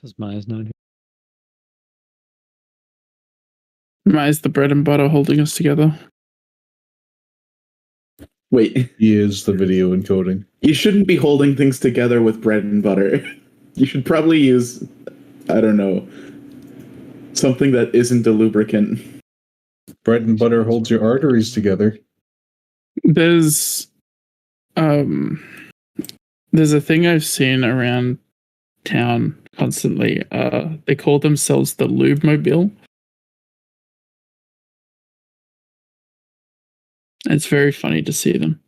Because Maya's not here. Maya's the bread and butter holding us together. Wait, He is the video encoding. you shouldn't be holding things together with bread and butter. You should probably use, I don't know, something that isn't a lubricant. Bread and butter holds your arteries together. There's a thing I've seen around town constantly. They call themselves the Lube Mobile. It's very funny to see them.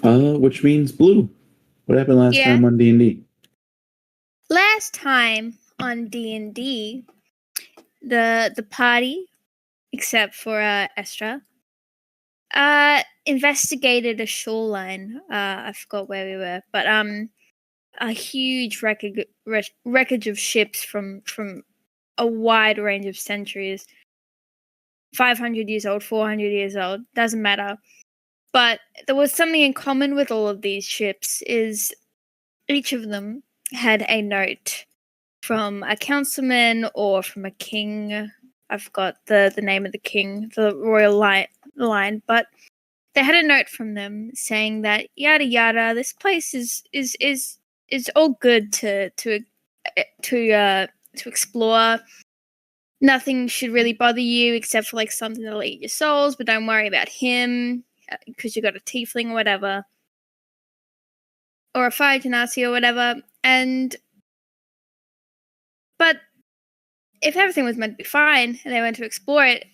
Which means blue. What happened last time on D&D? Last time on D&D, the party, except for Estra, investigated a shoreline. I forgot where we were, but a huge wreckage of ships from a wide range of centuries. 500 years old, 400 years old, doesn't matter. But there was something in common with all of these ships, is each of them had a note from a councilman or from a king. I forgot the name of the king, the royal line, but they had a note from them saying that yada yada, this place is all good to explore. Nothing should really bother you except for like something that'll eat your souls, but don't worry about him because you got a tiefling or whatever, or a fire genasi or whatever. But if everything was meant to be fine and they went to explore it,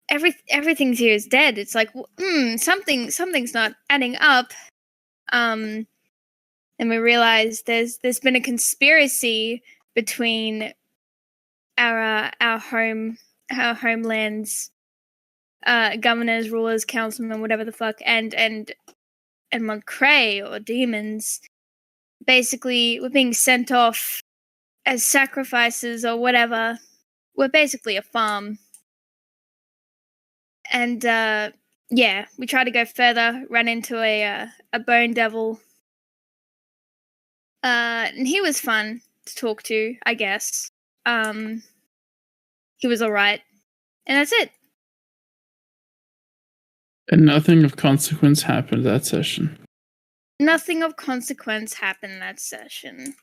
everything's here is dead. It's like something's not adding up. And we realized there's been a conspiracy between our homeland's governors, rulers, councilmen, whatever the fuck, and Montcray or demons. Basically, we're being sent off as sacrifices or whatever. We're basically a farm. And we tried to go further, ran into a bone devil. And he was fun to talk to, I guess. He was alright. And that's it. And nothing of consequence happened that session. Nothing of consequence happened that session.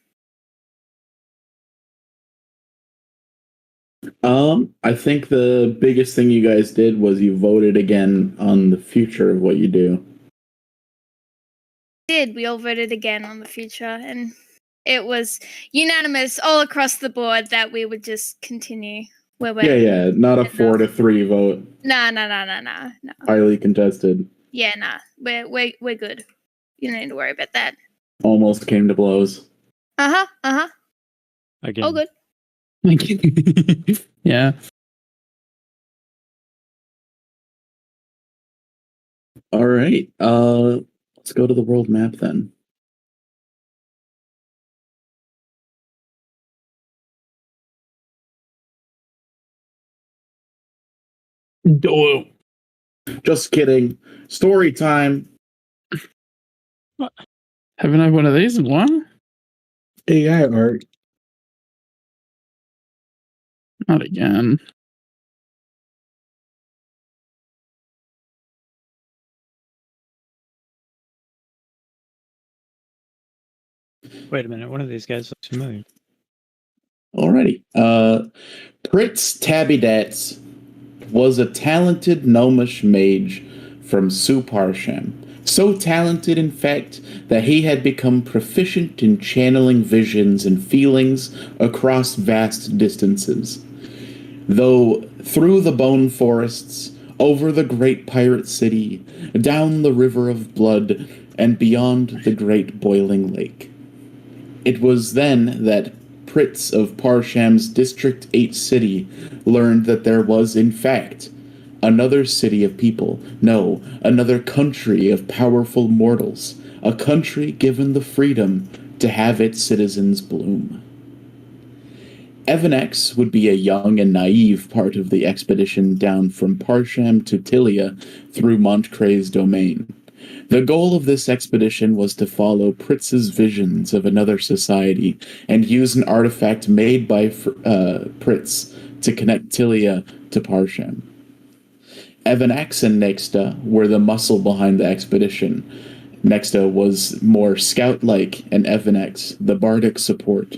I think the biggest thing you guys did was you voted again on the future of what you do. We all voted again on the future, and it was unanimous all across the board that we would just continue where we're... Yeah, not a 4-3 vote. No. Highly contested. Yeah, we're good. You don't need to worry about that. Almost came to blows. Again. All good. Yeah. All right. Let's go to the world map then. Oh. Just kidding. Story time. What? Haven't I one of these in one? AI art. Not again. Wait a minute, one of these guys looks familiar. Alrighty. Pritz Tabidats was a talented gnomish mage from Suparsham. So talented, in fact, that he had become proficient in channeling visions and feelings across vast distances. Though through the bone forests, over the great pirate city, down the river of blood, and beyond the great boiling lake. It was then that Pritz of Parsham's District 8 city learned that there was, in fact, another city of people, no, another country of powerful mortals, a country given the freedom to have its citizens bloom. Evanex would be a young and naive part of the expedition down from Parsham to Tilia through Montcray's domain. The goal of this expedition was to follow Pritz's visions of another society and use an artifact made by Pritz to connect Tilia to Parsham. Evanex and Nexta were the muscle behind the expedition. Nexta was more scout-like, and Evanex the bardic support.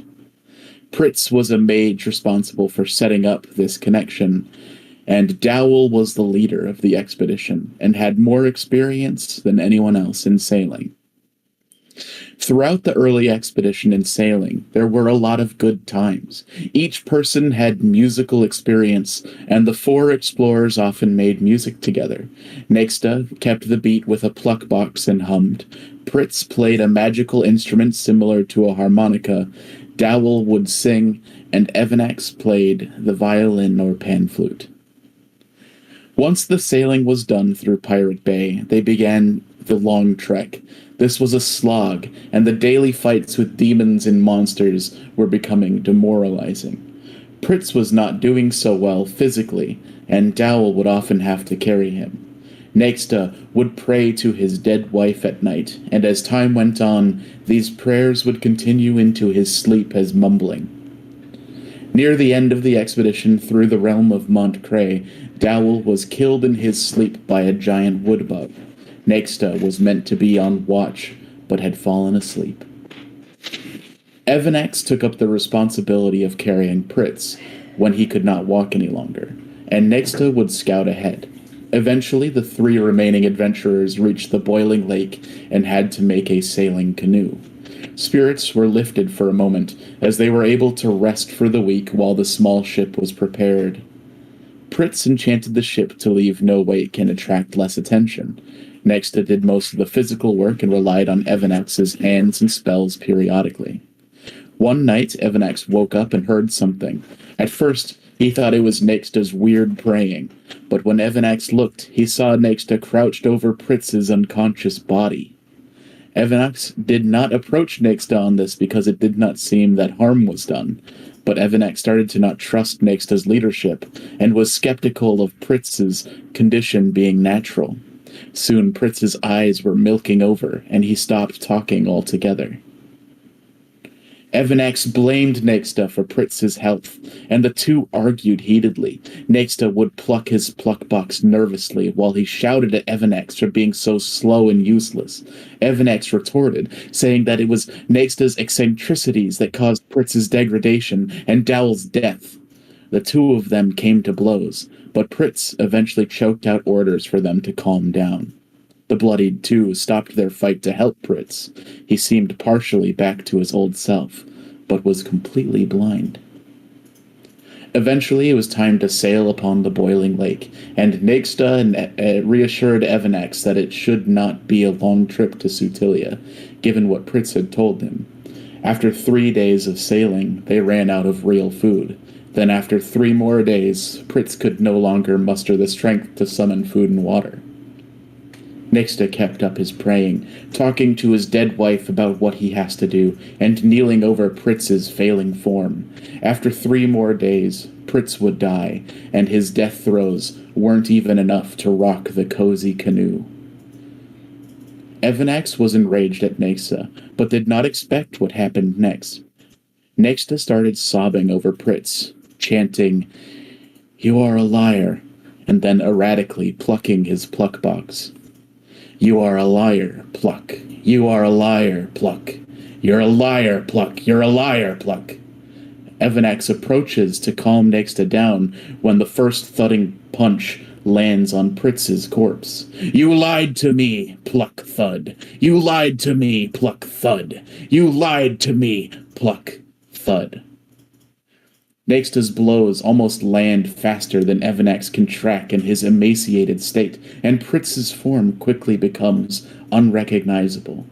Pritz was a mage responsible for setting up this connection, and Dowell was the leader of the expedition and had more experience than anyone else in sailing. Throughout the early expedition in sailing, there were a lot of good times. Each person had musical experience, and the 4 explorers often made music together. Nexta kept the beat with a pluck box and hummed. Pritz played a magical instrument similar to a harmonica. Dowell would sing, and Evanex played the violin or pan flute. Once the sailing was done through Pirate Bay, they began the long trek. This was a slog, and the daily fights with demons and monsters were becoming demoralizing. Pritz was not doing so well physically, and Dowell would often have to carry him. Nexta would pray to his dead wife at night, and as time went on, these prayers would continue into his sleep as mumbling. Near the end of the expedition through the realm of Montcray, Dowell was killed in his sleep by a giant woodbug. Nexta was meant to be on watch, but had fallen asleep. Evanex took up the responsibility of carrying Pritz when he could not walk any longer, and Nexta would scout ahead. Eventually, the 3 remaining adventurers reached the boiling lake and had to make a sailing canoe. Spirits were lifted for a moment, as they were able to rest for the week while the small ship was prepared. Pritz enchanted the ship to leave no wake and attract less attention. Nexta did most of the physical work and relied on Evanex's hands and spells periodically. One night, Evanex woke up and heard something. At first, he thought it was Nexta's weird praying, but when Evanex looked, he saw Nexta crouched over Pritz's unconscious body. Evanex did not approach Nexta on this because it did not seem that harm was done, but Evanex started to not trust Nexta's leadership and was skeptical of Pritz's condition being natural. Soon Pritz's eyes were milking over, and he stopped talking altogether. Evanex blamed Nexta for Pritz's health, and the 2 argued heatedly. Nexta would pluck his pluck box nervously while he shouted at Evanex for being so slow and useless. Evanex retorted, saying that it was Nexta's eccentricities that caused Pritz's degradation and Dowell's death. The 2 of them came to blows, but Pritz eventually choked out orders for them to calm down. The bloodied 2 stopped their fight to help Pritz. He seemed partially back to his old self, but was completely blind. Eventually, it was time to sail upon the boiling lake, and Nexta reassured Evanex that it should not be a long trip to Sutilia, given what Pritz had told him. After 3 days of sailing, they ran out of real food. Then after 3 more days, Pritz could no longer muster the strength to summon food and water. Nexta kept up his praying, talking to his dead wife about what he has to do, and kneeling over Pritz's failing form. After 3 more days, Pritz would die, and his death throes weren't even enough to rock the cozy canoe. Evanex was enraged at Nexta, but did not expect what happened next. Nexta started sobbing over Pritz, chanting, "You are a liar," and then erratically plucking his pluck box. "You are a liar, pluck. You are a liar, pluck. You're a liar, pluck. You're a liar, pluck." Evanex approaches to calm Nexta down when the first thudding punch lands on Pritz's corpse. "You lied to me, pluck, thud. You lied to me, pluck, thud. You lied to me, pluck, thud." Nexta's blows almost land faster than Evanex can track in his emaciated state, and Pritz's form quickly becomes unrecognizable.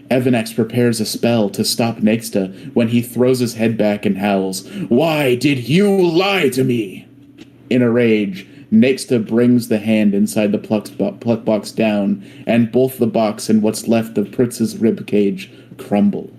Evanex prepares a spell to stop Nexta when he throws his head back and howls, "Why did you lie to me?" In a rage, Nexta brings the hand inside the pluck box down, and both the box and what's left of Pritz's ribcage crumble.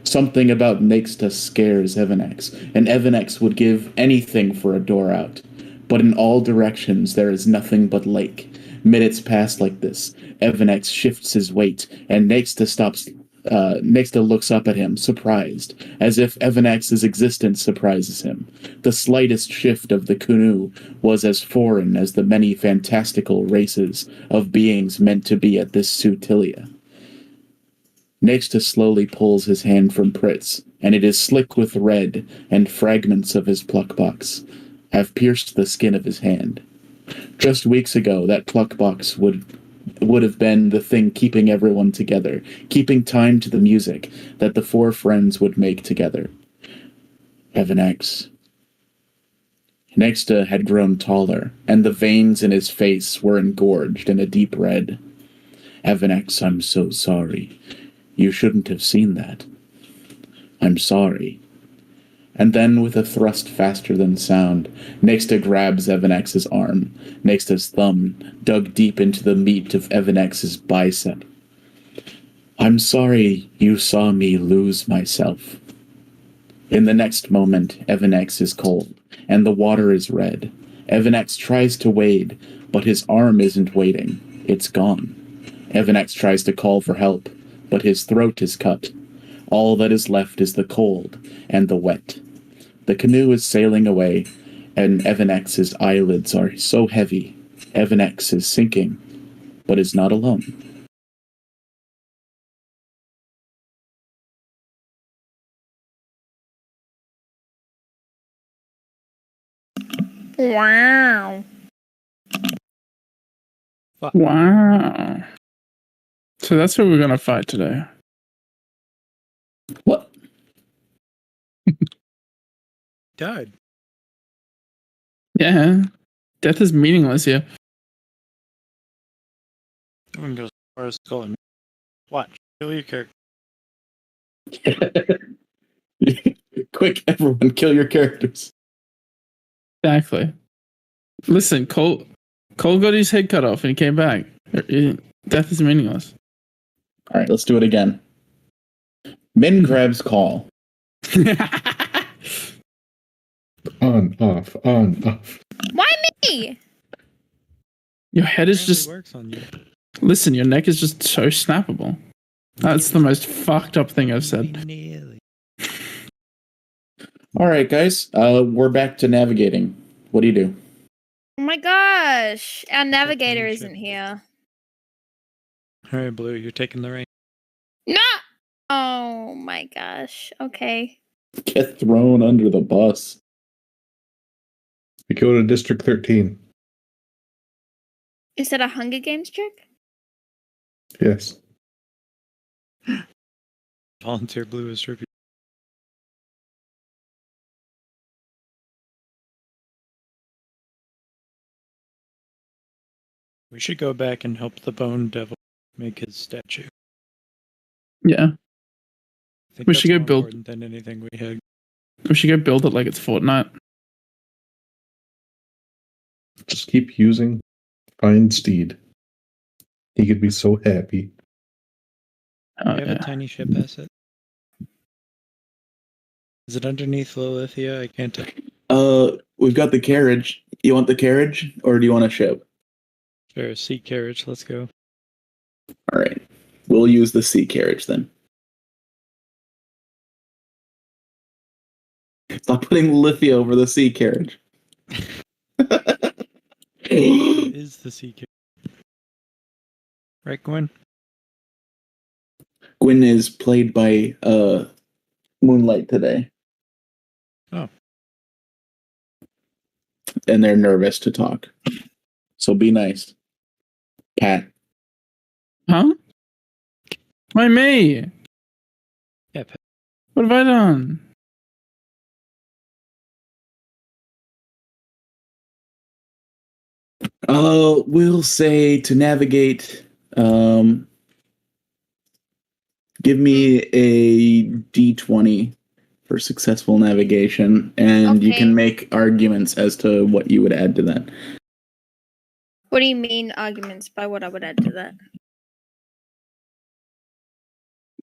Something about Nixta scares Evanex, and Evanex would give anything for a door out. But in all directions there is nothing but lake. Minutes pass like this. Evanex shifts his weight, and Nixta looks up at him, surprised, as if Evanex's existence surprises him. The slightest shift of the canoe was as foreign as the many fantastical races of beings meant to be at this Sutilia. Nixta slowly pulls his hand from Pritz, and it is slick with red, and fragments of his pluck box have pierced the skin of his hand. Just weeks ago, that pluck box would have been the thing keeping everyone together, keeping time to the music that the four friends would make together. Evanex. Nixta had grown taller, and the veins in his face were engorged in a deep red. Evanex, I'm so sorry. You shouldn't have seen that. I'm sorry. And then, with a thrust faster than sound, Nixta grabs Evanex's arm. Nixta's thumb dug deep into the meat of Evanex's bicep. I'm sorry you saw me lose myself. In the next moment, Evanex is cold, and the water is red. Evanex tries to wade, but his arm isn't waiting. It's gone. Evanex tries to call for help, but his throat is cut. All that is left is the cold and the wet. The canoe is sailing away, and Evanex's eyelids are so heavy. Evanex is sinking, but is not alone. Wow. Wow. So that's who we're gonna fight today. What? Died. Yeah. Death is meaningless here. I wouldn't go as far as calling. Watch. Kill your character. Quick, everyone, kill your characters. Exactly. Listen, Cole got his head cut off and he came back. Death is meaningless. All right, let's do it again. Min grabs call. On, off, on, off. Why me? Your head is Apparently just... works on you. Listen, your neck is just so snappable. That's the most fucked up thing I've said. Nearly. All right, guys, we're back to navigating. What do you do? Oh my gosh. Our navigator ship. isn't here. All right, Blue, you're taking the reign. No! Oh my gosh. Okay. Get thrown under the bus. We go to District 13. Is that a Hunger Games trick? Yes. Volunteer Blue is tribute. We should go back and help the Bone Devil make his statue. Yeah. I think We that's should go more build- important than anything we had. We should go build it like it's Fortnite. Just keep using Fine Steed. He could be so happy. Oh, I have yeah. a tiny ship asset. Is it underneath Lilithia? I can't tell. We've got the carriage. You want the carriage, or do you want a ship? Sure, sea carriage, let's go. All right, we'll use the sea carriage then. Stop putting Lithia over the sea carriage. It is the sea carriage. Right, Gwen? Gwyn is played by Moonlight today. Oh. And they're nervous to talk. So be nice. Pat. Huh? Why me? Yeah, Pat. What have I done? We'll say to navigate, give me a D20 for successful navigation, and you Okay. can make arguments as to what you would add to that. What do you mean arguments by what I would add to that?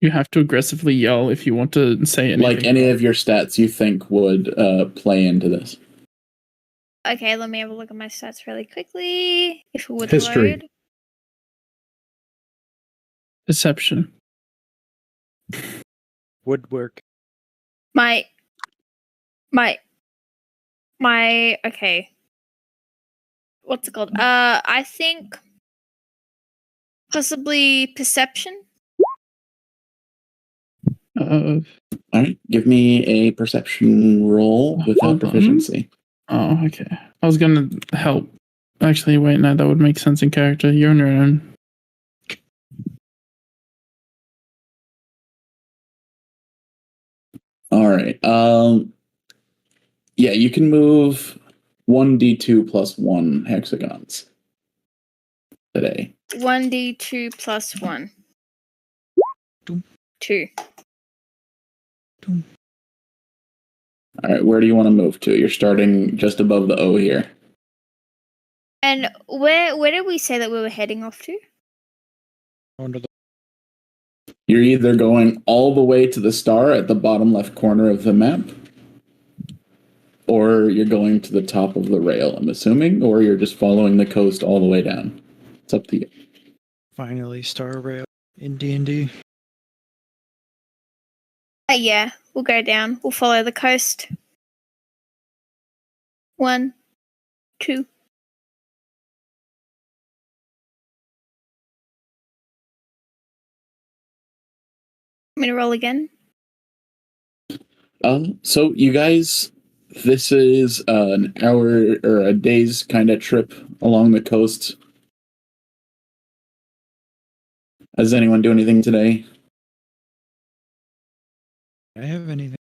You have to aggressively yell if you want to say anything. Like any of your stats you think would play into this. Okay, let me have a look at my stats really quickly. If it would History. load. Deception. Woodwork. My okay. What's it called? I think possibly perception. Uh, All right, give me a perception roll without Hold on. proficiency. oh, okay. I was gonna help. Actually, wait, no, that would make sense in character. You're on your own. All right. Yeah, you can move 1d2 plus 1 hexagons today. 1d2 plus 1. Doom. 2. All right, where do you want to move to? You're starting just above the O here. And where did we say that we were heading off to? Under the You're either going all the way to the star at the bottom left corner of the map, or you're going to the top of the rail, I'm assuming, or you're just following the coast all the way down. It's up to you. finally Star Rail in D&D. Yeah, we'll go down. We'll follow the coast. 1, 2. I'm gonna roll again. So you guys, this is an hour or a day's kind of trip along the coast. Does anyone do anything today? I have anything?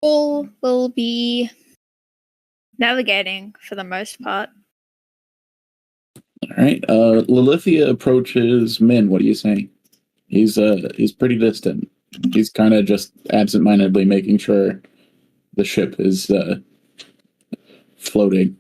All will be navigating for the most part. All right. Lilithia approaches Min. What are you saying? He's pretty distant. He's kind of just absentmindedly making sure the ship is floating.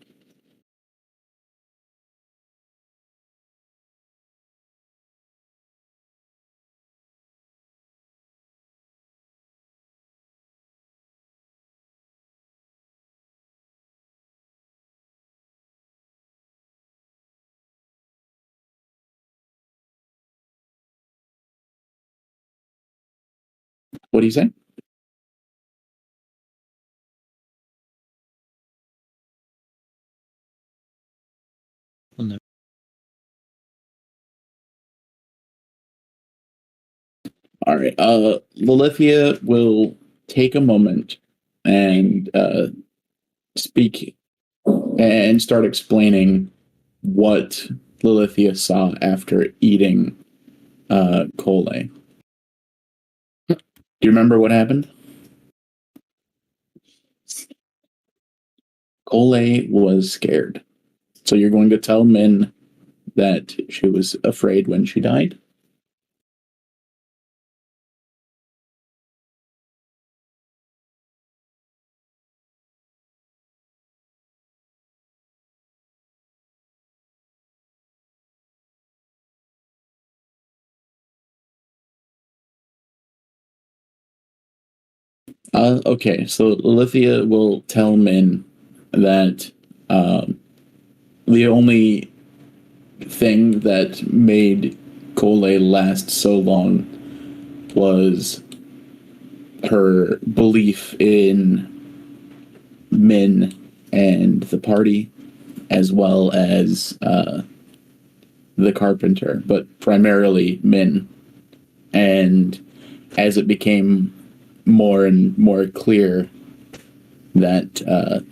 What do you say? Well, no. All right. Lilithia will take a moment and speak and start explaining what Lilithia saw after eating Kole. Do you remember what happened? Kole was scared. So you're going to tell Min that she was afraid when she died? Okay, so Lithia will tell Min that the only thing that made Kole last so long was her belief in Min and the party, as well as the carpenter, but primarily Min. And as it became more and more clear that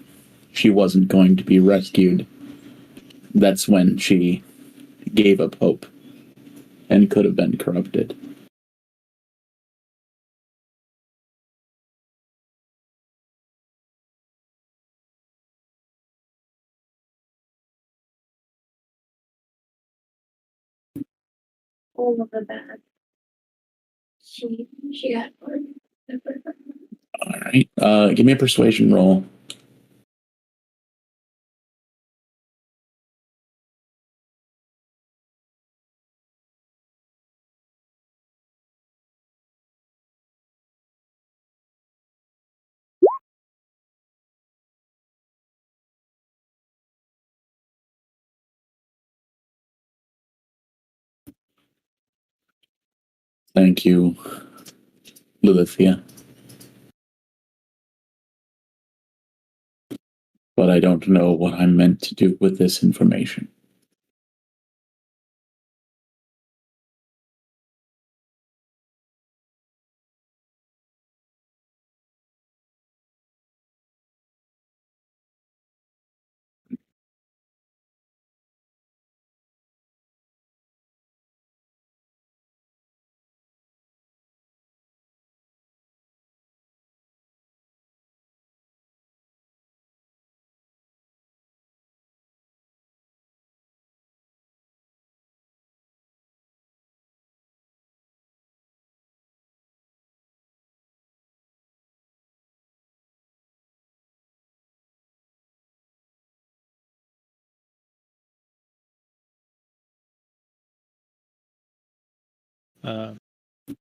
she wasn't going to be rescued, that's when she gave up hope and could have been corrupted. All of the bad. She got bored. All right. Give me a persuasion roll. Thank you, Lilithia. But I don't know what I'm meant to do with this information.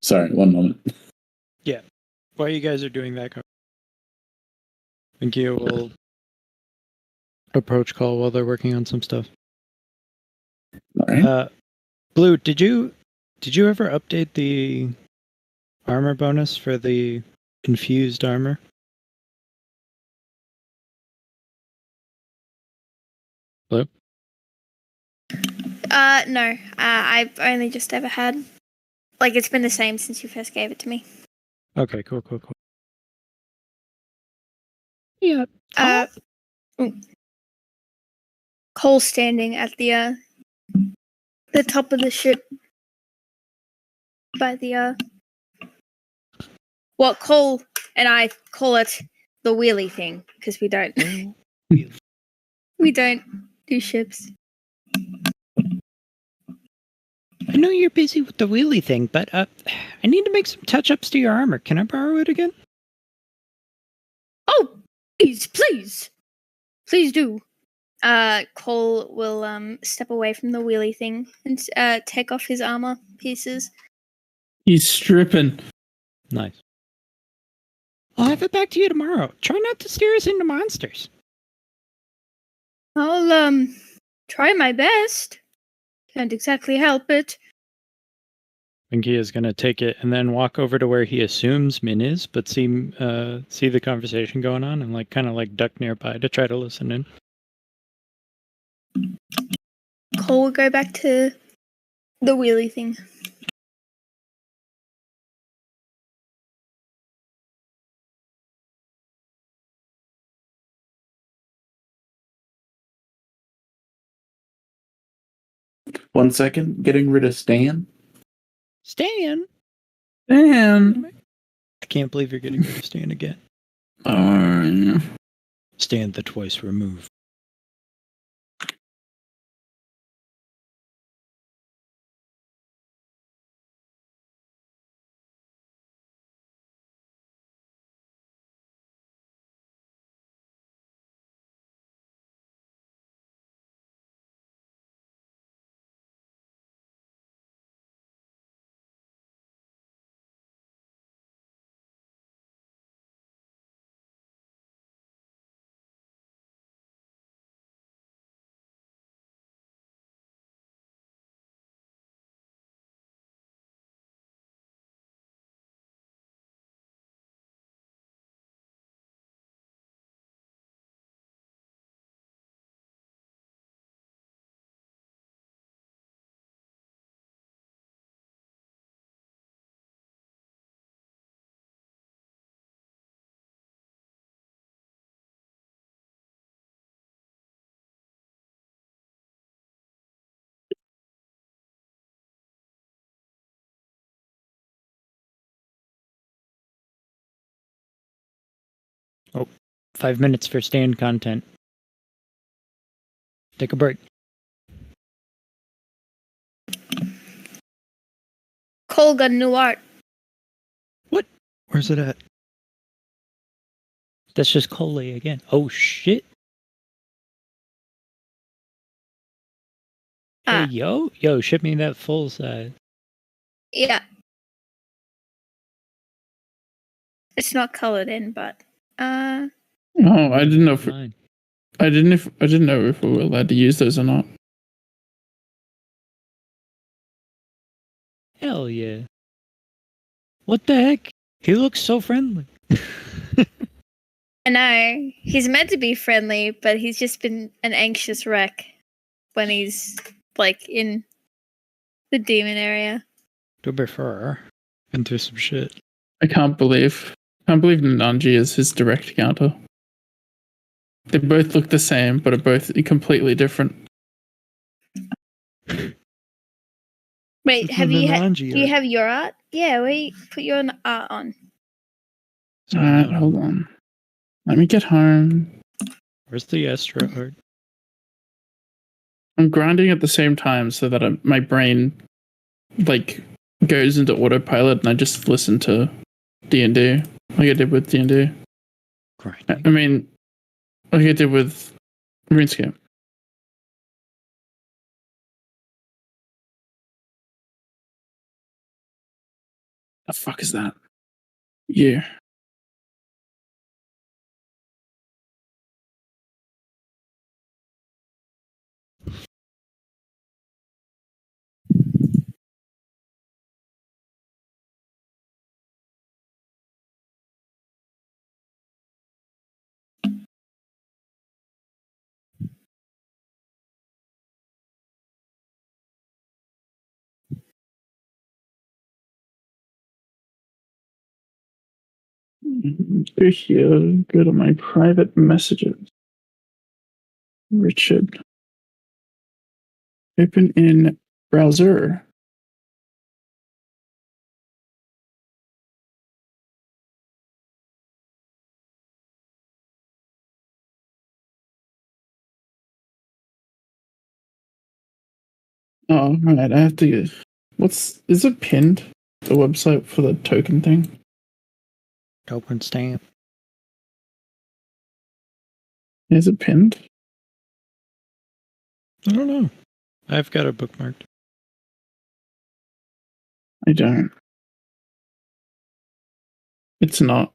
Sorry, one moment. While you guys are doing that, Venkia will approach Call while they're working on some stuff. All right. Blue, did you ever update the armor bonus for the infused armor? Blue? No. I've only just ever had. Like, it's been the same since you first gave it to me. Okay, cool. Yeah. Cole standing at the top of the ship by the what Cole and I call it the wheelie thing because we don't we don't do ships. I know you're busy with the wheelie thing, but I need to make some touch-ups to your armor. Can I borrow it again? Oh, please do. Cole will step away from the wheelie thing and take off his armor pieces. He's stripping. Nice. I'll have it back to you tomorrow. Try not to steer us into monsters. I'll try my best. Can't exactly help it. Venkia is going to take it and then walk over to where he assumes Min is, but see the conversation going on and kind of duck nearby to try to listen in. Cole will go back to the wheelie thing. One second. Getting rid of Stan. Stan? Damn. I can't believe you're getting rid of Stan again. Yeah. Stan the twice removed. Oh, 5 minutes for Stan content. Take a break. Cole got new art. What? Where's it at? That's just Cole again. Oh, shit. Hey, yo, ship me that full size. Yeah. It's not colored in, but Oh, I didn't know. Fine. I didn't know if we were allowed to use those or not. Hell yeah. What the heck? He looks so friendly. I know. He's meant to be friendly, but he's just been an anxious wreck when he's like in the demon area. To be fair, been through some shit. I can't believe Nanji is his direct counter. They both look the same, but are both completely different. Wait, It's have the you Nanji do you art. have your art? Yeah, we put your art on. So, Alright, hold on. Let me get home. Where's the Astro art? I'm grinding at the same time so that my brain like goes into autopilot and I just listen to D&D like I did with D&D. Grinding. I mean, like I did with RuneScape. The fuck is that? Yeah. Go here, go to my private messages. Richard. Open in browser. Oh, right. I have to. Is it pinned? The website for the token thing? Open stamp. Is it pinned? I don't know. I've got it bookmarked. I don't. It's not.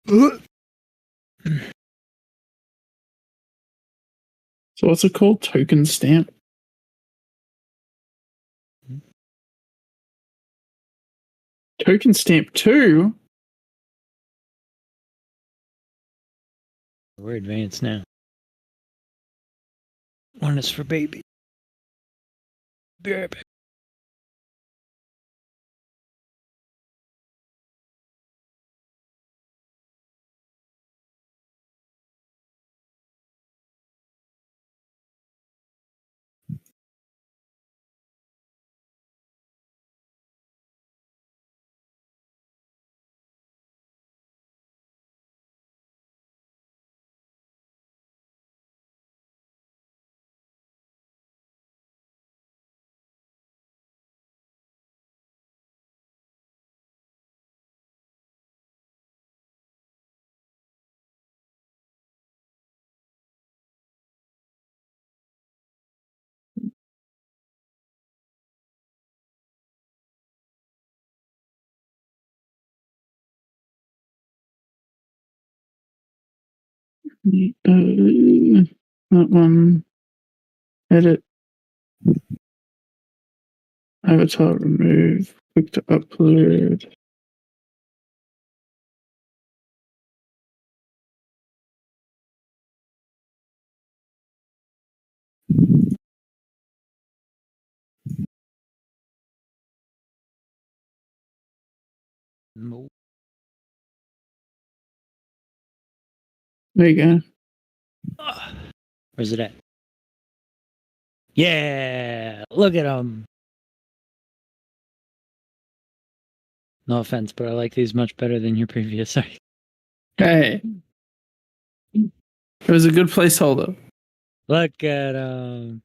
So what's it called? Token stamp? Token stamp 2? We're advanced now. One is for baby. Be right back. That one. Edit. Avatar remove. Click to upload. No. There you go. Where's it at? Yeah, look at them. No offense, but I like these much better than your previous site. Hey. It was a good placeholder. Look at them.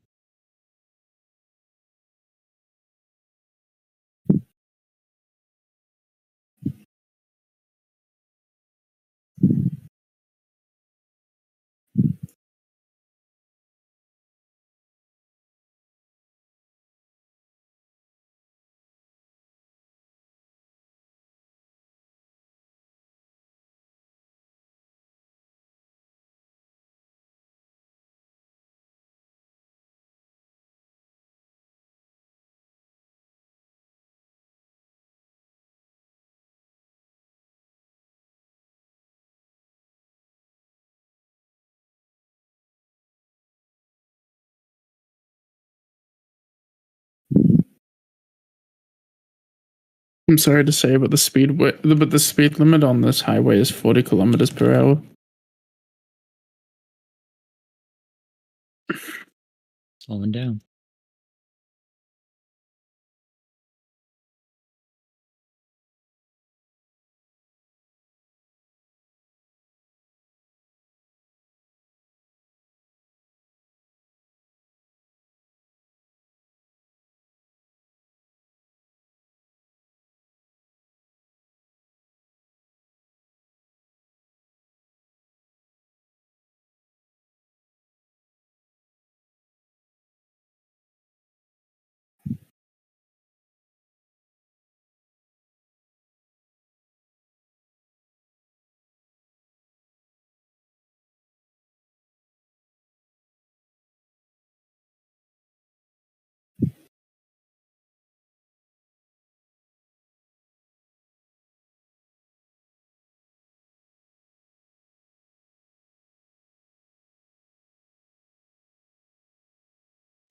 I'm sorry to say, but the speed limit on this highway is 40 kilometers per hour. Slowing down.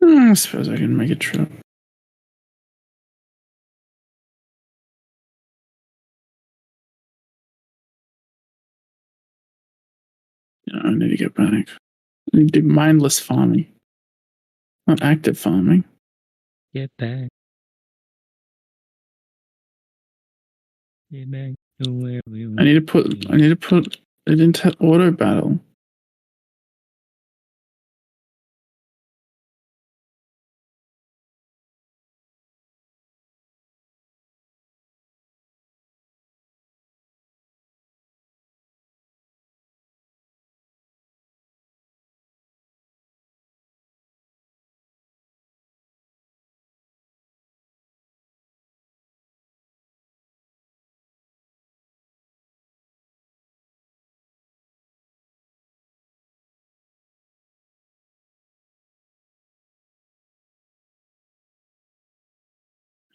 I suppose I can make a trip. Yeah, I need to get back. I need to do mindless farming, not active farming. Get back. Get back to where we were. I need to put it into auto battle.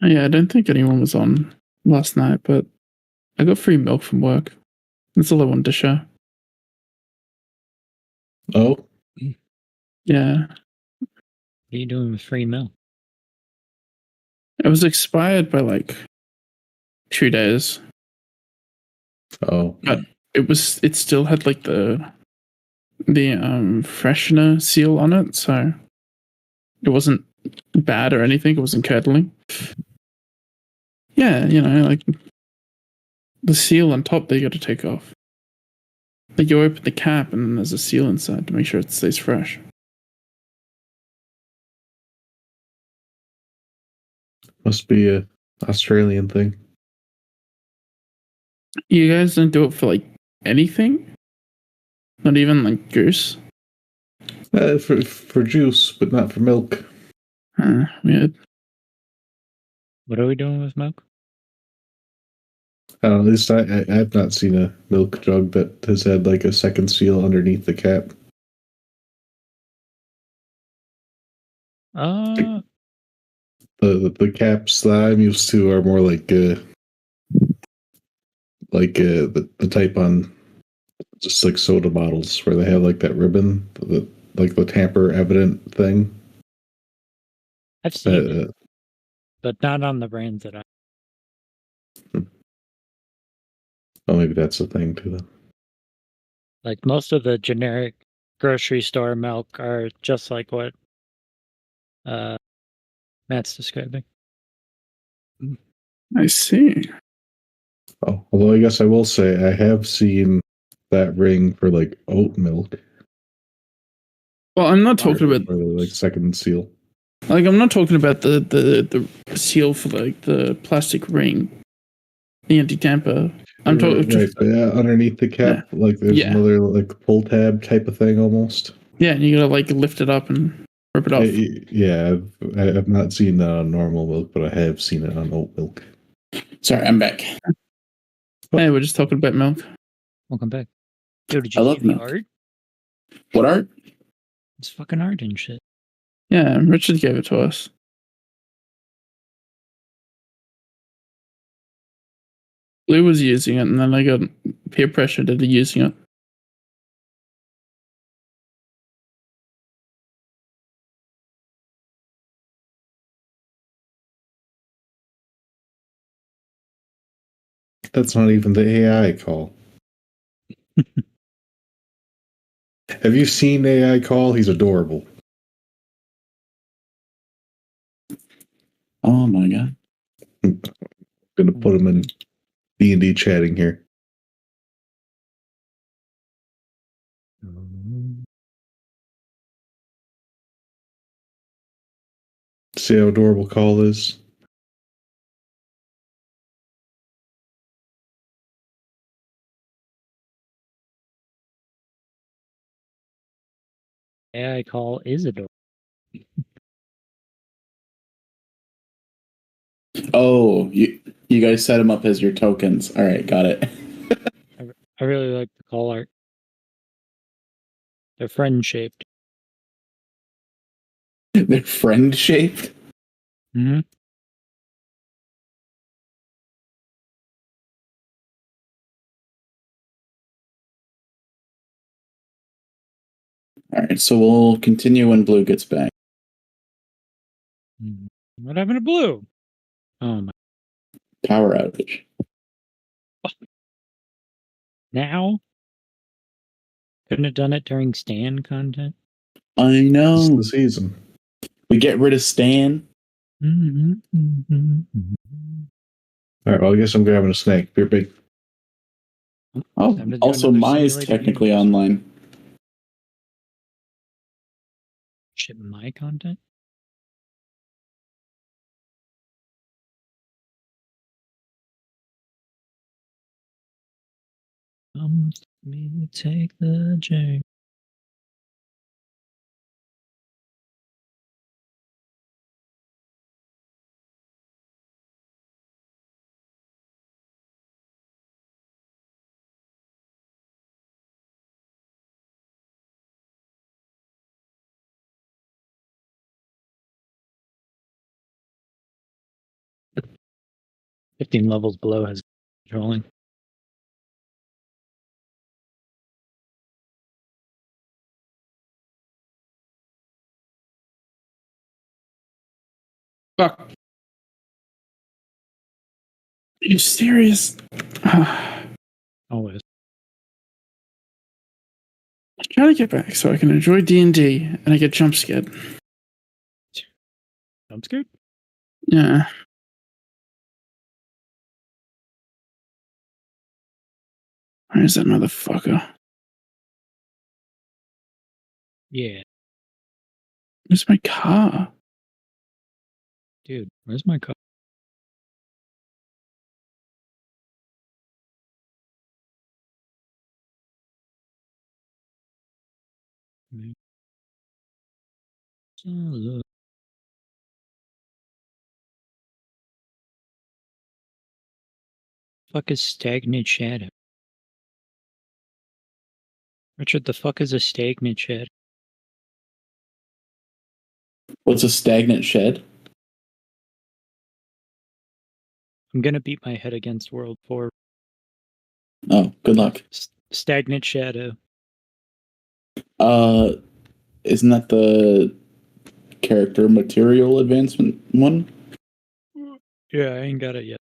Yeah, I don't think anyone was on last night, but I got free milk from work. That's all I wanted to share. Oh, Yeah, What are you doing with free milk? it was expired by like 2 days, oh, but it still had like the freshener seal on it, so it wasn't bad or anything. It wasn't curdling. Yeah, like the seal on top, they got to take off. Like you open the cap and then there's a seal inside to make sure it stays fresh. must be a Australian thing. You guys don't do it for like anything? Not even like goose? For juice, but not for milk. Weird. What are we doing with milk? At least I've not seen a milk jug that has had like a second seal underneath the cap. The caps that I'm used to are more like the type on just like soda bottles where they have like that ribbon, like the tamper evident thing. I've seen it, but not on the brands that I. Oh, maybe that's the thing too. Then. Like most of the generic grocery store milk are just like what Matt's describing. I see. Oh, although I guess I will say I have seen that ring for like oat milk. Well, I'm not talking about for the, like second seal. like I'm not talking about the seal for like the plastic ring, the anti-tamper. I'm talking right, but yeah, underneath the cap, like there's another like pull tab type of thing almost. Yeah, and you gotta like lift it up and rip it off. Yeah, I've not seen that on normal milk, but I have seen it on oat milk. Sorry, I'm back. Hey, we're just talking about milk. Welcome back. Yo, did I you love see the milk. art? What art? It's fucking art and shit. Yeah, Richard gave it to us. Blue was using it, and then I got peer pressured into using it. That's not even the AI call. Have you seen AI call? He's adorable. Oh my god. I'm gonna put him in D&D chatting here. See how adorable call is? AI call is adorable. Oh, you guys set him up as your tokens. All right, got it. I really like the call art. They're friend shaped. They're friend shaped. Mm-hmm. All right, so we'll continue when Blue gets back. What happened to Blue? Oh my! Power outage. Now? Couldn't have done it during Stan content. I This is know. the season. We get rid of Stan. Mm-hmm. All right, well, I guess I'm grabbing a snack. Beer big. Oh, Time to do also another Maya's simulated technically universe. online. Ship my content? Me take the journey. "15 levels below has controlling." Fuck. Are you serious? Always. I'm trying to get back so I can enjoy D&D, and I get jump scared. I'm scared. Yeah. Where's that motherfucker? Yeah. Where's my car? Dude, where's my car? Fuck is stagnant shadow? Richard, the fuck is a stagnant shadow? What's a stagnant shed? I'm gonna beat my head against World 4. Oh, good luck. Stagnant shadow. Isn't that the character material advancement one? Yeah, I ain't got it yet.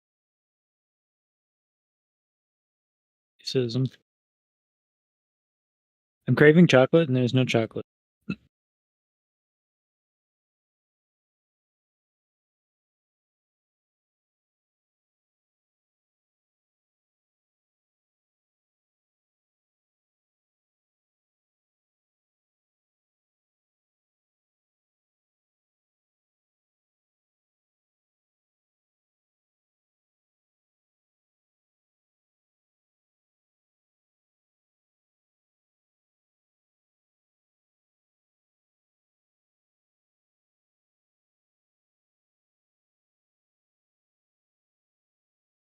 Racism. I'm craving chocolate and there's no chocolate.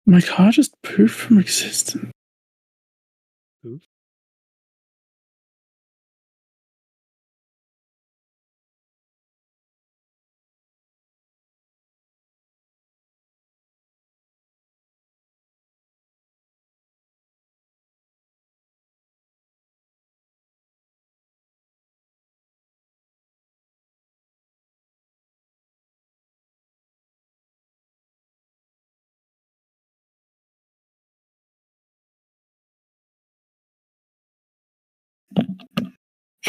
My car just poofed from existence. Oof.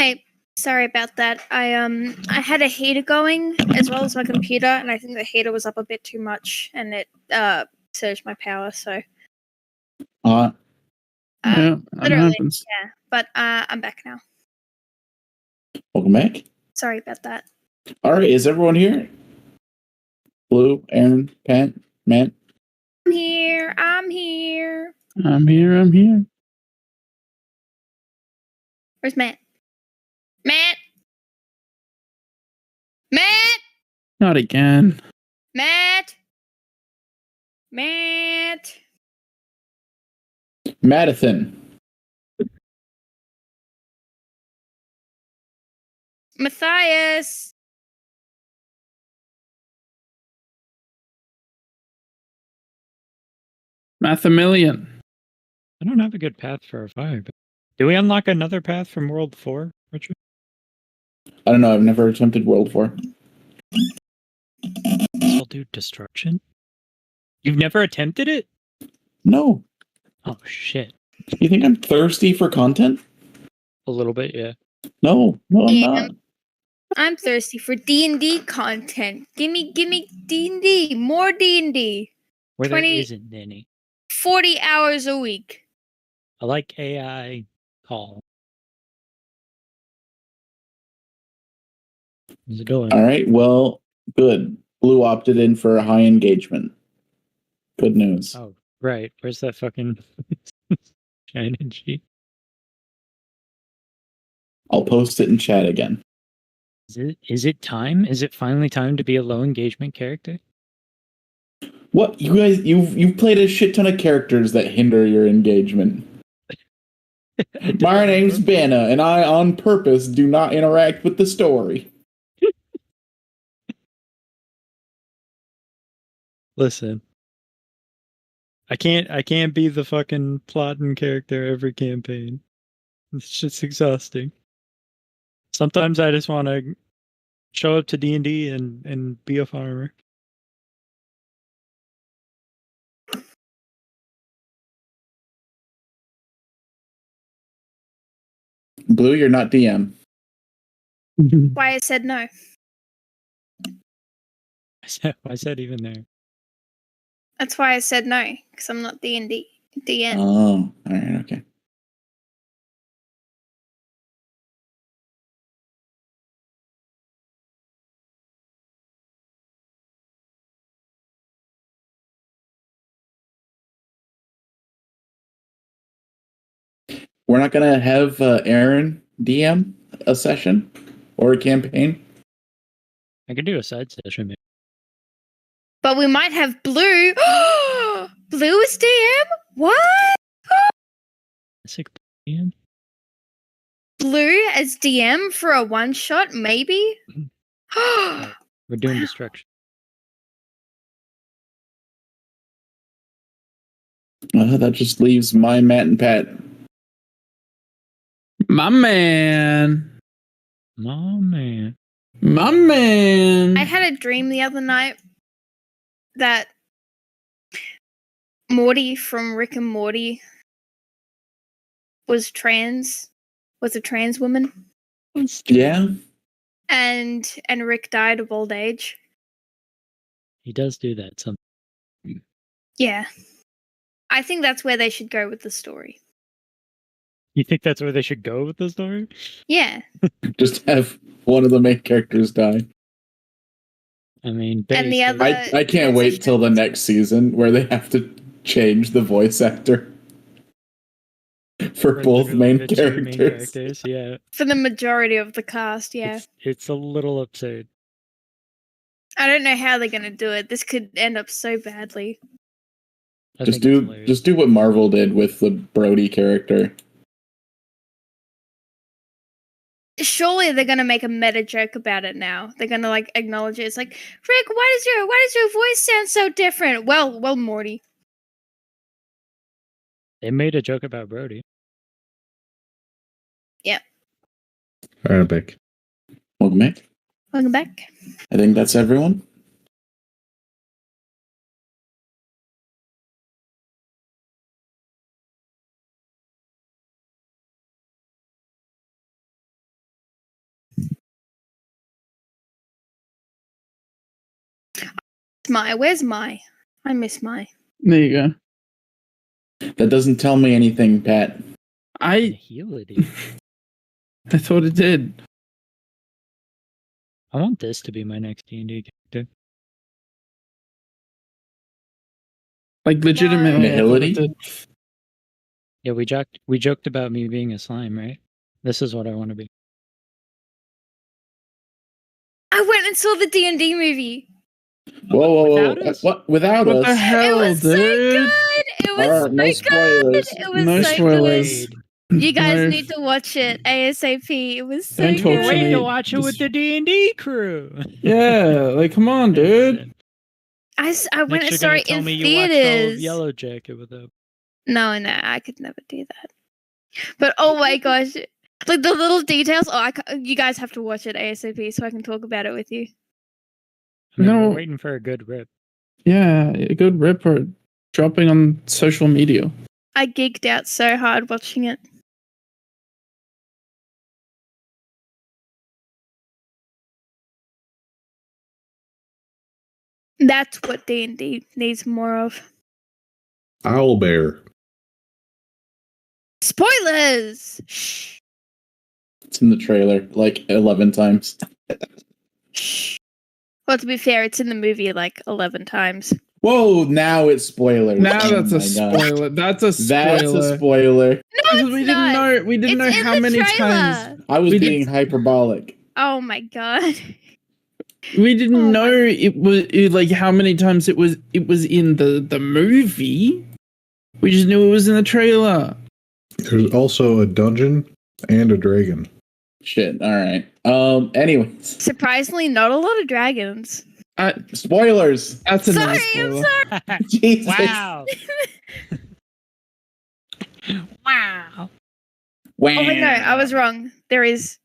Hey, sorry about that. I had a heater going as well as my computer, and I think the heater was up a bit too much, and it surged my power. So Uh, Yeah, that literally, happens. yeah. But I'm back now. welcome back. Sorry about that. All right, is everyone here? Blue, Aaron, Pat, Matt. I'm here. I'm here. I'm here. I'm here. Where's Matt? Matt. Matt. Not again. Matt. Matt. Madison. Matthias. Mathemillion. I don't have a good path for a fire. But do we unlock another path from World 4, Richard? I don't know. I've never attempted World 4. I'll do destruction. You've never attempted it? No. Oh shit! You think I'm thirsty for content? A little bit, yeah. No, I'm Yeah. not. I'm thirsty for D&D content. Gimme D&D. More D&D. Where 20 there isn't any. 40 hours a week. I like AI call. How's it going? All right. Well, good. Blue opted in for a high engagement. Good news. Oh, right. Where's that fucking Shannon sheet? I'll post it in chat again. Is it time? Is it finally time to be a low engagement character? What you guys? You've played a shit ton of characters that hinder your engagement. My name's Banna, and I, on purpose, do not interact with the story. Listen. I can't be the fucking plotting character every campaign. It's just exhausting. Sometimes I just want to show up to D&D and be a farmer. Blue, you're not DM. Why I said no. I said even there. That's why I said no, because I'm not D&D. DN. Oh, all right, okay. We're not gonna have Aaron DM a session or a campaign. I could do a side session, maybe. But we might have Blue. Blue is DM? What? Sick DM? Blue as DM for a one shot, maybe? Right. We're doing destruction. That just leaves my Matt and Pat. My man. Oh man. My man. I had a dream the other night that Morty from Rick and Morty was a trans woman, Yeah, and Rick died of old age. He does do that sometimes. Yeah. I think that's where they should go with the story. You think that's where they should go with the story? Yeah. just have one of the main characters die. I mean, And the basically. other- I can't wait till the next season where they have to change the voice actor for Or both literally main the two main characters. characters, yeah. For the majority of the cast, yeah. It's a little absurd. I don't know how they're gonna do it. This could end up so badly. I Just think it's do hilarious. what Marvel did with the Brody character. Surely they're gonna make a meta joke about it now. They're gonna like acknowledge it. It's like, Rick, why does your voice sound so different? Well, Morty. They made a joke about Brody. Arabic. Welcome back. Welcome back. I think that's everyone. Mai? Where's Mai? I miss Mai. There you go. That doesn't tell me anything, Pat. I Nihility. thought it did. I want this to be my next D&D character. Like legitimately. I thought it Nihility? did. Yeah, we joked about me being a slime, right? This is what I want to be. I went and saw the D&D movie. Whoa. Without us? What? Without What the us? hell, it was so dude? good. It was Alright, no so good. spoilers. It was No so spoilers. good. You guys No. need to watch it ASAP. It was so Don't We talk were to waiting me. to watch it with the D&D crew. Yeah, like come on, dude. I went Next and you're saw gonna it tell in me you watched all of theaters. Yellow Jacket without. No, I could never do that. But oh my gosh, like the little details. Oh, you guys have to watch it ASAP so I can talk about it with you. I mean, No. we're waiting for a good rip. Yeah, a good rip or dropping on social media. I geeked out so hard watching it. That's what D&D needs more of. Owlbear. Spoilers! Shh. It's in the trailer like 11 times. Shh. Well, to be fair, it's in the movie like 11 times. Whoa, now it's spoilers. Now Oh that's a my God. spoiler. That's a spoiler. That's a spoiler. No, Because it's we not. didn't know. We didn't It's know in how the many trailer. times. I was We being hyperbolic. Oh my god. We didn't Oh my- know like how many times it was in the movie. We just knew it was in the trailer. There's also a dungeon and a dragon. Shit. All right. Anyways, Surprisingly, not a lot of dragons. spoilers. That's another Sorry, I'm spoiler. sorry. Jesus. Wow. Wow. Wow. Oh wait, no, I was wrong. There is.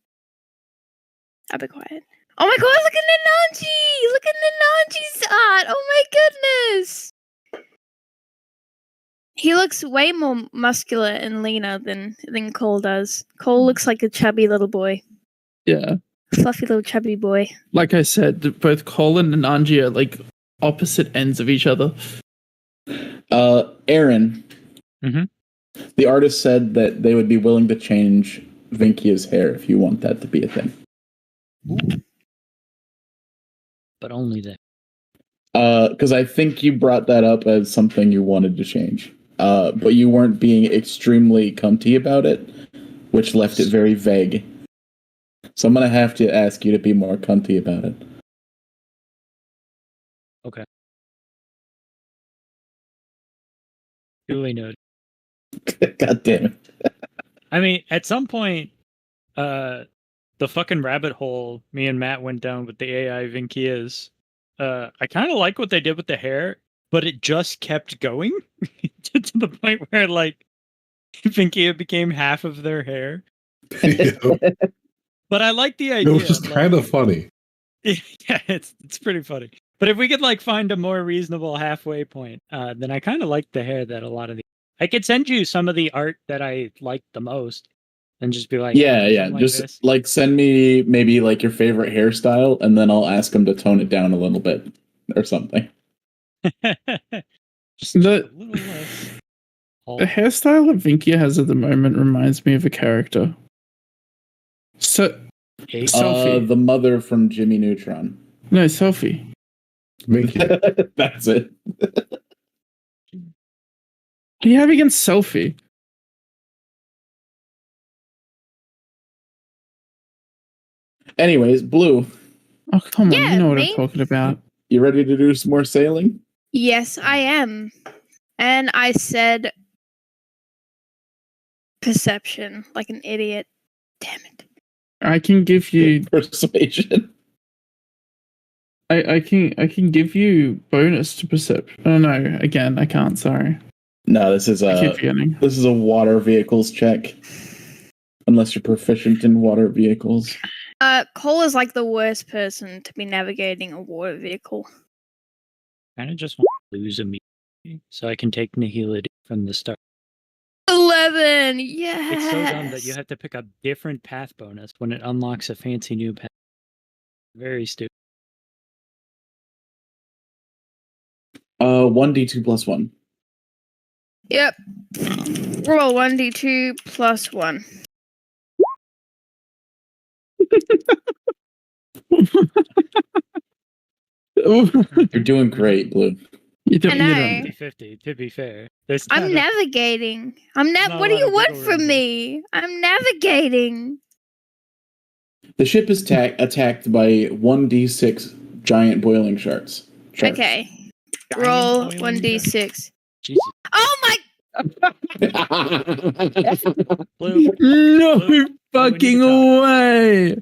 I'll be quiet. Oh my god, look at Nananji! Look at Nananji's art! Oh my goodness! He looks way more muscular and leaner than Cole does. Cole looks like a chubby little boy. Yeah. Fluffy little chubby boy. Like I said, both Colin and Angie are like opposite ends of each other. Aaron. Mhm. The artist said that they would be willing to change Vinkia's hair if you want that to be a thing. But only that. Because I think you brought that up as something you wanted to change. But you weren't being extremely cunty about it, which left it very vague. So I'm gonna have to ask you to be more cunty about it. Okay. Duly noted. God damn it. I mean, at some point, the fucking rabbit hole me and Matt went down with the AI Vinkias. I kind of like what they did with the hair, but it just kept going to the point where like Vinkia became half of their hair. It But I like the idea. was just kind of funny. Yeah, it's pretty funny. But if we could like find a more reasonable halfway point, then I kind of like the hair that a lot of the. I could send you some of the art that I liked the most, and just be like, Yeah. something like Just this. like send me maybe like your favorite hairstyle, and then I'll ask them to tone it down a little bit or something. Just The- a little less. The hairstyle that Vinkia has at the moment reminds me of a character. So Hey, Selfie. The mother from Jimmy Neutron. no, Selfie. Minky. That's it. What do you have against Selfie? Anyways, Blue, Oh come on, Yeah, you know what me? I'm talking about. you ready to do some more sailing? Yes, I am. And I said perception like an idiot. Damn it. I can give you Persuasion. I can give you bonus to perception. Oh no, again, I can't, sorry. No, this is I keep a forgetting. water vehicles check. Unless you're proficient in water vehicles. Cole is like the worst person to be navigating a water vehicle. kind of just want to lose immediately, so I can take Nihility from the start. 11! Yes! It's so dumb that you have to pick a different path bonus when it unlocks a fancy new path. Very stupid. 1d2 plus 1. Yep. Roll 1d2 plus 1. You're doing great, Blue. You don't, I you know. don't. 50-50, to be fair. There's I'm not a- navigating. not a What do lot you of want wiggle from room me? I'm navigating. The ship is attacked by 1d6 giant boiling sharks. Okay. giant Roll boiling 1d6. Jesus. Oh my! Blue, No Blue, fucking we need to way.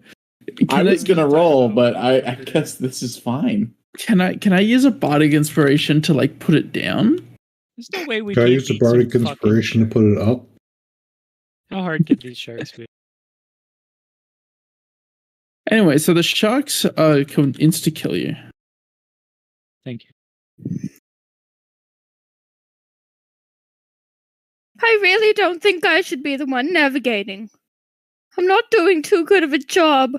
I was gonna talk roll, about but what I we did. guess this is fine. Can I use a bardic inspiration to like put it down? There's no way we Can I can't use the beat some bardic fucking inspiration to shark. put it up? How hard could these sharks be? Anyway, so the sharks can insta kill you. Thank you. I really don't think I should be the one navigating. I'm not doing too good of a job.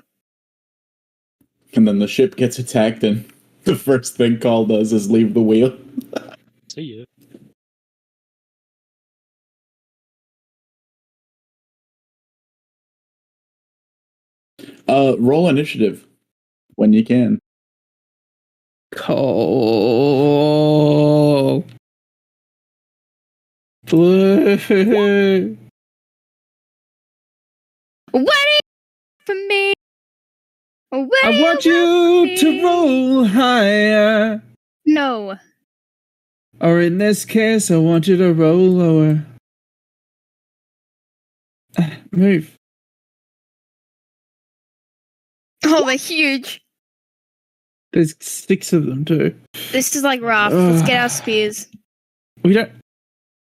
And then the ship gets attacked, and the first thing Call does is leave the wheel. See you. Roll initiative when you can. Cole. Blue. What is for me? What I do want want you from to me? roll higher. No. Or in this case, I want you to roll lower. Move. Oh, they're huge. There's 6 of them too. This is like rough. Let's get our spears. We don't.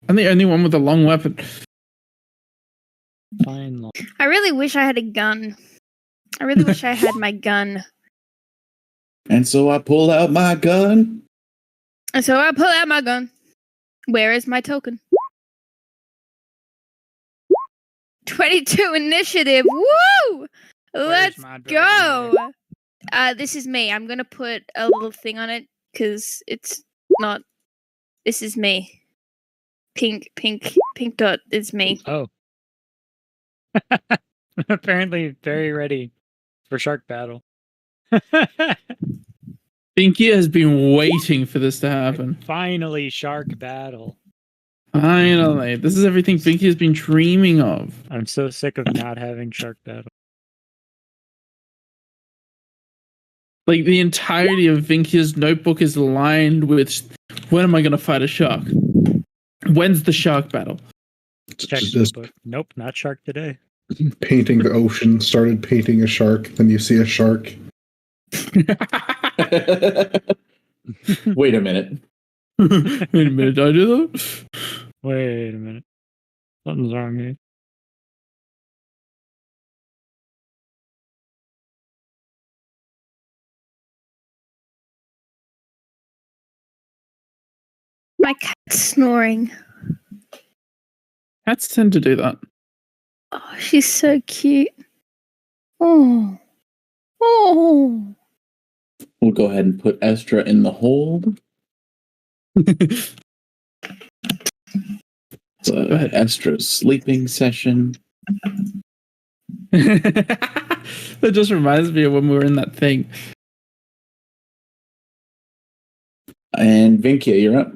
I'm the only one with a long weapon. Fine. Long. I really wish I had a gun. I really wish I had my gun. And so I pull out my gun. And so I pull out my gun. Where is my token? 22 initiative. Woo! Let's my dragon go. This is me. I'm gonna put a little thing on it because it's not. This is me. Pink dot is me. Oh. Apparently very ready for shark battle. Binky has been waiting for this to happen. Finally, shark battle. Finally. This is everything Binky has been dreaming of. I'm so sick of not having shark battle. Like, the entirety of Vinky's notebook is lined with, when am I going to fight a shark? When's the shark battle? Check the Just book. Nope, not shark today. painting the ocean, started painting a shark, then you see a shark. Wait a minute. Wait a minute, did I do that? Wait a minute. Something's wrong here. My cat's snoring. Cats tend to do that. Oh, she's so cute. Oh. Oh. We'll go ahead and put Estra in the hold. So Estra's sleeping session. That just reminds me of when we were in that thing. And Vinkia, you're up.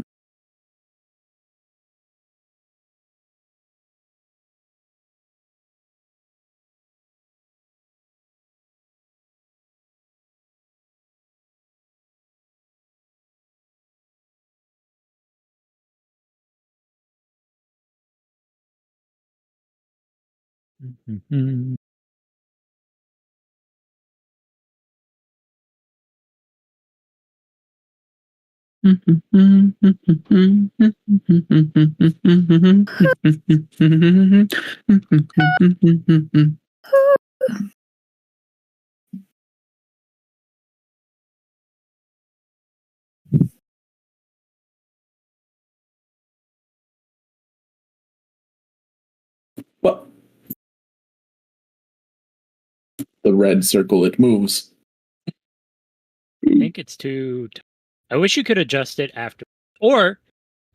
Well, the red circle, it moves. I think it's too. I wish you could adjust it after Or,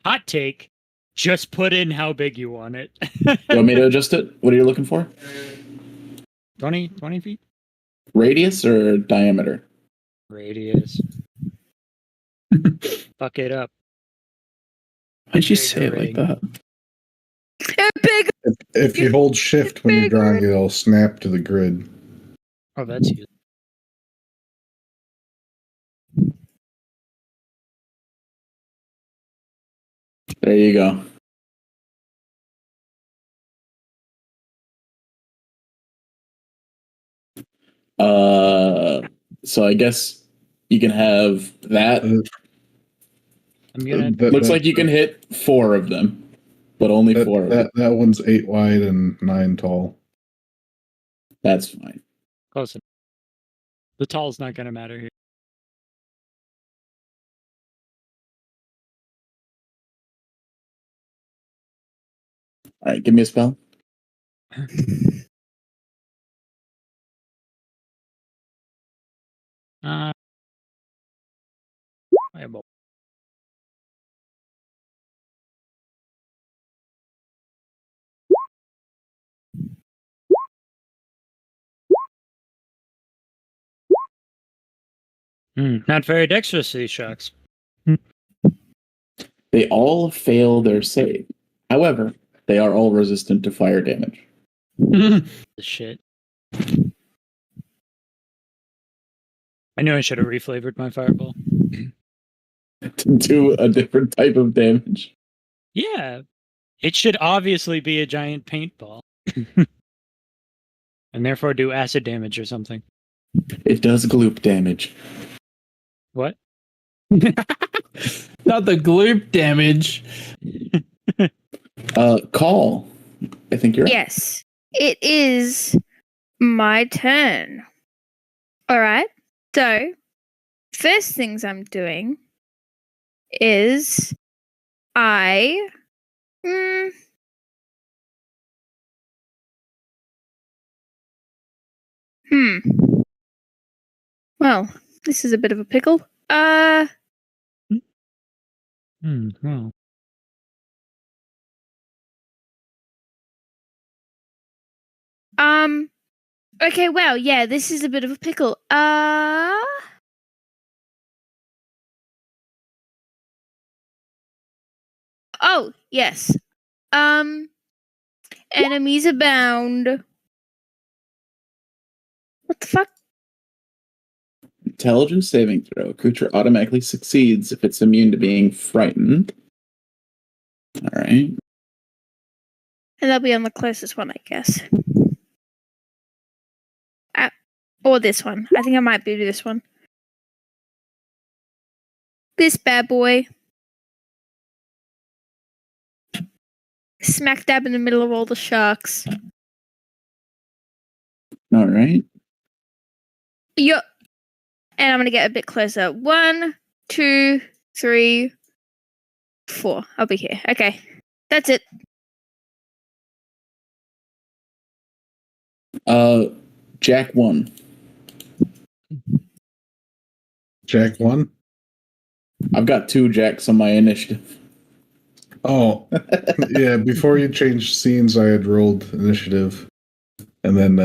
hot take, just put in how big you want it. You want me to adjust it? What are you looking for? 20 feet? Radius or diameter? Radius. Fuck it up. Why'd you say it like that? Big. If you hold shift when you're drawing, it'll snap to the grid. Oh, that's you. There you go. So I guess you can have that. I'm gonna. Looks like you can hit 4 of them, but only 4 of them. That one's 8 wide and 9 tall. That's fine. Close enough. The tall's not gonna matter here. All right, give me a spell. Fireball. Not very dexterous, these sharks. They all fail their save. However, they are all resistant to fire damage. The shit. I knew I should have reflavored my fireball. To do a different type of damage. Yeah. It should obviously be a giant paintball. And therefore do acid damage or something. It does gloop damage. What? Not the gloop damage. Call. I think you're up. Yes, it is my turn. All right. So, first things I'm doing is I. Well, this is a bit of a pickle. Well. Okay, well, yeah, this is a bit of a pickle. Oh, yes. Enemies abound. What the fuck? Intelligence saving throw. A creature automatically succeeds if it's immune to being frightened. All right. And that'll be on the closest one, I guess. Or this one. I think I might do this one. This bad boy. Smack dab in the middle of all the sharks. All right. Yup. And I'm going to get a bit closer. 1, 2, 3, 4. I'll be here. Okay. That's it. Jack 1. Jack 1? I've got 2 Jacks on my initiative. Oh, yeah. Before you changed scenes, I had rolled initiative. And then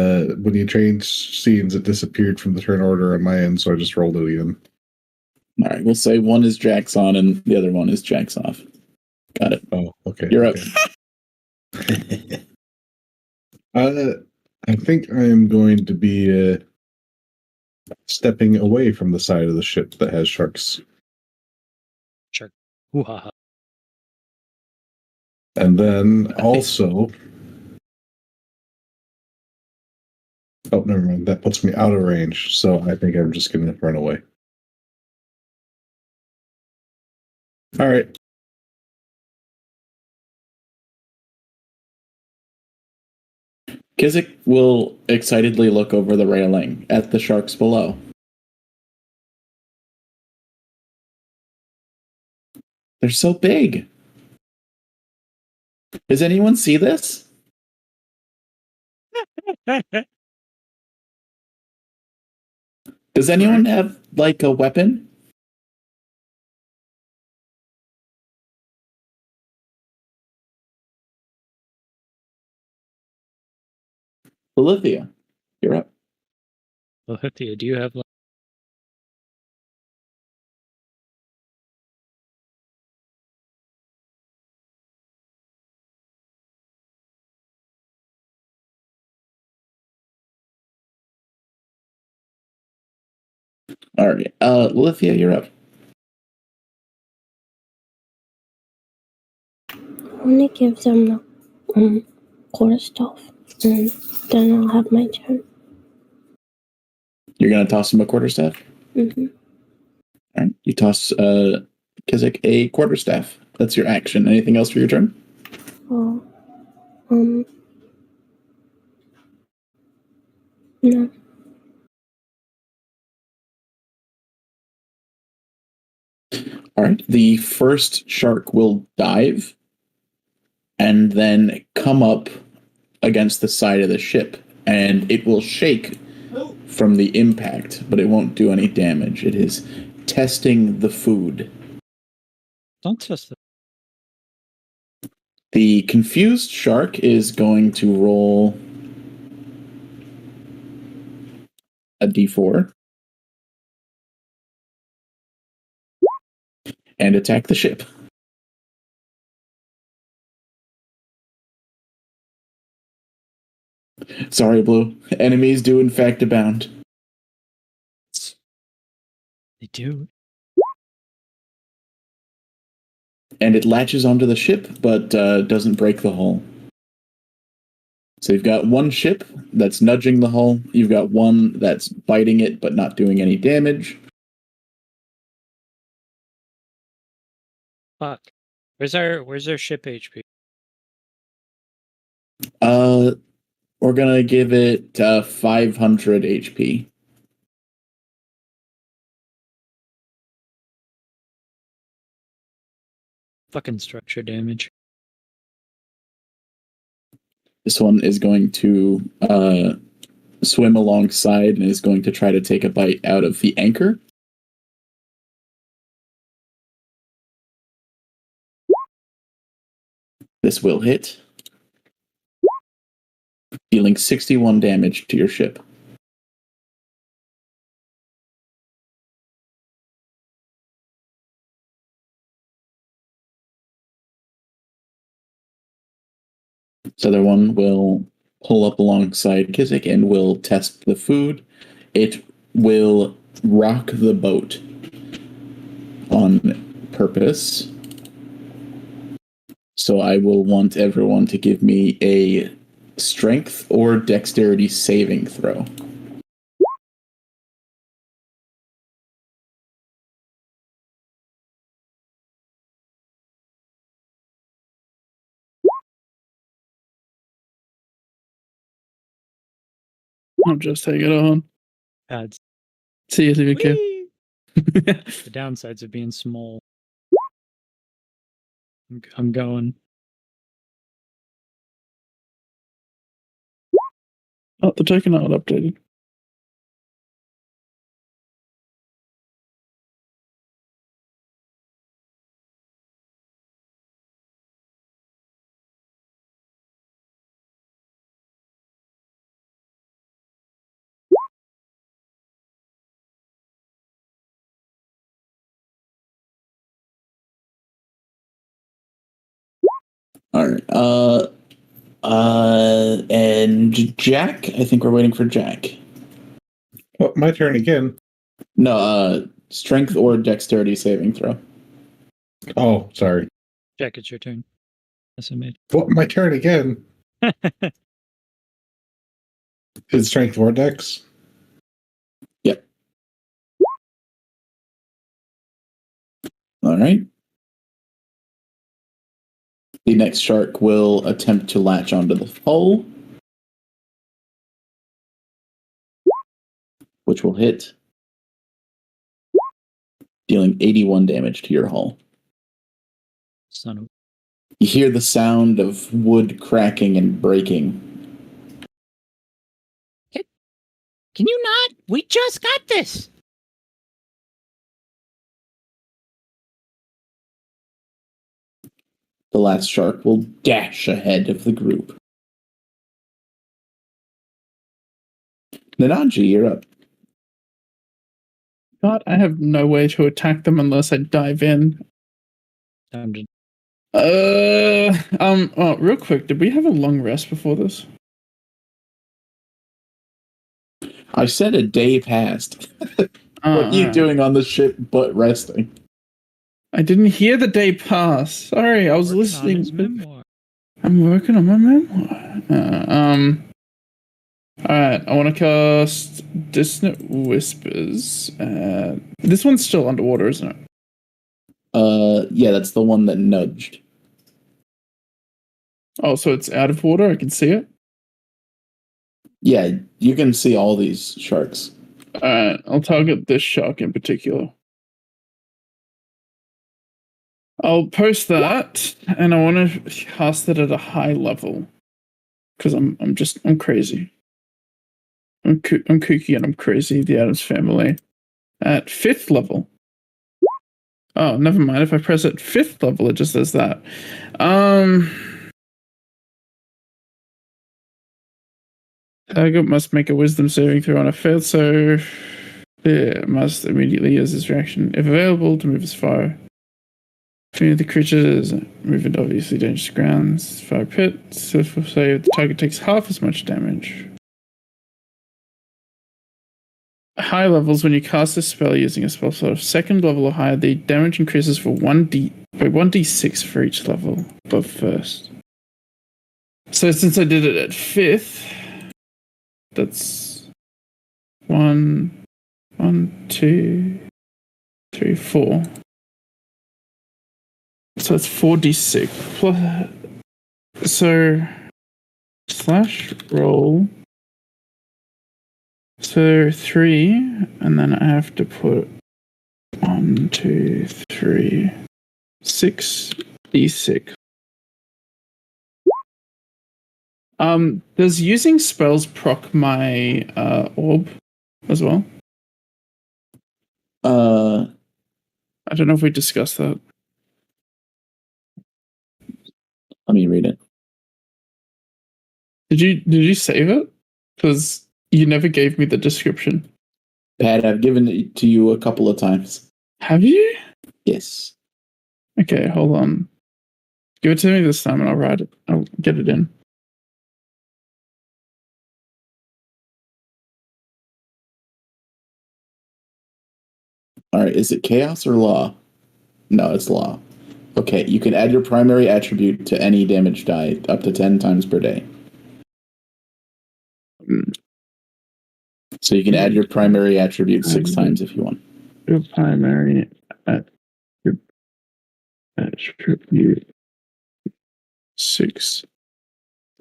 when you changed scenes, it disappeared from the turn order on my end, so I just rolled it again. All right, we'll say one is Jack's on and the other one is Jack's off. Got it. Oh, okay. You're up. I think I am going to be stepping away from the side of the ship that has sharks. Shark. Hoo-ha-ha. And then also... Oh, never mind. That puts me out of range, so I think I'm just going to run away. All right. Kizik will excitedly look over the railing at the sharks below. They're so big. Does anyone see this? Does anyone have, like, a weapon? Lilithia, you're up. Lilithia, do you have All right. Lilithia, you're up. I'm gonna give them the quarter staff, and then I'll have my turn. You're gonna toss him a quarterstaff. Mm-hmm. All right. You toss Kizik a quarterstaff. That's your action. Anything else for your turn? Oh, no. All right. The first shark will dive and then come up against the side of the ship, and it will shake from the impact, but it won't do any damage. It is testing the food. Don't test it. The confused shark is going to roll a d4 and attack the ship. Sorry, Blue. Enemies do in fact abound. They do. And it latches onto the ship, but doesn't break the hull. So you've got one ship that's nudging the hull. You've got one that's biting it, but not doing any damage. Fuck. Where's our ship HP? We're gonna give it 500 HP. Fucking structure damage. This one is going to swim alongside and is going to try to take a bite out of the anchor. This will hit, dealing 61 damage to your ship. This other one will pull up alongside Kizik and will test the food. It will rock the boat on purpose. So I will want everyone to give me a strength or dexterity saving throw. I'll just take it on. Ads. See you, Luca. The downsides of being small. I'm going. Oh, the token not updated. All right. And Jack? I think we're waiting for Jack. Oh, my turn again. No, strength or dexterity saving throw. Oh, sorry. Jack, it's your turn. That's what I made. What? My turn again. Is strength or dex? Yep. All right. The next shark will attempt to latch onto the hull, which will hit, dealing 81 damage to your hull. Son of. You hear the sound of wood cracking and breaking. Can you not? We just got this. The last shark will dash ahead of the group. Nananji, you're up. God, I have no way to attack them unless I dive in. Time to Oh, real quick, did we have a long rest before this? I said a day passed. What Oh, are you alright. doing on the ship but resting? I didn't hear the day pass. Sorry, I was working on his listening. memoir. I'm working on my memoir. Alright, I want to cast Dissonant Whispers. This one's still underwater, isn't it? Yeah, that's the one that nudged. Oh, so it's out of water? I can see it? Yeah, you can see all these sharks. Alright, I'll target this shark in particular. I'll post that, and I want to cast it at a high level. Because I'm crazy. I'm kooky and I'm crazy, the Addams Family. At 5th level. Oh, never mind. If I press at 5th level, it just does that. Target must make a wisdom saving throw on a failed save. It must immediately use this reaction, if available, to move as far. If the creatures move into obviously dangerous grounds, fire pit. So if we say the target takes half as much damage. High levels, when you cast a spell using a spell slot of 2nd level or higher, the damage increases for 1d6 for each level above 1st. So since I did it at 5th, that's 1, 2, 3, 4. So it's 4d6 plus. So slash roll. So 3, and then I have to put 1, 2, 3, 6 d6. Does using spells proc my orb as well? I don't know if we discussed that. Let me read it. Did you save it? Because you never gave me the description. Pat, I've given it to you a couple of times. Have you? Yes. Okay, hold on. Give it to me this time and I'll write it. I'll get it in. All right, is it chaos or law? No, it's law. Okay, you can add your primary attribute to any damage die up to 10 times per day. So you can add your primary attribute 6 times if you want. Your primary attribute 6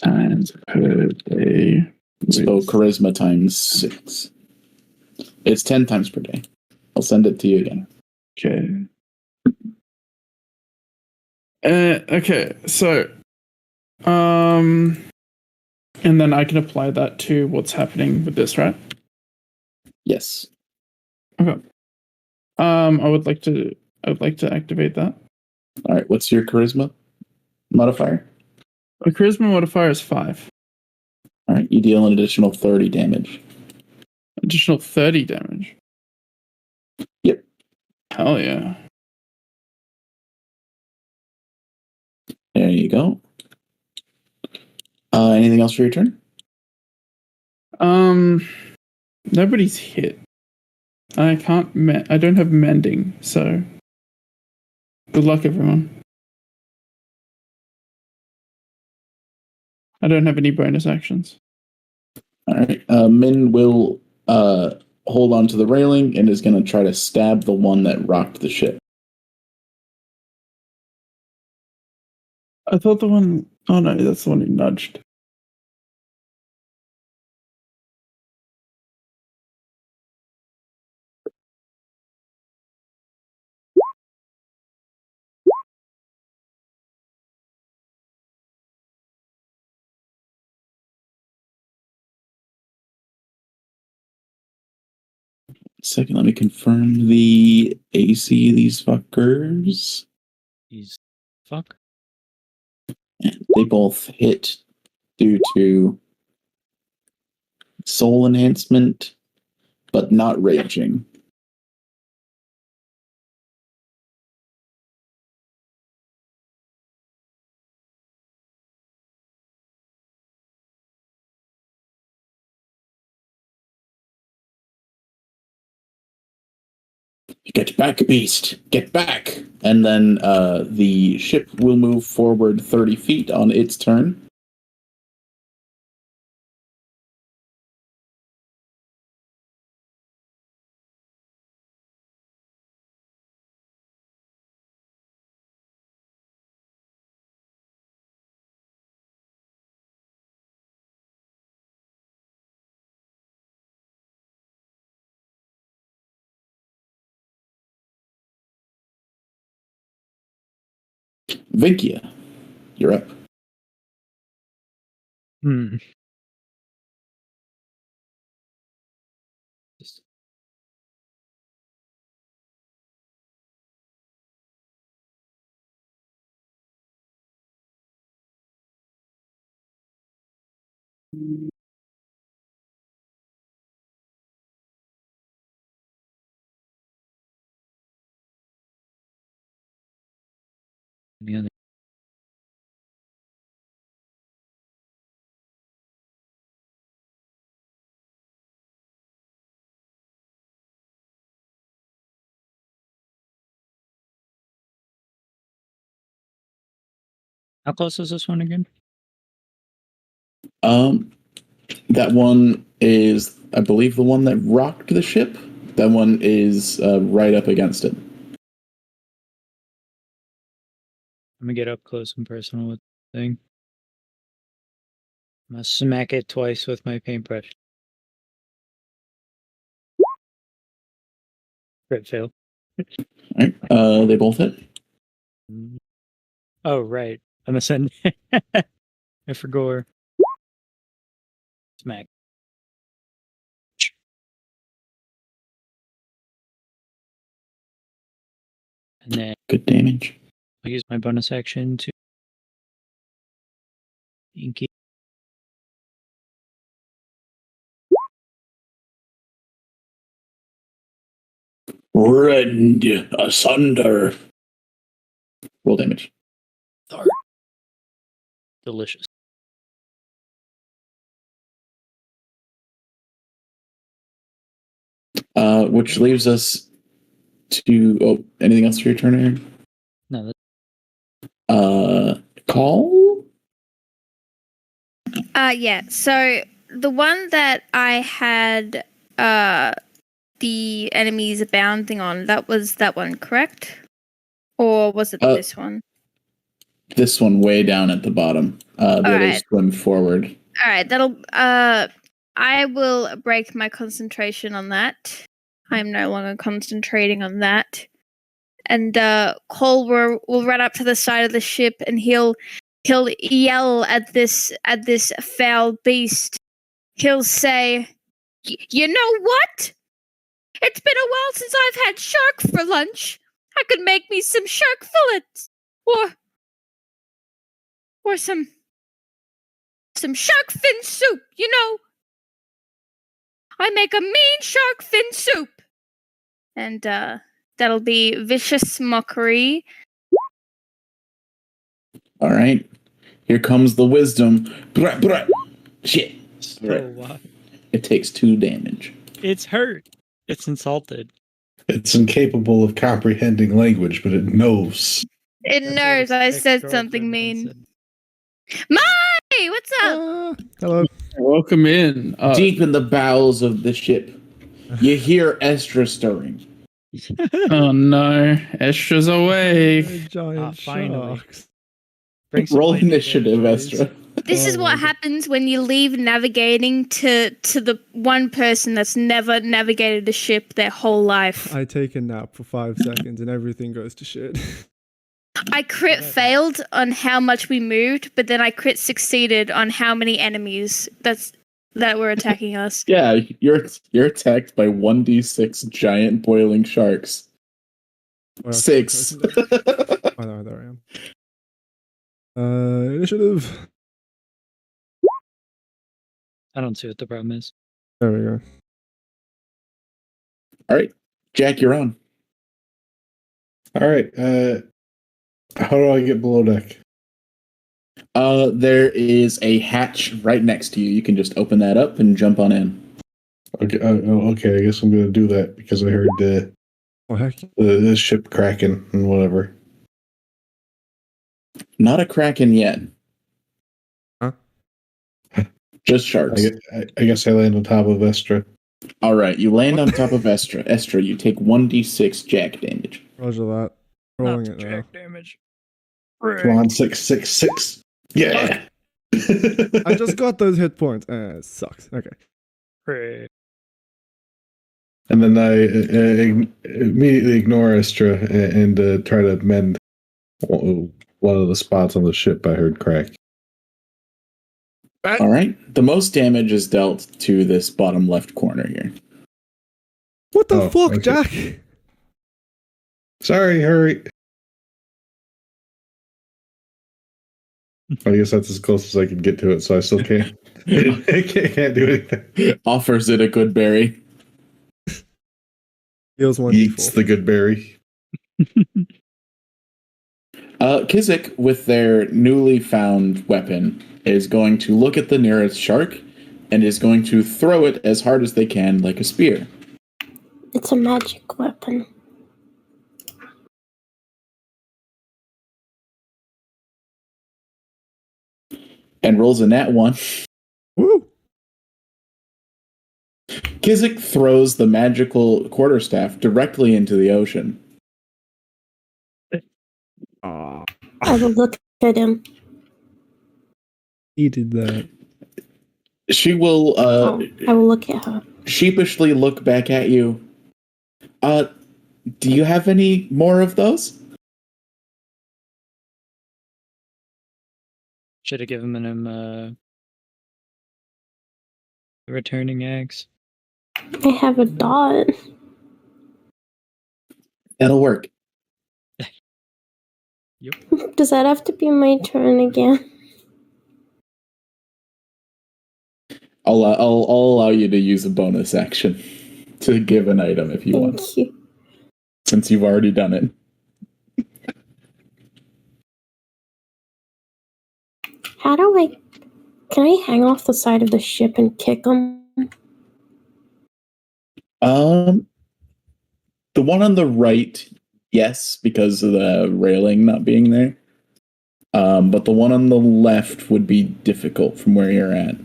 times per day. So charisma times 6. It's 10 times per day. I'll send it to you again. Okay. Okay, so and then I can apply that to what's happening with this, right? Yes. Okay. I would like to activate that. All right, what's your charisma modifier? The charisma modifier is 5. All right, you deal an additional 30 damage. Additional 30 damage. Yep. Hell yeah. There you go. Anything else for your turn? Nobody's hit. I can't. I don't have mending, so good luck, everyone. I don't have any bonus actions. All right. Min will hold on to the railing and is going to try to stab the one that rocked the ship. I thought the one. Oh no, that's the one who nudged. Second, let me confirm the AC of these fuckers. He's fuck. And they both hit due to soul enhancement, but not raging. Get back, beast! Get back! And then the ship will move forward 30 feet on its turn. Vinkia, you're up. Hmm. The other- How close is this one again? That one is, I believe, the one that rocked the ship. That one is right up against it. I'm gonna get up close and personal with the thing. I'm gonna smack it twice with my paintbrush. Crit fail. All right, they both hit. Oh right, I'm gonna send. I forgot. Smack. And then Good damage. I'll use my bonus action to inky. Rend asunder. Roll damage. Delicious. Which leaves us to. Oh, anything else for your turn, Aaron? No, that's Call? Yeah. So the one that I had the enemies abounding on, that was that one, correct? Or was it this one? This one way down at the bottom. The others swim forward. All right, that'll I will break my concentration on that. I'm no longer concentrating on that. And Cole will run up to the side of the ship and he'll yell at this foul beast. He'll say, "You know what? It's been a while since I've had shark for lunch. I could make me some shark fillets, or some shark fin soup. You know, I make a mean shark fin soup." And that'll be vicious mockery. All right. Here comes the wisdom. Blah, blah. Shit. so wild. It takes 2 damage. It's hurt. It's insulted. It's incapable of comprehending language, but it knows. It That's what knows its I said ex-girlfriend something once mean. said. Mai, what's up? Hello. Welcome in. Deep in the bowels of the ship, you hear Estra stirring. Oh no, Estra's awake. Giant finally. sharks. Bring some Roll lightning initiative, damage, please. Estra. This is Oh what my God. happens when you leave navigating to the one person that's never navigated a ship their whole life. I take a nap for 5 seconds and everything goes to shit. I crit failed on how much we moved, but then I crit succeeded on how many enemies that were attacking us. Yeah, you're attacked by 1d6 giant boiling sharks. Well, 6. Oh no, there I am. Initiative. I don't see what the problem is. There we go. All right, Jack, you're on. All right. How do I get below deck? There is a hatch right next to you. You can just open that up and jump on in. Okay. Okay. I guess I'm gonna do that because I heard Oh heck. the ship cracking and whatever. Not a kraken yet. Huh? Just sharks. I guess I land on top of Estra. All right, you land on top of Estra. Estra, you take 1d6 Jack damage. Roger that. Rolling it now. damage. Come on, 666. Yeah. I just got those hit points. It sucks. Okay. Right. And then I immediately ignore Estra and try to mend one of the spots on the ship I heard crack. All right, the most damage is dealt to this bottom left corner here. What the Oh, fuck, okay. Jack? Sorry, hurry. I guess that's as close as I can get to it, so I still can't. I can't do anything. Offers it a good berry. Heals Eats 1d4. the good berry. Kizik, with their newly found weapon, is going to look at the nearest shark and is going to throw it as hard as they can like a spear. It's a magic weapon. And rolls a nat 1. Woo! Kizik throws the magical quarterstaff directly into the ocean. Ah, I will look at him. he did that. She will I will look at her. sheepishly look back at you. Do you have any more of those? Should have given him returning eggs. I have a dot. That'll work. Does that have to be my turn again? I'll allow you to use a bonus action to give an item if you want, Thank you. since you've already done it. How do I... Can I hang off the side of the ship and kick him? The one on the right, yes, because of the railing not being there. But the one on the left would be difficult from where you're at.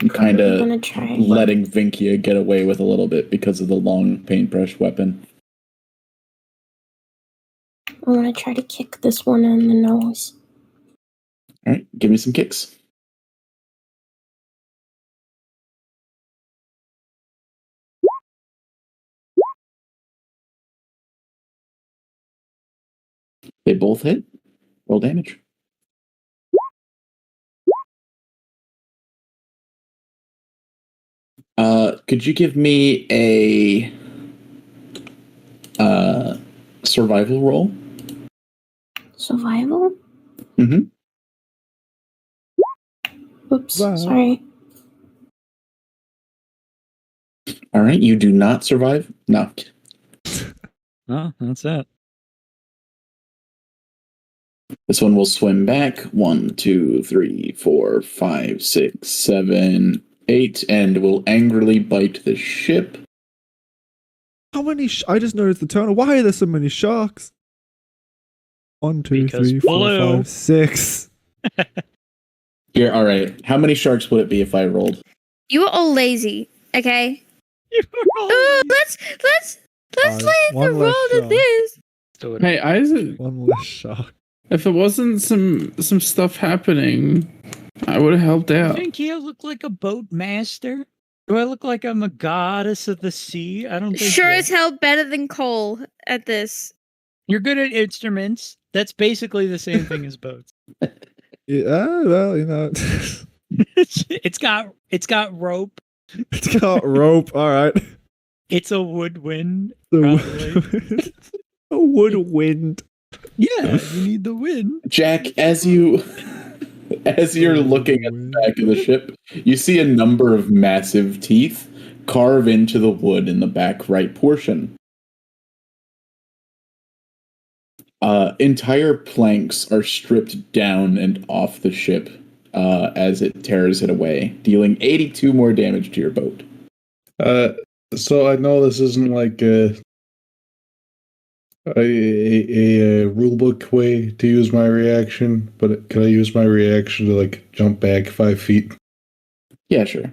I'm kind I'm of gonna try. letting Vinkia get away with a little bit because of the long paintbrush weapon. I want to try to kick this one in the nose. All right, give me some kicks. They both hit. Roll damage. Could you give me a survival roll? Survival? Mm-hmm. Oops, Wow. sorry. All right, you do not survive. No. Oh, that's it. This one will swim back. 1, 2, 3, 4, 5, 6, 7, 8, and will angrily bite the ship. How many? I just noticed the toner. Why are there so many sharks? 1, 2, Because 3, 4, blue. 5, 6. Here, all right. How many sharks would it be if I rolled? You are all lazy, okay? Let's Alright, lay the one roll less to shot. this. Do it. Hey, Isaac, One less shark. if it wasn't some stuff happening, I would have helped I out. think you look like a boat master. Do I look like I'm a goddess of the sea? I don't think Sure so. as hell better than Cole at this. You're good at instruments. That's basically the same thing as boats. Yeah, well, you know. it's got rope. It's got rope. All right. It's a woodwind. The a woodwind. Yeah, you need the wind. Jack, as you As you're looking at the back of the ship, you see a number of massive teeth carve into the wood in the back right portion. Entire planks are stripped down and off the ship as it tears it away, dealing 82 more damage to your boat. So I know this isn't like a rulebook way to use my reaction, but can I use my reaction to like jump back 5 feet? Yeah, sure.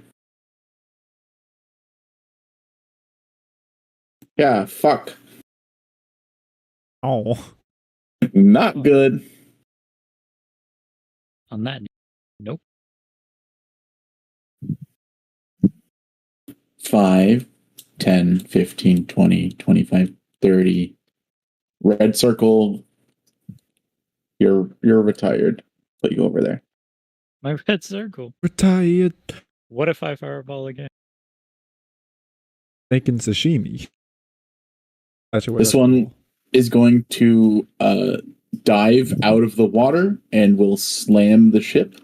Yeah, fuck. Oh. Not good. On that, nope. 5, 10, 15, 20, 25, 30. Red circle. You're retired. Put you over there. My red circle. Retired. What if I fireball again? Making sashimi. Actually, This one is going to dive out of the water and will slam the ship.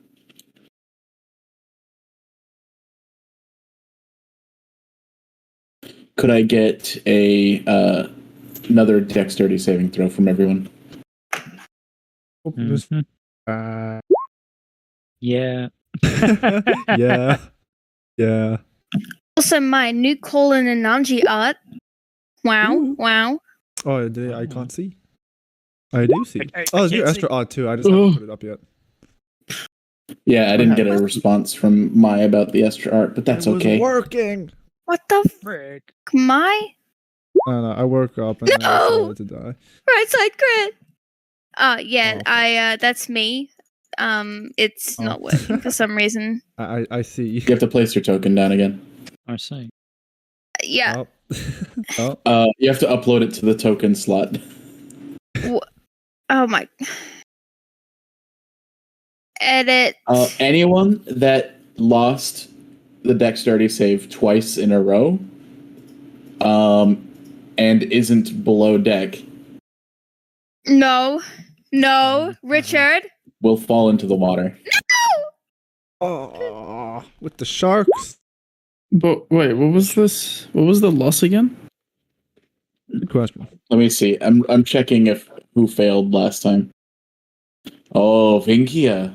Could I get another dexterity saving throw from everyone? Mhm. Yeah. Yeah. Yeah. Also, my new Colin and Nanji art. Wow, Ooh. wow. Oh, I can't see. I do see. I Oh, there's new can't Esther see. art too. I just haven't put it up yet. Yeah, I didn't get a response from Maya about the extra art, but that's It was okay. working. What the Frick. my No, I woke up and I No! decided to die. right side crit? Yeah, Oh. that's me. It's Oh. not working for some reason. I see. You have to place your token down again. I see. Yeah. Oh. Oh. You have to upload it to the token slot. Oh my. Edit. Anyone that lost the dexterity save twice in a row, and isn't below deck, No. Richard. will fall into the water. Oh, with the sharks. But wait, what was this? What was the loss again? Good question. Let me see. I'm checking who failed last time. Oh, Vinkia.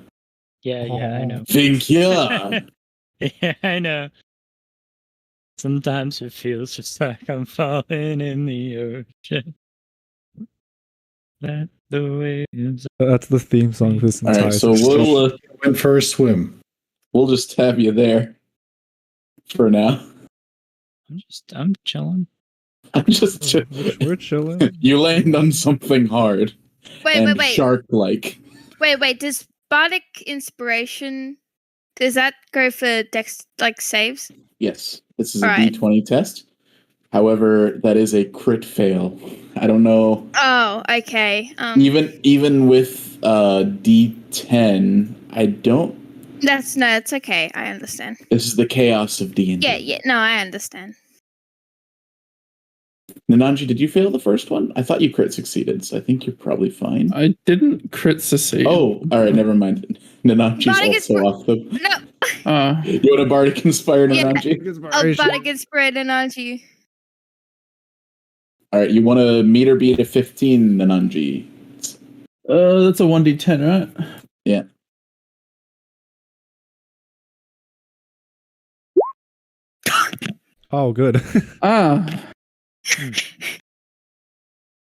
Yeah, I know. Vinkia. Yeah, I know. Sometimes it feels just like I'm falling in the ocean. That the waves. That's the theme song for this All entire right, so system. Went for a swim. we'll just have you there for now. I'm chilling. I'm just We're chilling. you land on something hard and Wait. shark-like. Wait. Does Bardic Inspiration, does that go for dex saves? Yes, this is a Alright. D20 test. However, that is a crit fail. I don't know. Oh, okay. Even with D10, I don't. It's okay. I understand. This is the chaos of D&D. Yeah. No, I understand. Nananji, did you fail the first one? I thought you crit succeeded, so I think you're probably fine. I didn't crit succeed. Oh, all right, never mind. Nananji's Bardic also off the. No. You want a bardic inspire, Yeah. Nananji? Oh, Bardic Inspiration, aren't you? All right, you want to meet or beat a 15, Nananji? That's a 1d10, right? Yeah. Oh, good. Ah.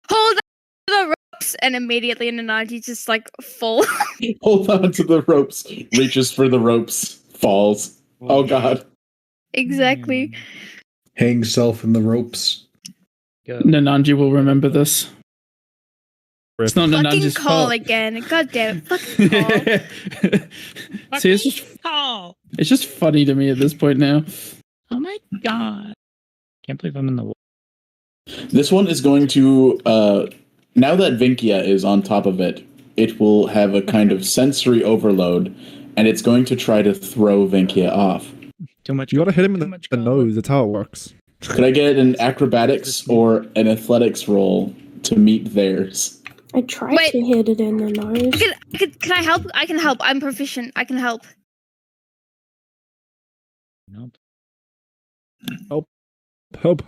Hold on to the ropes, and immediately Nanaji just fall. Hold on to the ropes, reaches for the ropes, falls. Oh god. Exactly. Hang self in the ropes. Go. Nananji will remember this. It's not Fucking Nananji's call fault. again. God damn it. Fucking call. See, it's just funny to me at this point now. Oh my god. Can't believe I'm in the water. This one is going to, now that Vinkia is on top of it, it will have a kind of sensory overload, and it's going to try to throw Vinkia off. Too much. You gotta hit him in Too the much color. nose. That's how it works. Could I get an acrobatics or an athletics roll to meet theirs? I tried Wait. to hit it in the nose. Can I help? I can help. I'm proficient. I can help. Nope. Help.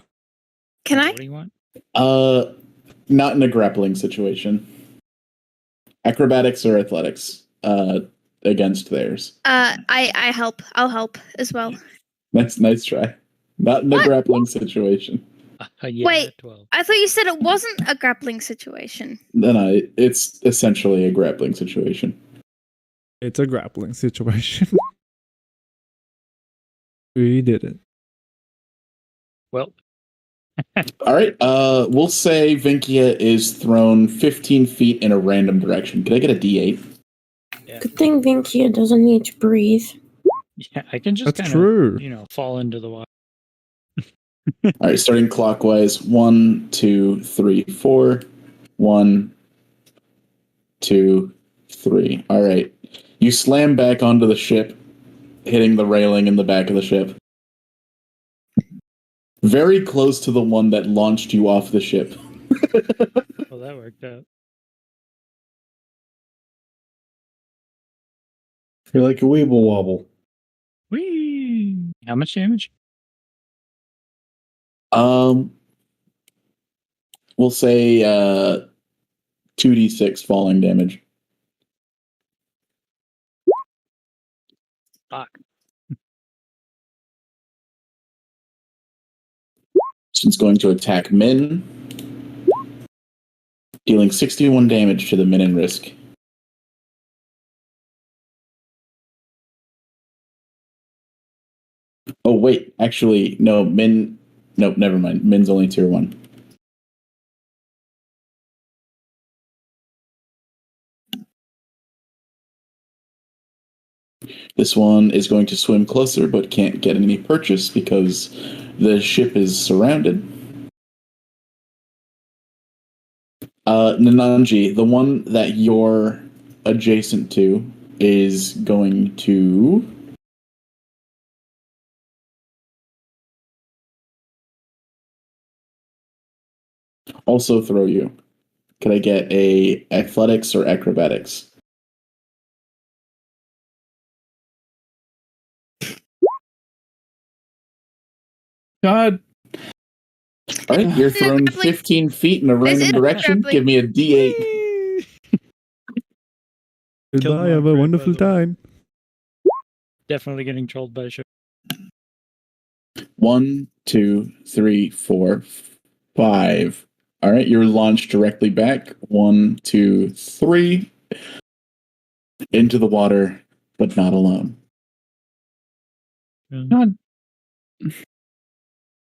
Can I? What do you want? Not in a grappling situation. Acrobatics or athletics against theirs. I help. I'll help as well. Nice try. Not in a What? grappling situation. Yeah, Wait. 12. I thought you said it wasn't a grappling situation. No, it's essentially a grappling situation. It's a grappling situation. We did it. Well, All right. We'll say Vinkia is thrown 15 feet in a random direction. Can I get a D8? Good thing Vinkia doesn't need to breathe. yeah, I can just That's kind true. of, fall into the water. All right, starting clockwise. 1, 2, 3, 4. 1, 2, 3. All right. You slam back onto the ship, hitting the railing in the back of the ship. Very close to the one that launched you off the ship. Well, that worked out. You're like a weeble wobble. Whee! How much damage? We'll say 2d6 falling damage. Fuck. It's going to attack Min, dealing 61 damage to the Min in risk. Oh, wait. Actually, no. Min... Nope, never mind. Min's only tier 1. This one is going to swim closer, but can't get any purchase because the ship is surrounded. Nananji, the one that you're adjacent to, is going to... also throw you. Could I get a athletics or acrobatics? God, All right, you're thrown 15 feet in a random is direction. grappling. Give me a D8. Goodbye. my Have a friend, wonderful by the way. time. Definitely getting trolled by a ship. 1, 2, 3, 4, 5. All right, you're launched directly back. 1, 2, 3. Into the water, but not alone. God.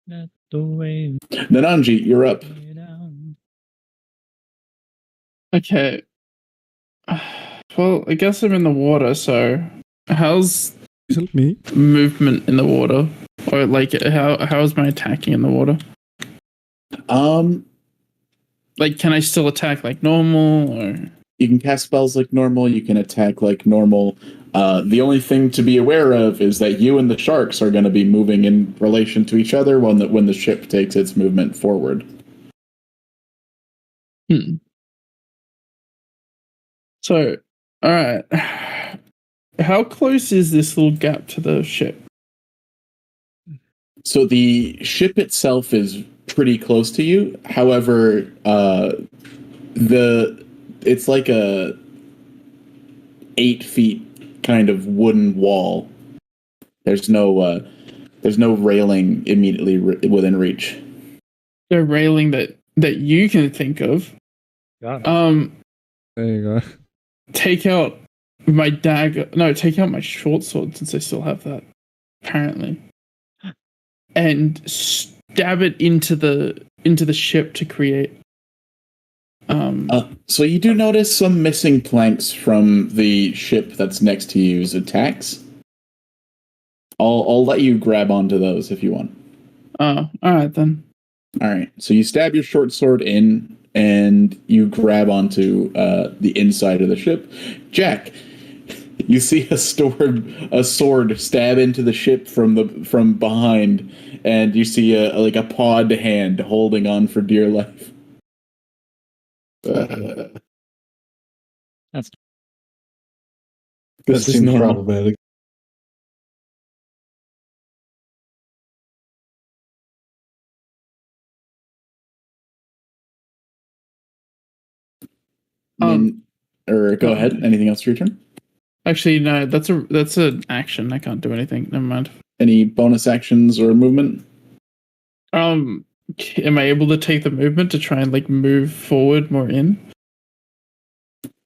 That's the way Nananji, you're up. we down. Okay. Well, I guess I'm in the water, so how's Help me. movement in the water? Or like how is my attacking in the water? Like, can I still attack like normal, or You can cast spells like normal. You can attack like normal. The only thing to be aware of is that you and the sharks are going to be moving in relation to each other when the ship takes its movement forward. So, all right. How close is this little gap to the ship? So the ship itself is pretty close to you. However, it's like a 8 feet kind of wooden wall. There's no railing immediately within reach. The railing that you can think of. Got it. There you go. Take out my dagger. No, take out my short sword since I still have that. Apparently, and stab it into the ship to create. So you do notice some missing planks from the ship that's next to you's attacks. I'll let you grab onto those if you want. Oh, all right then. All right. So you stab your short sword in, and you grab onto the inside of the ship. Jack, you see a sword stab into the ship from behind, and you see a pawed hand holding on for dear life. That's This That is seems normal. problematic. Or go oh, ahead. okay. Anything else for your turn? Actually, no. That's an action. I can't do anything. Never mind. Any bonus actions or movement? Am I able to take the movement to try and like move forward more in?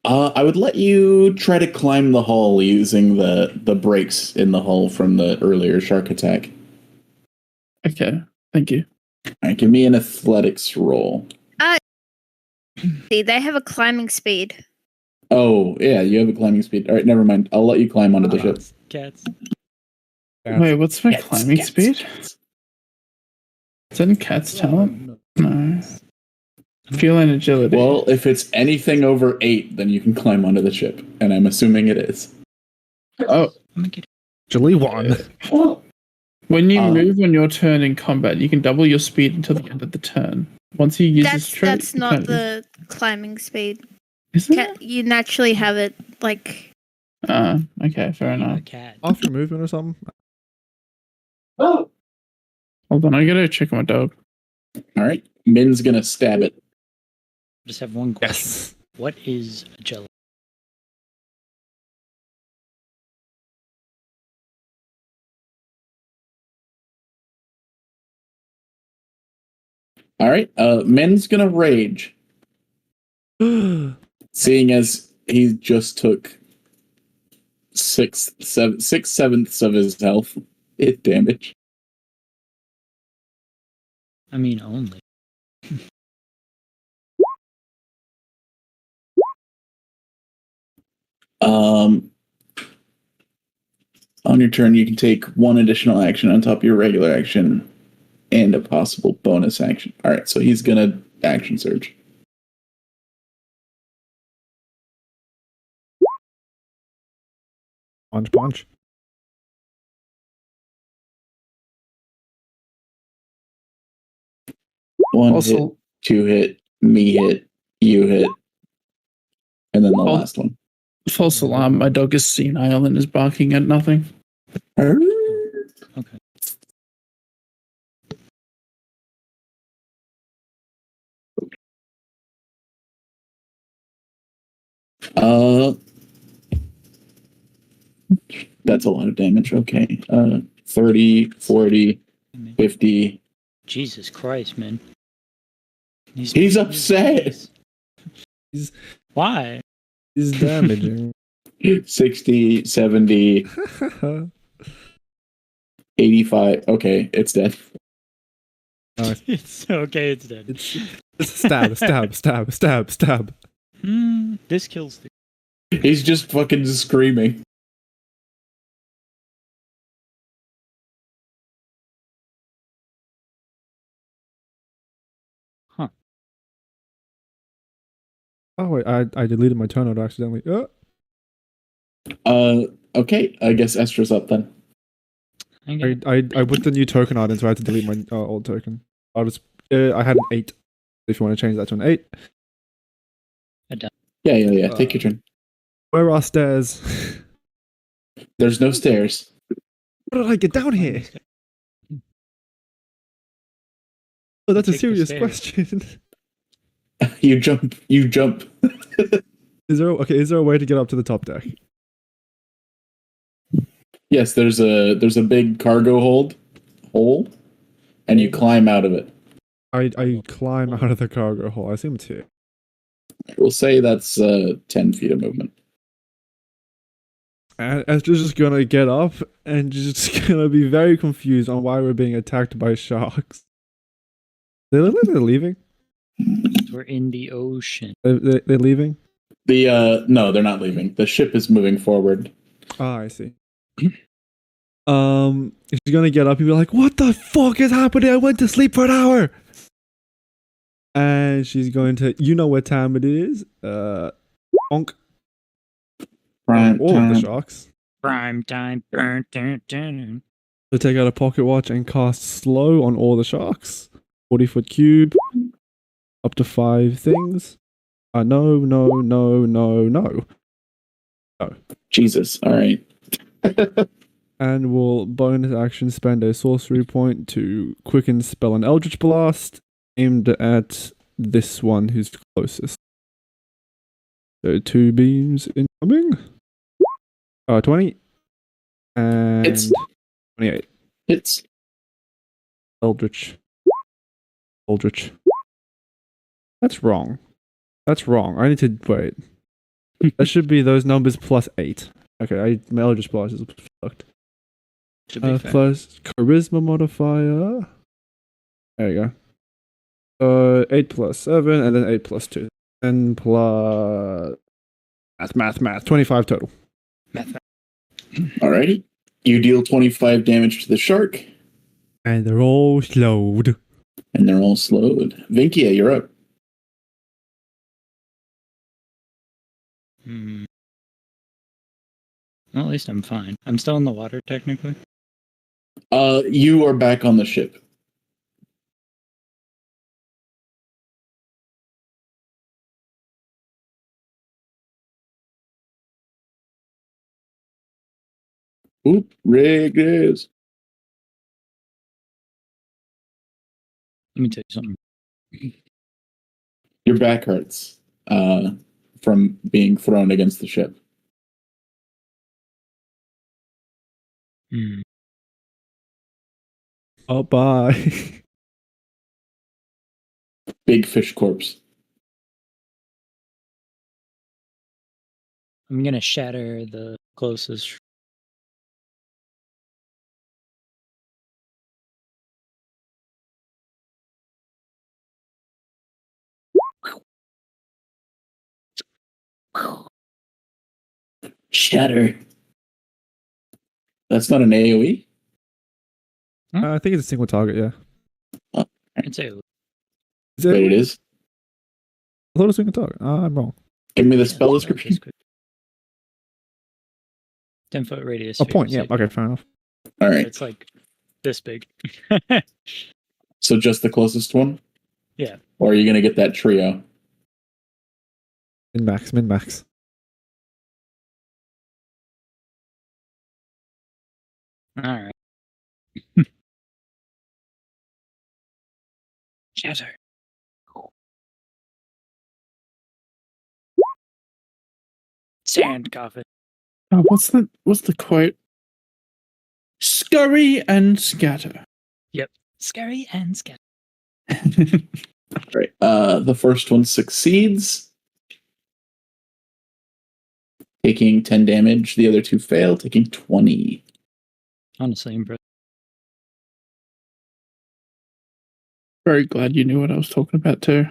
I would let you try to climb the hull using the breaks in the hull from the earlier shark attack. Okay. Thank you. All right, give me an athletics roll. See, they have a climbing speed. Oh, yeah, you have a climbing speed. All right, never mind. I'll let you climb onto the ship. cats. Wait, what's my Cats, climbing cats, speed? cats. Is that in Cat's talent? No. Feline agility. Well, if it's anything over 8, then you can climb onto the ship, and I'm assuming it is. Oh, Julie won. when you Um, move on your turn in combat, you can double your speed until the end of the turn. Once you use this trait, That's you not can't use- the climbing speed. Isn't it? You naturally have it like. Okay, fair A enough. cat. Off your movement or something. Hold on, I gotta check my dog. All right, Min's gonna stab it. Just have one question. Yes. What is a jelly? All right, Min's gonna rage, seeing as he just took 6/7 of his health hit damage. I mean, only. On your turn, you can take one additional action on top of your regular action and a possible bonus action. All right, so he's gonna action surge. Punch, punch. One hit, Also, 2 hit, me hit, you hit, and then the Oh. last one. false alarm. My dog is senile and is barking at nothing. Okay. That's a lot of damage. Okay. 30, 40, 50. Jesus Christ, man. He's upset. He's- Why? Is damaging. 60, 70, 85. Okay, it's dead. It's okay, it's dead. It's stab, stab, stab, stab, stab. This kills the. He's just fucking screaming. Oh wait, I deleted my turn order accidentally. Okay, I guess Estra's up then. I put the new token out in, so I had to delete my old token. I'll just I had an 8. If you want to change that to an 8. Yeah. Take your turn. Where are stairs? There's no stairs. How did I get down here? Oh, that's a Take the serious stairs. question. You jump. Is there a way to get up to the top deck? Yes, there's a big cargo hole, and you climb out of it. I climb out of the cargo hole. I assume it's here. We'll say that's 10 feet of movement. And Esther's just gonna get up and just gonna be very confused on why we're being attacked by sharks. They look like they're leaving. We're in the ocean. They're leaving. No, they're not leaving. The ship is moving forward. Ah, I see. She's gonna get up and be like, "What the fuck is happening? I went to sleep for an hour." And she's going to, you know what time it is? Bonk. Prime All of the time. sharks. Prime time. Dun, dun, dun. So take out a pocket watch and cast slow on all the sharks. 40-foot cube. Up to 5 things. No. Jesus. All right. And will bonus action spend a sorcery point to quicken spell an Eldritch Blast aimed at this one who's closest. So 2 beams incoming. 20 and Hits. 28. Hits. Eldritch. That's wrong. I need to wait. That should be those numbers plus 8. Okay, my Eldritch Blast is fucked. Should be fair. Plus charisma modifier. There you go. 8 plus 7, and then 8 plus 2. 10 plus math. 25 total. Alrighty. You deal 25 damage to the shark, And they're all slowed. and they're all slowed. Vinkia, you're up. Hmm. Well, at least I'm fine. I'm still in the water, technically. You are back on the ship. Oop, rig is. Let me tell you something. Your back hurts from being thrown against the ship. Hmm. Oh, bye. Big fish corpse. I'm gonna shatter the closest. Shatter. That's not an AoE? I think it's a single target, yeah. I'd say Is it? Wait, it is? I thought it was a single target. I'm wrong. Give me the spell description. 10-foot radius. A point, yeah. phase. Okay, fair enough. All right. It's like this big. So just the closest one? Yeah. Or are you going to get that trio? Min max. All right. Shatter. Sand coffin. Oh, what's the quote? Scurry and scatter. Scary and scatter. All right. The first one succeeds, taking 10 damage. The other two fail, taking 20. Honestly, impressive. Very glad you knew what I was talking about too.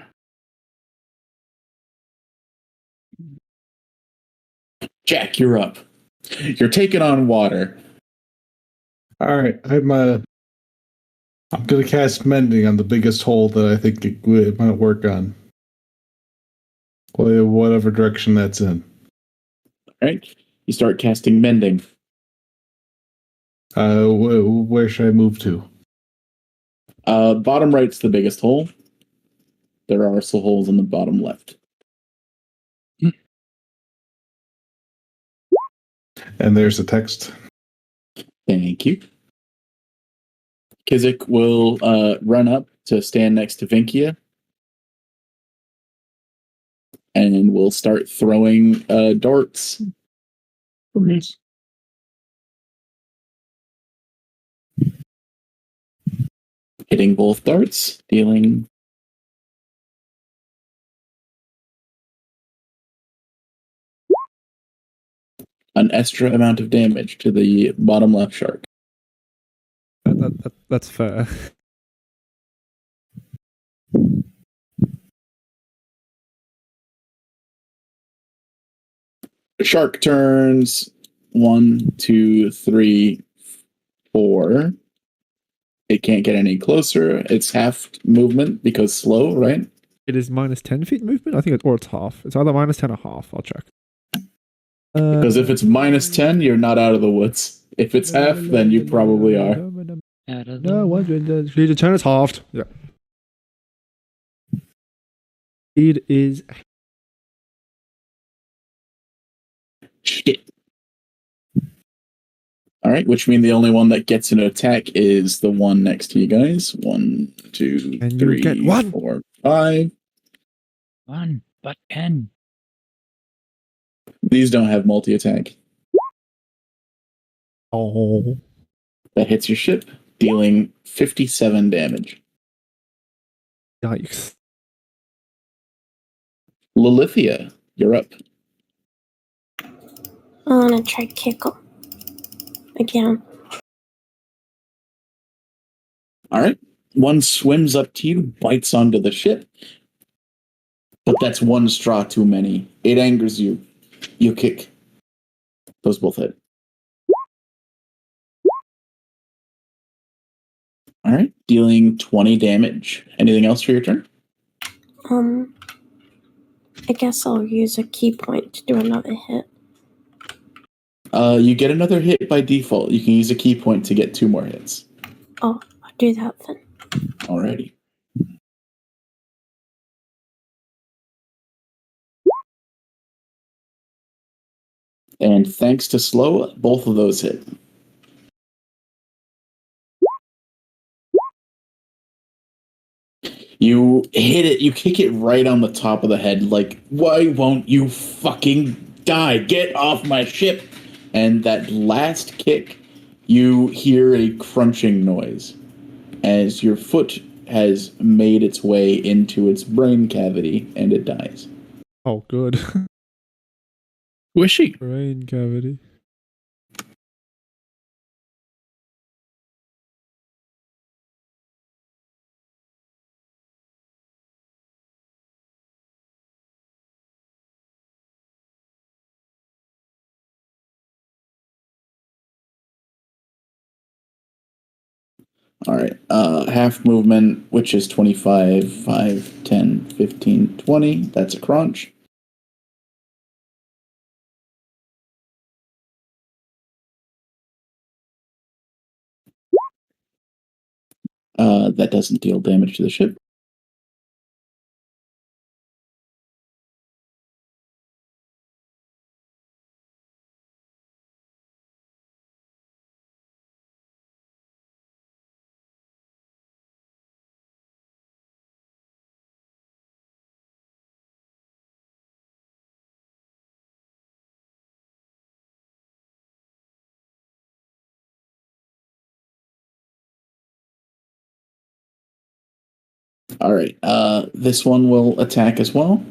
Jack, you're up. You're taking on water. All right, I'm gonna cast mending on the biggest hole that I think it might work on. Whatever direction that's in. All right. You start casting mending. Where should I move to? Bottom right's the biggest hole. There are also holes in the bottom left. And there's the text. Thank you. Kizik will run up to stand next to Vinkia. And we'll start throwing darts. Hitting both darts, dealing an extra amount of damage to the bottom left shark. That's fair. The shark turns 1, 2, 3, 4. It can't get any closer. It's half movement because slow, right? It is minus 10 feet movement? I think it's half. It's either minus 10 or half. I'll check. Because if it's minus 10, you're not out of the woods. If it's half, then you probably are. Out of No, the the turn is halved. Yeah. It is. Shit. All right, which means the only one that gets an attack is the one next to you guys. 1, 2, And you 3, get one. 4, 5. One, but 10. These don't have multi-attack. Oh. That hits your ship, dealing 57 damage. Yikes. Lilithia, you're up. I want to try kick him again. All right. One swims up to you, bites onto the ship. But that's one straw too many. It angers you. You kick. Those both hit. All right. Dealing 20 damage. Anything else for your turn? I guess I'll use a key point to do another hit. You get another hit by default. You can use a key point to get 2 more hits. Oh, I'll do that then. Alrighty. And thanks to slow, both of those hit. You hit it, you kick it right on the top of the head, like, why won't you fucking die? Get off my ship! And that last kick, you hear a crunching noise as your foot has made its way into its brain cavity and it dies. Oh, good. Wishy. Brain cavity. All right. Half movement, which is 25, 5, 10, 15, 20. That's a crunch. That doesn't deal damage to the ship. All right. This one will attack as well.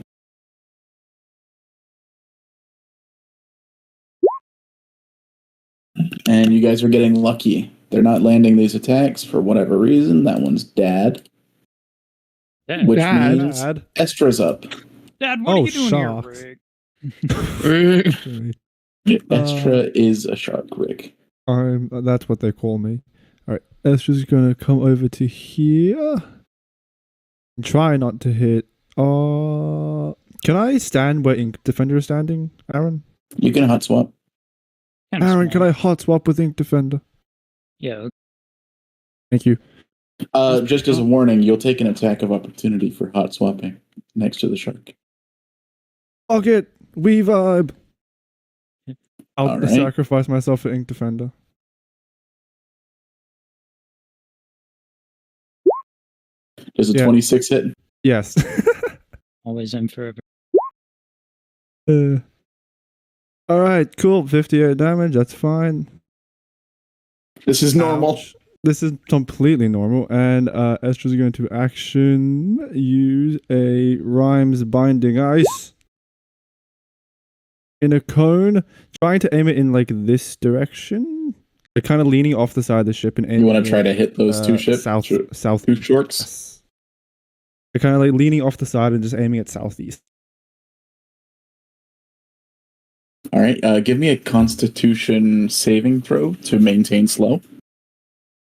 And you guys are getting lucky. They're not landing these attacks for whatever reason. That one's dad. Dad, Which Dad. means Estra's up. Dad, what are Oh, you doing sharks. here, Rick? Great. Estra is a shark, Rick. That's what they call me. Alright, Estra's gonna come over to here. And try not to hit. Can I stand where Ink Defender is standing, Aaron? You can hot swap. Kinda Aaron, can small. I hot swap with Ink Defender? Yeah. Thank you. Just as a warning, you'll take an attack of opportunity for hot swapping next to the shark. Fuck it. We vibe. I'll All right. sacrifice myself for Ink Defender. Does a Yeah. 26 hit? Yes. Always in forever. Alright, cool. 58 damage. That's fine. This is normal. Ouch. This is completely normal. And Estra's going to action use a Rhymes Binding Ice in a cone, trying to aim it in like this direction. They're kind of leaning off the side of the ship and aiming. You want to try to hit those two ships? South. Two sharks? Yes. They're kind of like leaning off the side and just aiming at southeast. All right. Give me a Constitution saving throw to maintain slow.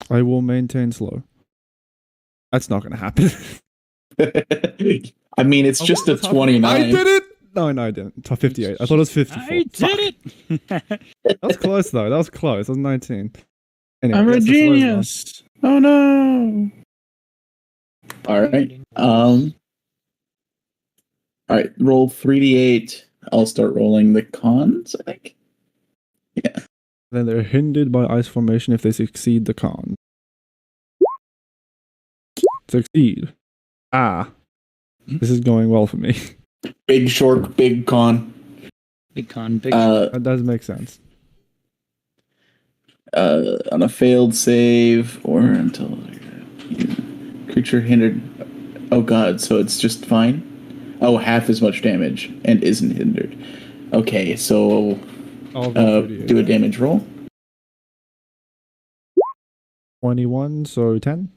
I will maintain slow. That's not going to happen. I mean, it's just a 29. I did it! No, I didn't. 58. I thought it was 54. I did it! That was close, though. That was close. That was 19. Anyway, I'm a yes, the slow's genius. Oh no. All right. All right. Roll 3d8. I'll start rolling the cons, I think. Yeah. Then they're hindered by ice formation if they succeed the con. Succeed. This is going well for me. Big short, big con. Big con, big That does make sense. On a failed save or until creature hindered. Oh god, so it's just fine? Oh, half as much damage and isn't hindered. Okay, so do a damage roll. 21, so 10.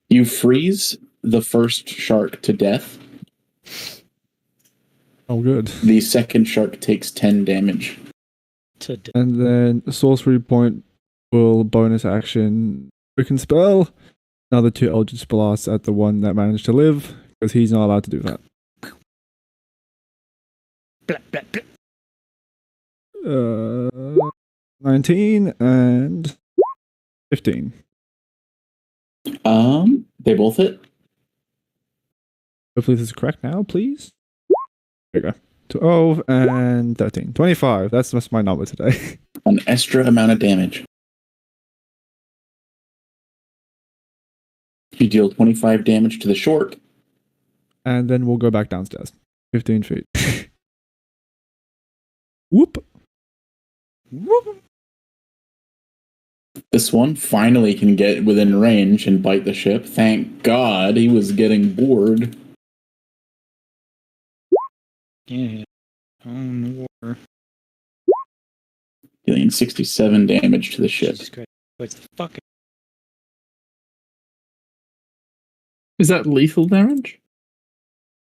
You freeze the first shark to death. Oh, good. The second shark takes 10 damage. And then sorcery point will bonus action quicken spell. Another 2 Eldritch Blasts at the one that managed to live, because he's not allowed to do that. Blah, blah, blah. 19 and 15. They both hit. Hopefully this is correct now, please. There you go. 12 and 13. 25. That's my number today. An extra amount of damage. You deal 25 damage to the short. And then we'll go back downstairs. 15 feet. Whoop. Whoop. This one finally can get within range and bite the ship. Thank God, he was getting bored. Yeah. On war. Dealing 67 damage to the ship. Jesus Christ. What's the fuck? Is that lethal damage?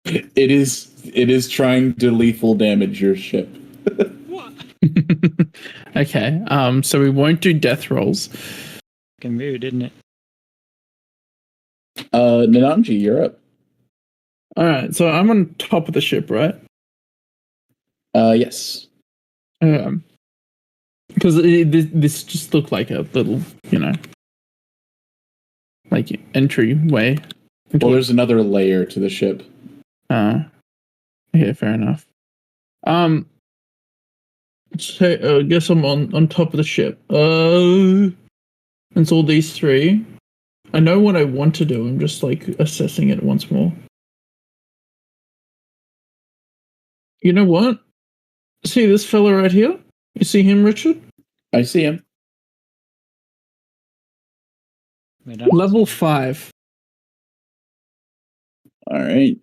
It is trying to lethal damage your ship. What? Okay. So we won't do death rolls. Fucking rude, isn't it? Nananji, you're up. All right. So I'm on top of the ship, right? Yes. Because this just looked like a little, like entryway. Well, there's another layer to the ship. Okay, fair enough. So I guess I'm on top of the ship. It's all these three. I know what I want to do. I'm just like assessing it once more. You know what? See this fella right here? You see him, Richard? I see him. Level 5. All right.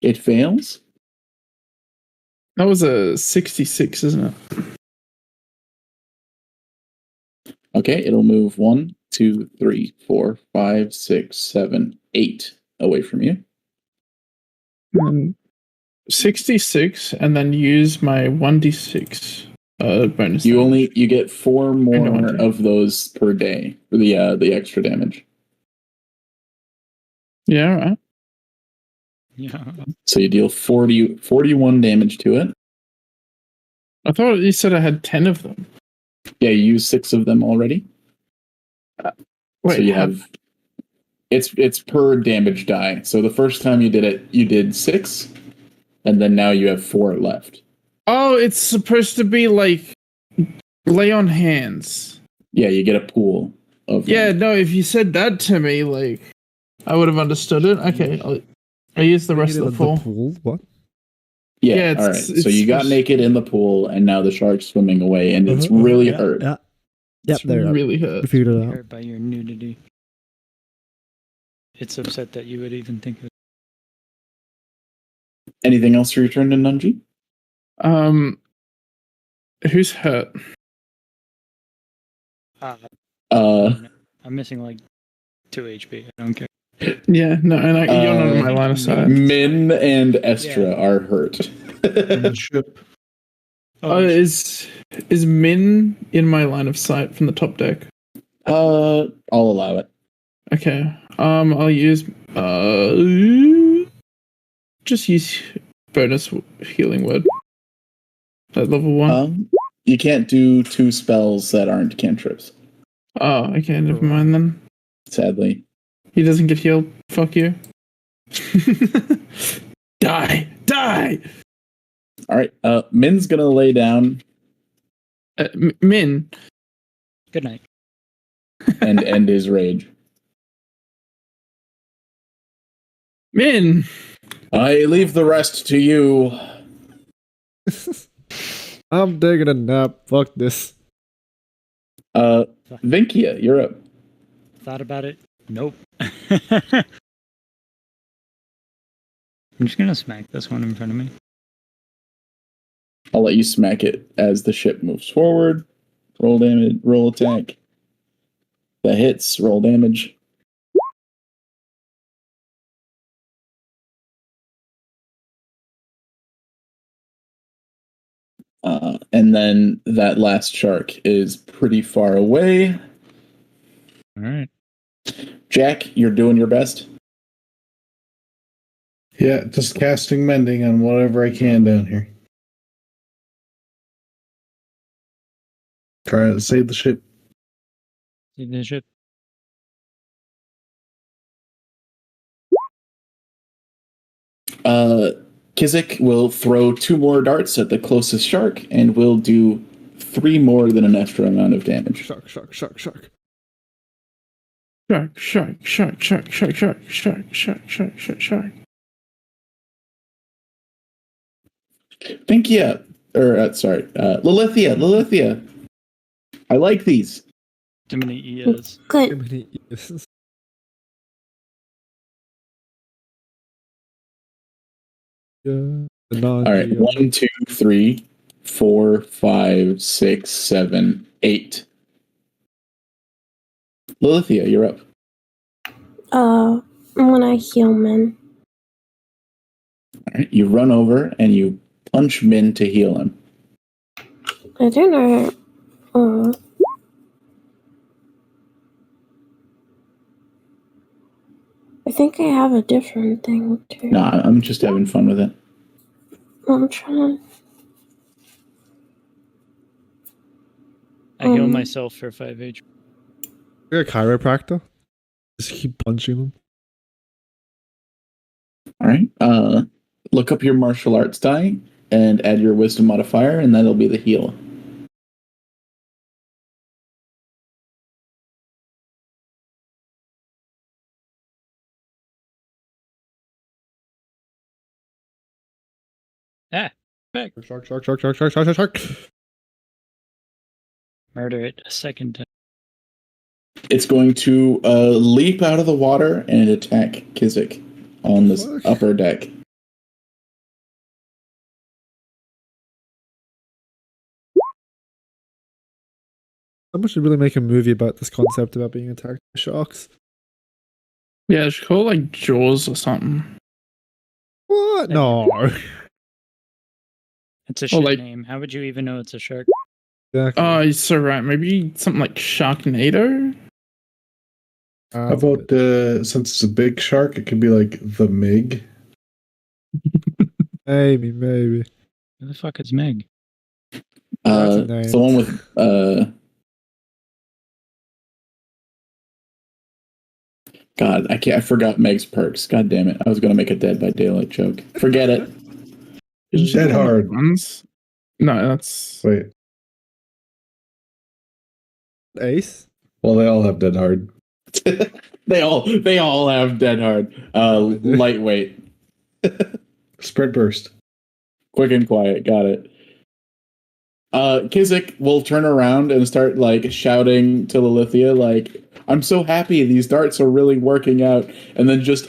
It fails. That was a 66, isn't it? Okay, it'll move 1, 2, 3, 4, 5, 6, 7, 8 away from you. 66, and then use my 1d6 bonus. You get 4 more of those per day for the extra damage. Yeah, all right. Yeah. So you deal 41 damage to it. I thought you said I had 10 of them. Yeah, you used 6 of them already. Wait, so you have it's per damage die. So the first time you did it, you did 6, and then now you have 4 left. Oh, it's supposed to be like lay on hands. Yeah, you get a pool of them. Yeah, no, if you said that to me, like I would have understood it. Okay, I use the rest of the pool. What? Yeah, all right. So you got naked in the pool, and now the shark's swimming away, and it's really hurt. Yeah. Yep, It's really hurt. We figured it out. Hurt by your nudity. It's upset that you would even think of it. Anything else for your turn, Nunji? Who's hurt? I'm missing like 2 HP. I don't care. Yeah, no, and you're not on my line of sight. Min and Estra are hurt. On the ship. Is Min in my line of sight from the top deck? I'll allow it. Okay. I'll use just use bonus healing word at level 1. You can't do 2 spells that aren't cantrips. Oh, okay, never mind then. sadly. He doesn't get healed. Fuck you. Die! Die! All right. Min's gonna lay down Min. Good night. and end his rage. Min. I leave the rest to you. I'm taking a nap. Fuck this. Vinkia, you're up. Thought about it? Nope. I'm just gonna smack this one in front of me. I'll let you smack it as the ship moves forward. Roll damage, roll attack. That hits, roll damage. And then that last shark is pretty far away. All right. Jack, you're doing your best. Yeah, just casting mending on whatever I can down here. Try to save the ship. See the ship. Kizik will throw 2 more darts at the closest shark and will do 3 more than an extra amount of damage. Shark, shark, shark, shark. Shark, shark, shark, shark, shark, shark, shark, shark, shark, shark, shark. Pinkia, Lilithia. I like these. Too many ES. Good. Yeah. All right, 1, 2, 3, 4, 5, 6, 7, 8. Lilithia, you're up. I'm gonna heal Min. All right, you run over and you punch Min to heal him. I don't know. I think I have a different thing too. Nah, I'm just having fun with it. I'm trying. I heal myself for 5 HP. You're a chiropractor? Just keep punching them. All right, look up your martial arts die and add your wisdom modifier, and that'll be the heal. Back. Shark, shark, shark, shark, shark, shark, shark, shark. Murder it a second time. It's going to leap out of the water and attack Kizik on this Fuck. upper deck. Someone should really make a movie about this concept about being attacked by sharks. Yeah, it's called like Jaws or something. What? No. It's a shit like- name. How would you even know it's a shark? Exactly. Oh, you're so right. Maybe something like Sharknado? How about since it's a big shark, it could be like the Mig. Maybe. Who the fuck is Meg? That's a name. It's the one with God, I forgot Meg's perks. God damn it. I was gonna make a Dead by Daylight joke. Forget it. Dead hard. Ones? No, that's Wait. Ace? Well, they all have dead hard. they all have Dead Hard. Lightweight. Sprint burst. Quick and quiet, got it. Kizik will turn around and start like shouting to Lilithia, like, I'm so happy these darts are really working out, and then just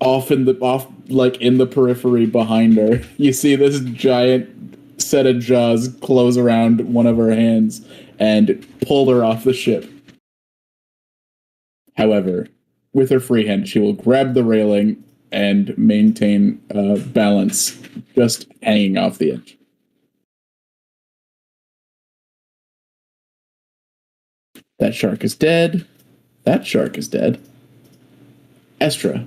off in the periphery behind her, you see this giant set of jaws close around one of her hands and pull her off the ship. However, with her free hand, she will grab the railing and maintain balance, just hanging off the edge. That shark is dead. That shark is dead. Estra.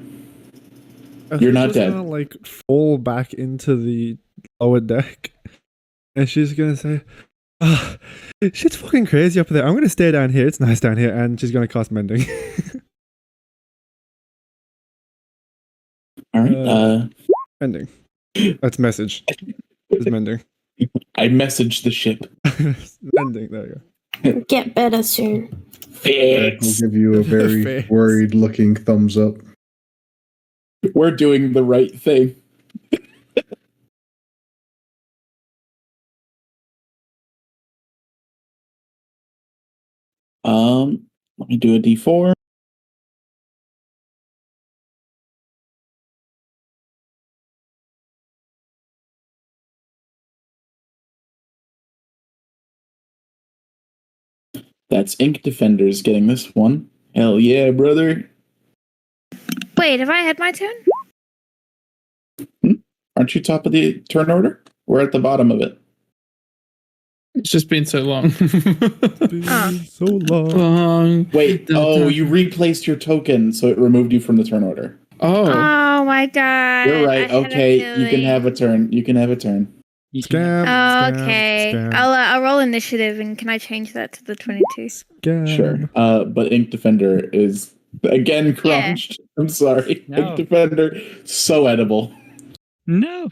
You're not dead. Gonna, like, fall back into the lower deck. And she's gonna say, Shit's fucking crazy up there. I'm gonna stay down here. It's nice down here, and she's gonna cast mending. All right. Mending. That's message. It's mending. I messaged the ship. Mending. There you go. Get better soon. Eric will Fix. give you a very Fix. worried-looking thumbs up. We're doing the right thing. Let me do a D4. That's Ink Defenders getting this one. Hell yeah, brother. Wait, have I had my turn? Aren't you top of the turn order? We're at the bottom of it. It's just been so long. Ah. So long. long. Wait, oh, you replaced your token, so it removed you from the turn order. Oh. Oh my god. You're I right. had a Okay, you can feeling. have a turn. You can have a turn. You can- Scam. Oh, scam, okay. Scam, I'll roll initiative, and can I change that to the 22? scam. Sure. But Ink Defender is again crunched. I'm sorry. No. Ink Defender, so edible. No.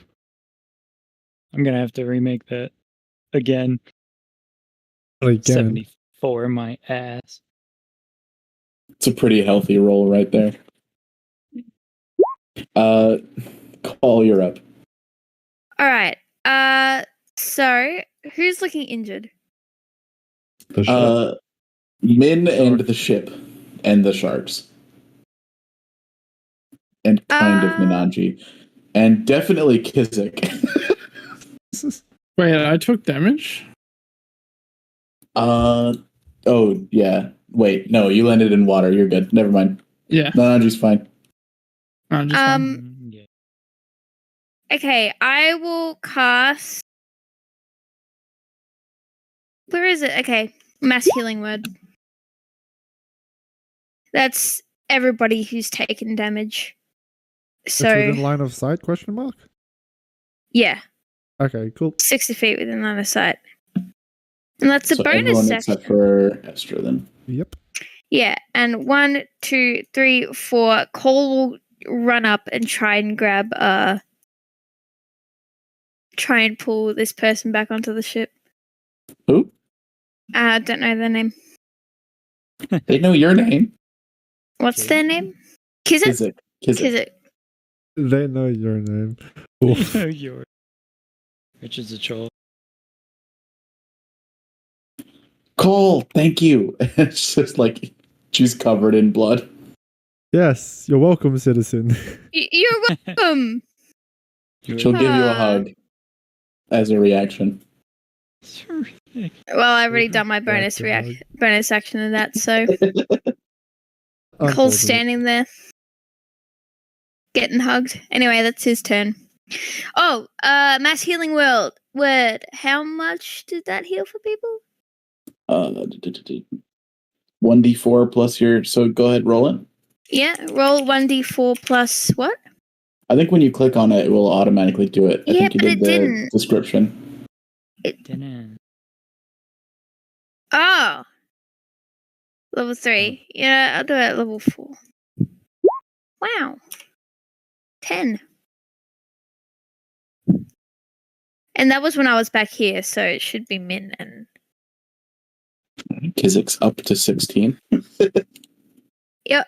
I'm gonna have to remake that again. Again. 74, my ass. It's a pretty healthy roll right there. Call, you're up. All right. So who's looking injured? The ship. Min and the ship and the sharks. And kind of Minanji. And definitely Kizik. Wait, I took damage? Oh yeah. Wait, no, you landed in water. You're good. Never mind. Yeah. Minanji's fine. I'm just Yeah. Okay, I will cast. Where is it? Okay, mass healing word. That's everybody who's taken damage. It's So within line of sight? Question mark. yeah, Okay, cool. 60 feet within line of sight. And that's a So bonus everyone section. except for Estra then. Yep. Yeah, and 1, 2, 3, 4. Cole will run up and try and try and pull this person back onto the ship. Who? I don't know their name. They know your name. What's their name? Kizik? Kizik. Kizik. They know your name. Oof. You're Richard's a troll. Cole, thank you. It's just like she's covered in blood. Yes, you're welcome, citizen. You're welcome. She'll give you a Ah. hug as a reaction. Well, I've already done my bonus bonus action of that, so Cole's Unfortunate. standing there, getting hugged. Anyway, that's his turn. Oh, mass healing word. How much did that heal for people? 1d4 plus your. So go ahead, roll it. Yeah, roll 1d4 plus what? I think when you click on it, it will automatically do it. I Yeah, think you but did it the didn't. description. Didn't. Oh, level 3. Yeah, I'll do it at level 4. Wow, 10. And that was when I was back here, so it should be Min and Kizik's up to 16. yep.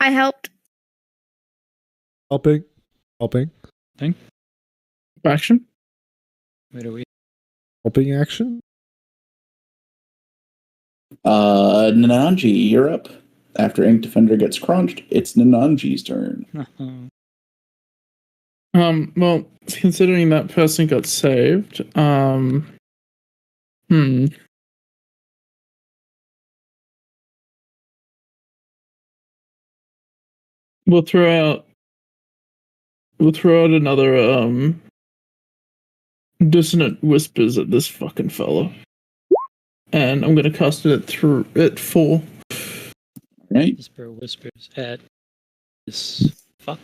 I helped. Helping. action. Where do we? Helping action. Nananji, you're up. After Ink Defender gets crunched, it's Nananji's turn. Well, considering that person got saved, We'll throw out another dissonant whispers at this fucking fella. And I'm gonna cast it at 4. Right? Whisper whispers at this fuck.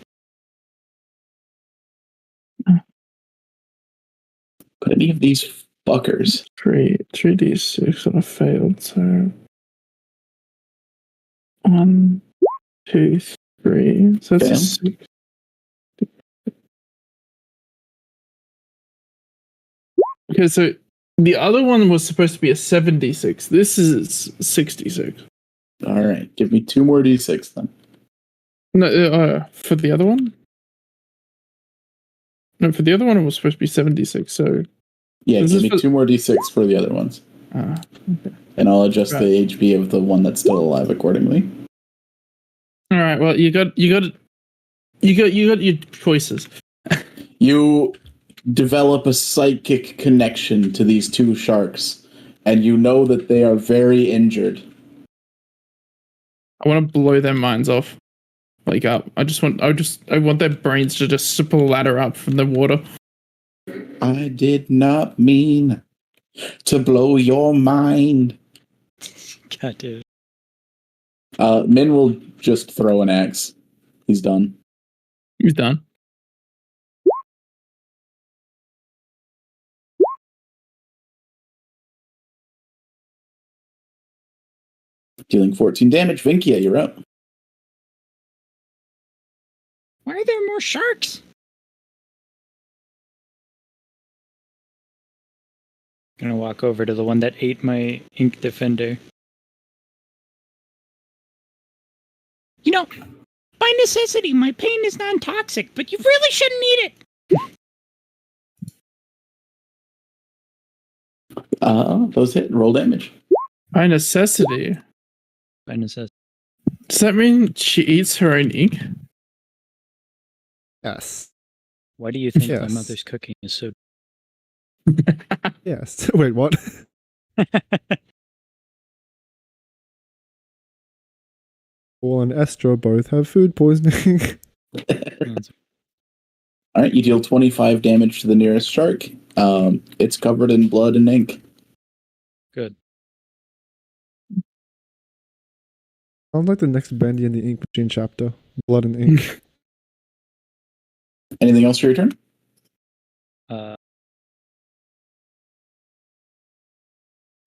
Could any of these Fuckers. 3d6 and I failed, so 1, 2, 3. So that's a Fail. 6. Okay, so the other one was supposed to be a 76. This is 66. All right. Give me 2 more d6 then. No, for the other one? No, for the other one it was supposed to be 76, so... Yeah, This give is me for- 2 more d6 for the other ones. Okay. And I'll adjust Right. the HP of the one that's still alive accordingly. Alright, well, you got your choices. You develop a psychic connection to these 2 sharks, and you know that they are very injured. I want to blow their minds off. Like up. I want their brains to just splatter up from the water. I did not mean to blow your mind. God damn. Min will just throw an axe. He's done. He's done. Dealing 14 damage. Vinkia, you're up. Why are there more sharks? Gonna walk over to the one that ate my ink defender. You know, by necessity, my pain is non-toxic, but you really shouldn't eat it. Those hit. Roll damage. By necessity. By necessity. Does that mean she eats her own ink? Yes. Why do you think my Yes. mother's cooking is so... Yes. Wait, what? Paul and Esther both have food poisoning. All right, you deal 25 damage to the nearest shark. It's covered in blood and ink. Good. Sounds like the next Bendy and the Ink Machine chapter. Blood and ink. Anything else for your turn?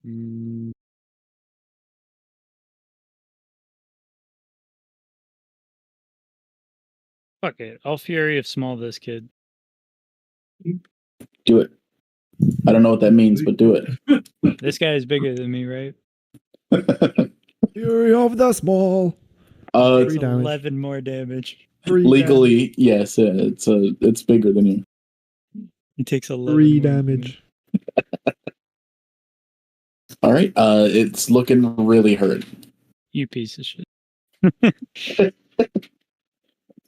Mm, fuck it. I'll Fury of Small this kid. Do it. I don't know what that means, but do it. This guy is bigger than me, right? Fury of the Small. Takes Three damage. 11 more damage. 3 legally, yes, it's bigger than you. He takes 11 3 more than me. damage. All right, it's looking really hurt. You piece of shit.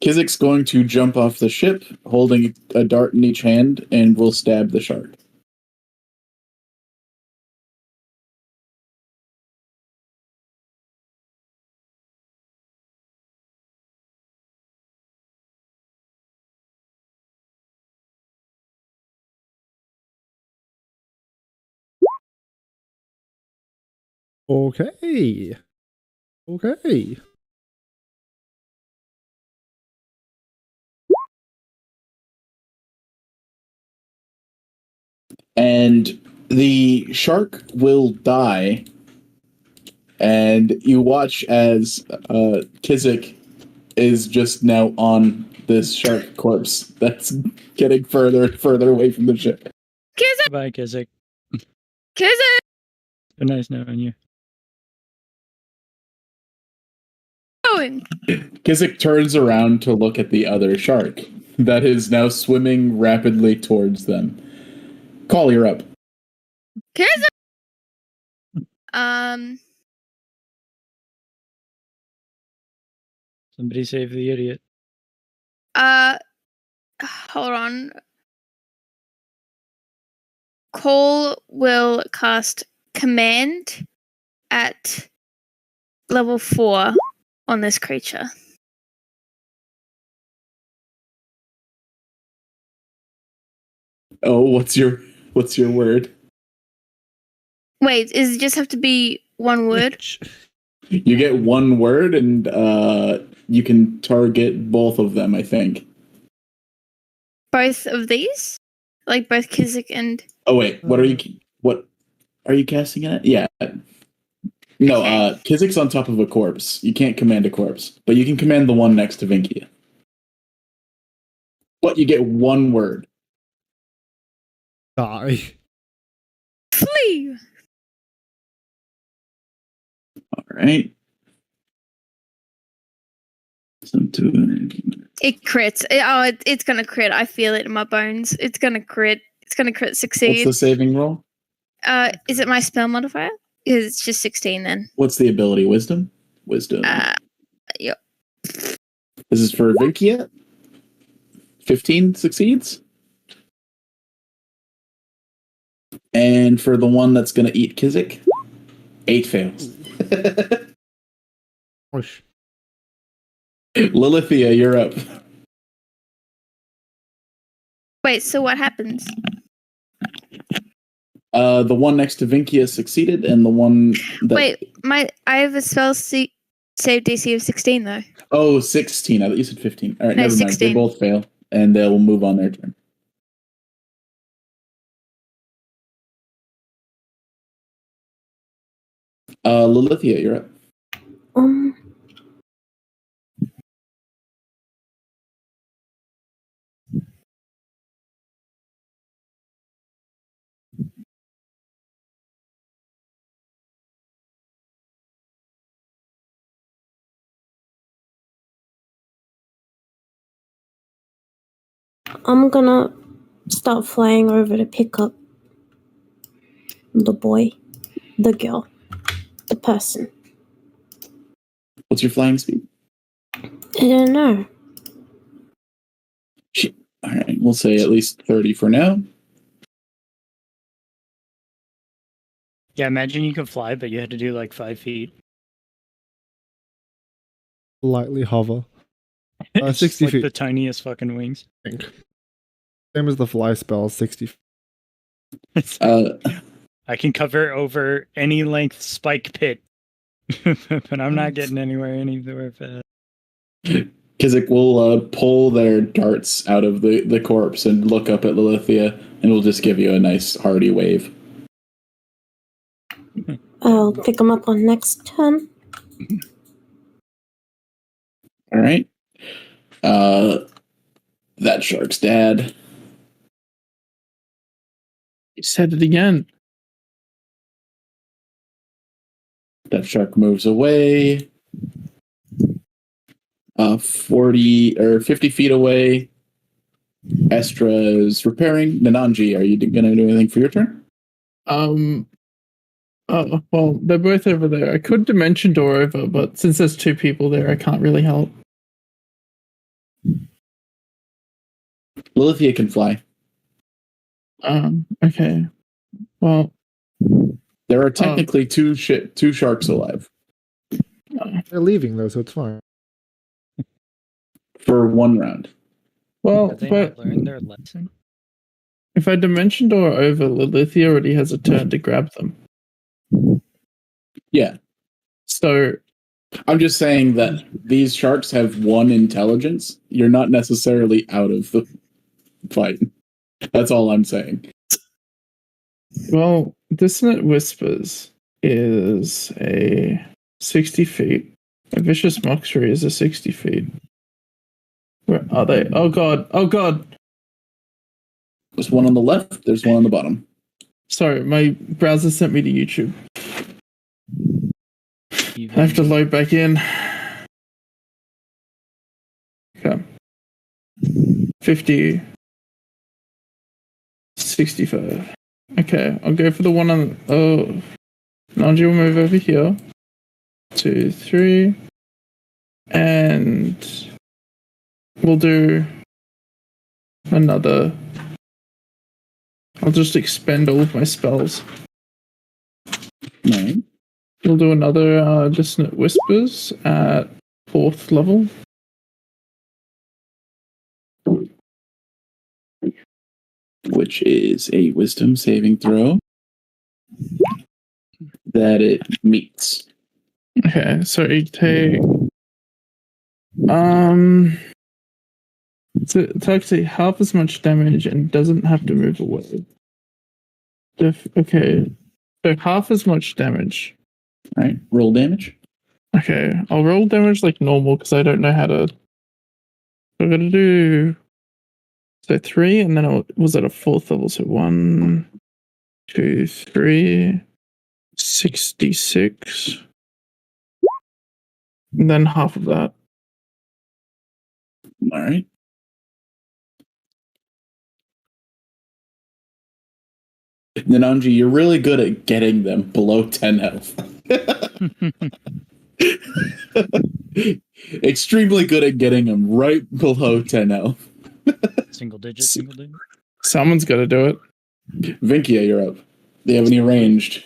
Kizik's going to jump off the ship, holding a dart in each hand, and will stab the shark. Okay. Okay. And the shark will die. And you watch as Kizik is just now on this shark corpse that's getting further and further away from the ship. Kizik! Bye, Kizik. Kizik! Been nice knowing you. Going! Kizik turns around to look at the other shark that is now swimming rapidly towards them. Call, you're up. Kizik! Somebody save the idiot. Hold on. Cole will cast Command at level 4 on this creature. Oh, what's your word? Wait, does it just have to be one word? You get one word, and you can target both of them, I think. Both of these? Like both Kizik and... Oh wait, what are you? What are you casting it at? Yeah. No, Okay. Kizik's on top of a corpse. You can't command a corpse, but you can command the one next to Vinkia. But you get one word. Die. Flee. All right. It crits. It's gonna crit. I feel it in my bones. It's gonna crit. It's gonna crit What's succeed. the saving roll? Is it my spell modifier? It's just 16 then. What's the ability? Wisdom? Wisdom. Yep. This is for Vinkia. 15 succeeds. And for the one that's going to eat Kizik, 8 fails. Whoosh. Lilithia, you're up. Wait, so what happens? The one next to Vinkia succeeded, and the one that... Wait, I have a spell save DC of 16 though. Oh, 16. I thought you said 15. All right, No, never mind. 16. They both fail, and they'll move on their turn. Lilithia, you're up. I'm gonna start flying over to pick up the boy, the girl, the person. What's your flying speed? I don't know. All right, we'll say at least 30 for now. Yeah, imagine you could fly, but you had to do like 5 feet. Lightly hover. It's 60 just like feet. the tiniest fucking wings. Same as the fly spell, 60 feet. I can cover over any length spike pit, but I'm not getting anywhere fast. Kizik will pull their darts out of the corpse and look up at Lilithia, and we'll just give you a nice hearty wave. I'll pick him up on next turn. All right. That shark's dad. You said it again. That shark moves away. 40 or 50 feet away. Estra is repairing. Nananji, are you going to do anything for your turn? Oh, well, they're both over there. I could dimension door over, but since there's 2 people there, I can't really help. Lilithia can fly. Okay. Well, There are technically two sharks alive They're leaving though, so it's fine. for 1 round. well, Have they but not learned their lesson? if I dimension door over, Lilithia already has a turn to grab them. Yeah. So, I'm just saying that these sharks have 1 intelligence. You're not necessarily out of the fight. That's all I'm saying. well, Dissonant Whispers is a 60 feet. A Vicious Mockery is a 60 feet. Where are they? Oh god. Oh god. There's 1 on the left. There's 1 on the bottom. Sorry, my browser sent me to YouTube. I have to load back in. Okay. 50. 65. Okay, I'll go for the one on... Oh. Nanji will move over here. 2, 3. And... we'll do... another... I'll just expend all of my spells. No. We'll do another Dissonant Whispers at 4th level. Which is a wisdom saving throw that it meets. Okay, so you take it's actually half as much damage and doesn't have to move away. Okay. So half as much damage. All right, roll damage. Okay, I'll roll damage like normal because I don't know how to. I'm gonna do so 3, and then I was at a 4th level. So 1, 2, 3, 66, and then half of that. All right. Nananji, you're really good at getting them below 10 health. Extremely good at getting them right below 10 health. Single digit, single digit. Someone's got to do it. Vinkia, you're up. Do you have any ranged?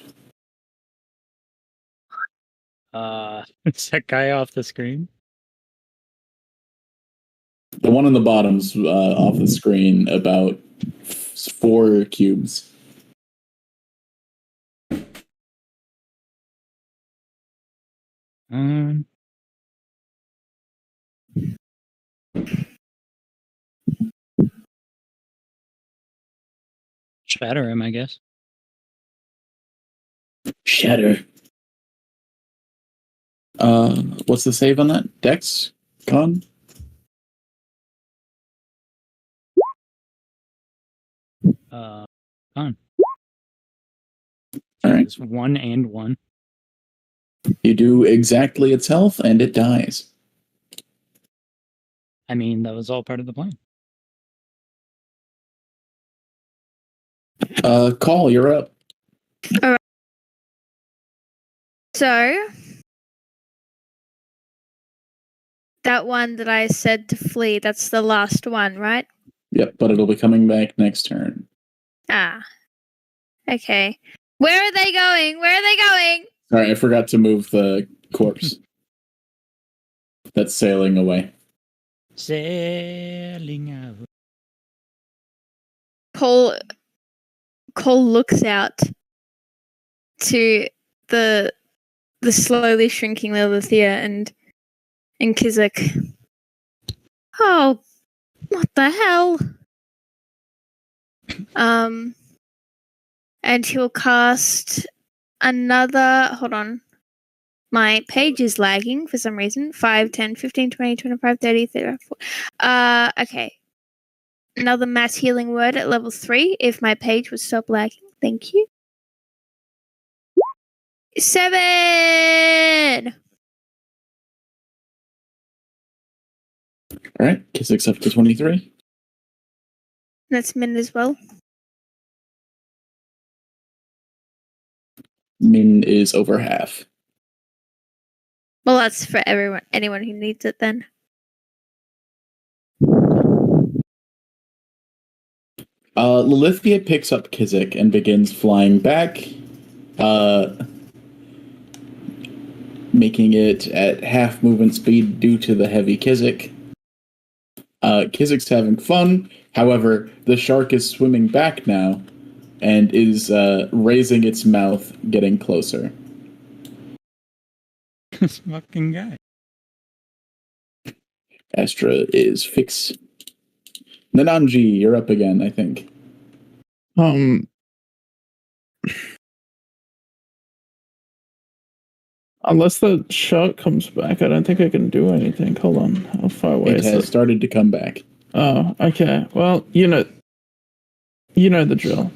Is that guy off the screen? The one on the bottom's off the screen, about 4 cubes. Shatter him, I guess. Shatter. What's the save on that? Dex? Con? On. All right. It's 1 and 1. You do exactly its health, and it dies. I mean, that was all part of the plan. Call, you're up. So that one that I said to flee, that's the last one, right? Yep, but it'll be coming back next turn. Ah. Okay. Where are they going? Where are they going? Sorry, I forgot to move the corpse. That's sailing away. Sailing out. Cole looks out to the slowly shrinking Lilithia and Kizik. Oh, what the hell? And he'll cast another. Hold on. My page is lagging for some reason. 5, 10, 15, 20, 25, 30, 34. Okay. Another mass healing word at level 3 if my page would stop lagging. Thank you. 7! All right, Kizik's up to 23. That's Min as well. Min is over half. Well, that's for anyone who needs it then. Lilithia picks up Kizik and begins flying back, making it at half movement speed due to the heavy Kizik. Kizik's having fun. However, the shark is swimming back now and is raising its mouth, getting closer. This fucking guy. Astra is fixed. Nananji, you're up again, I think. Unless the shark comes back, I don't think I can do anything. Hold on. How far away It is has it? started to come back. Oh, okay. Well, you know the drill.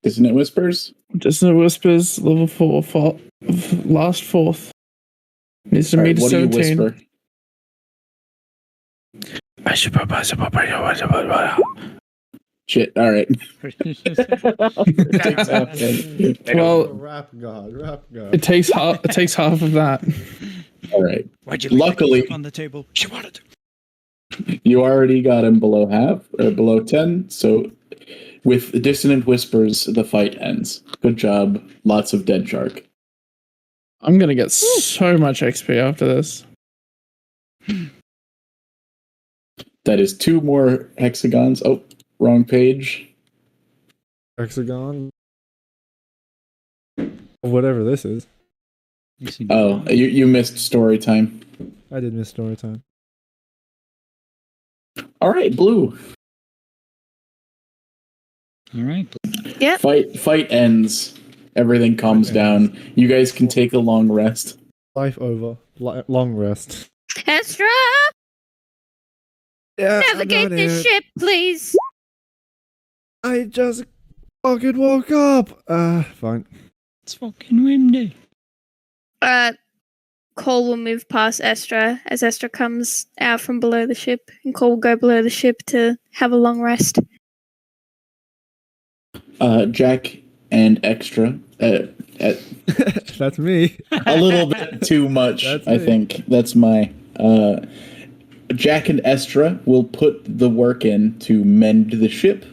Dissonant Whispers? Dissonant Whispers, level 4, last 4th. Needs to All meet right, a what do you 17. whisper? Shit, alright. Well, rap god. it takes half of that. Alright. Why'd you Luckily, on the table? She wanted to. you already got him below half, or below 10, so with Dissonant Whispers, the fight ends. Good job. Lots of dead shark. I'm gonna get so much XP after this. That is 2 more hexagons. Oh, wrong page. Hexagon. Whatever this is. Oh, you missed story time. I did miss story time. Alright, Blue. All right. Yep. Fight ends. Everything calms down. You guys can take a long rest. Life over. Long rest. Astra, Yeah, navigate this ship, please. I just fucking woke up. Fine. It's fucking windy. Cole will move past Astra as Astra comes out from below the ship, and Cole will go below the ship to have a long rest. Jack and Extra. That's me. A little bit too much, That's I me. think. That's my. Jack and Estra will put the work in to mend the ship.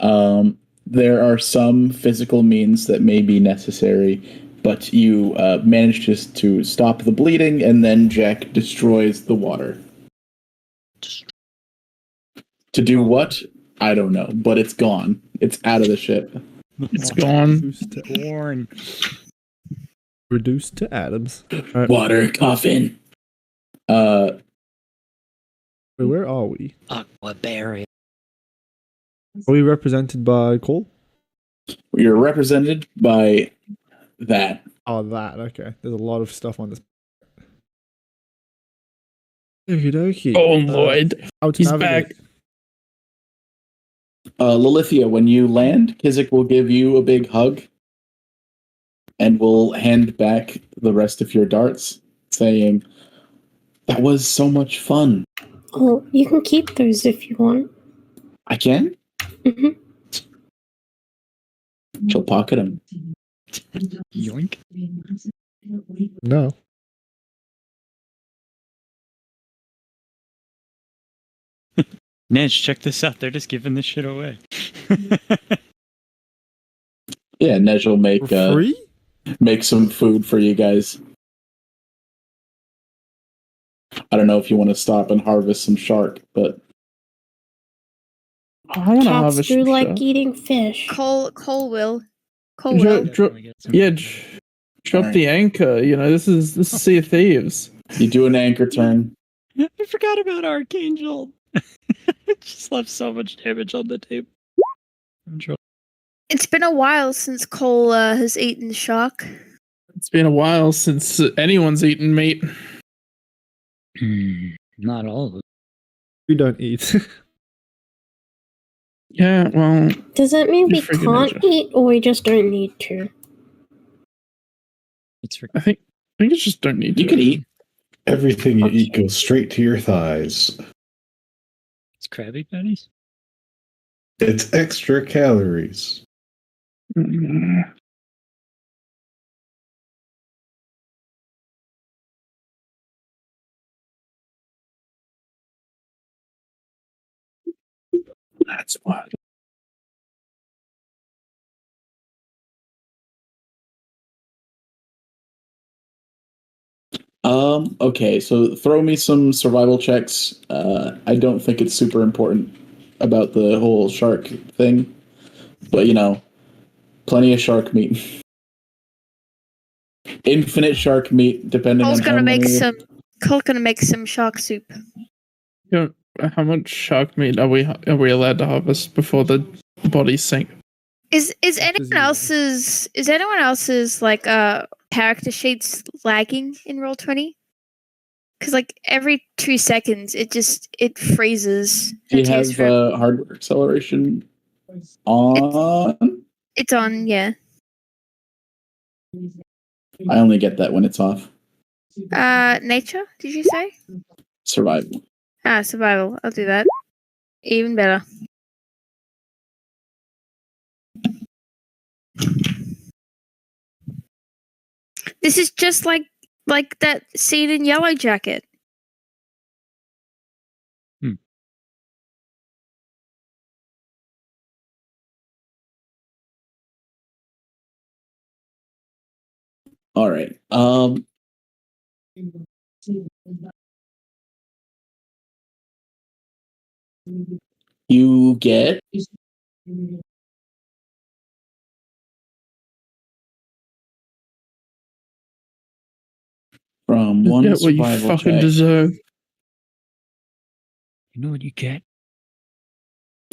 There are some physical means that may be necessary, but you manage just to stop the bleeding, and then Jack destroys the water. To do what? I don't know, but it's gone. It's out of the ship. It's gone. Born. Reduced to atoms. Alright, Water coffin. wait, where are we? Aquaberry. Are we represented by Cole? You're represented by that. Oh, that. Okay. There's a lot of stuff on this. Okie dokie. Oh, Lloyd. How to He's navigate. back. Lilithia, when you land, Kizik will give you a big hug and will hand back the rest of your darts, saying, "That was so much fun." Oh, you can keep those if you want. I can? Mhm. She'll pocket them. Yoink. No. Nedge, check this out. They're just giving this shit away. Yeah, Nej will For free? make some food for you guys. I don't know if you want to stop and harvest some shark, but I want to have Cats a do like shot. eating fish. Cole will. Cole Jo- will. dro- drop Alright. the anchor. You know, this is Sea of Thieves. you do an anchor turn. I forgot about Archangel. It just left so much damage on the table. It's been a while since Cole has eaten shark. It's been a while since anyone's eaten meat. Not all of them. We don't eat. Yeah, well, Does that mean we You freaking can't ninja. eat or we just don't need to? It's for I think you just don't need to. You can eat. Everything you eat goes straight to your thighs. it's Krabby Patties. It's extra calories. Mm. That's what. Okay, so throw me some survival checks. I don't think it's super important about the whole shark thing, but you know, plenty of shark meat. Infinite shark meat, depending Cole's on how gonna make many. Cole's gonna make some shark soup. You know, how much shark meat are we allowed to harvest before the bodies sink? Is anyone else's like character sheets lagging in Roll20? Because like every 2 seconds it freezes. Do you It takes have forever. hardware acceleration on? It's on, yeah. I only get that when it's off. Nature, did you say? Survival. Survival. I'll do that. Even better. This is just like that scene in Yellow Jacket. All right. You get from one Get what you survival fucking check. deserve. You know what you get?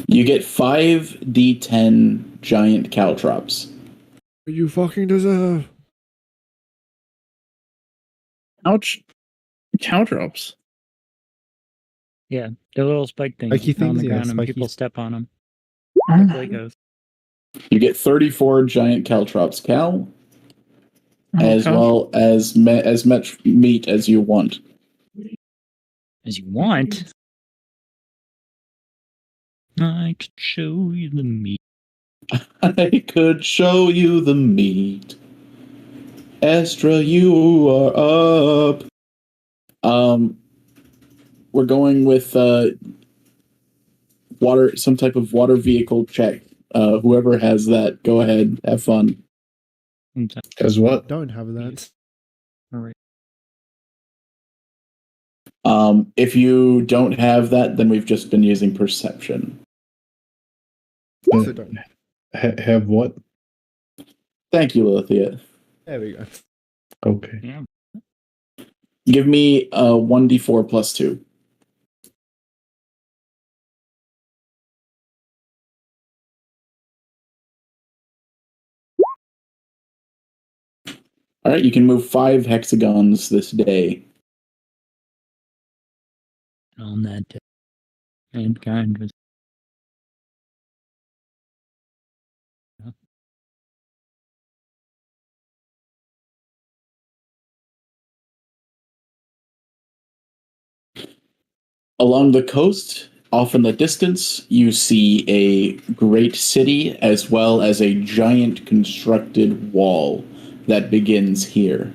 You get 5d10 giant caltrops. You fucking deserve. Ouch. Cow drops. Yeah, they're little spike things Spiky on the things, yeah, ground and spiky- people step on them. Oh. Like Legos. You get 34 giant caltrops, Cal, as Okay. well as as much meat as you want. As you want. I could show you the meat. I could show you the meat. Astra, you are up. We're going with water, some type of water vehicle check. Whoever has that, go ahead, have fun. As what? Don't have that. All right. If you don't have that, then we've just been using perception. So don't. Have what? Thank you, Lithia. There we go. Okay. Yeah. Give me 1d4 plus 2. All right, you can move 5 hexagons this day. On that day. Mankind was. Along the coast, off in the distance, you see a great city as well as a giant constructed wall that begins here.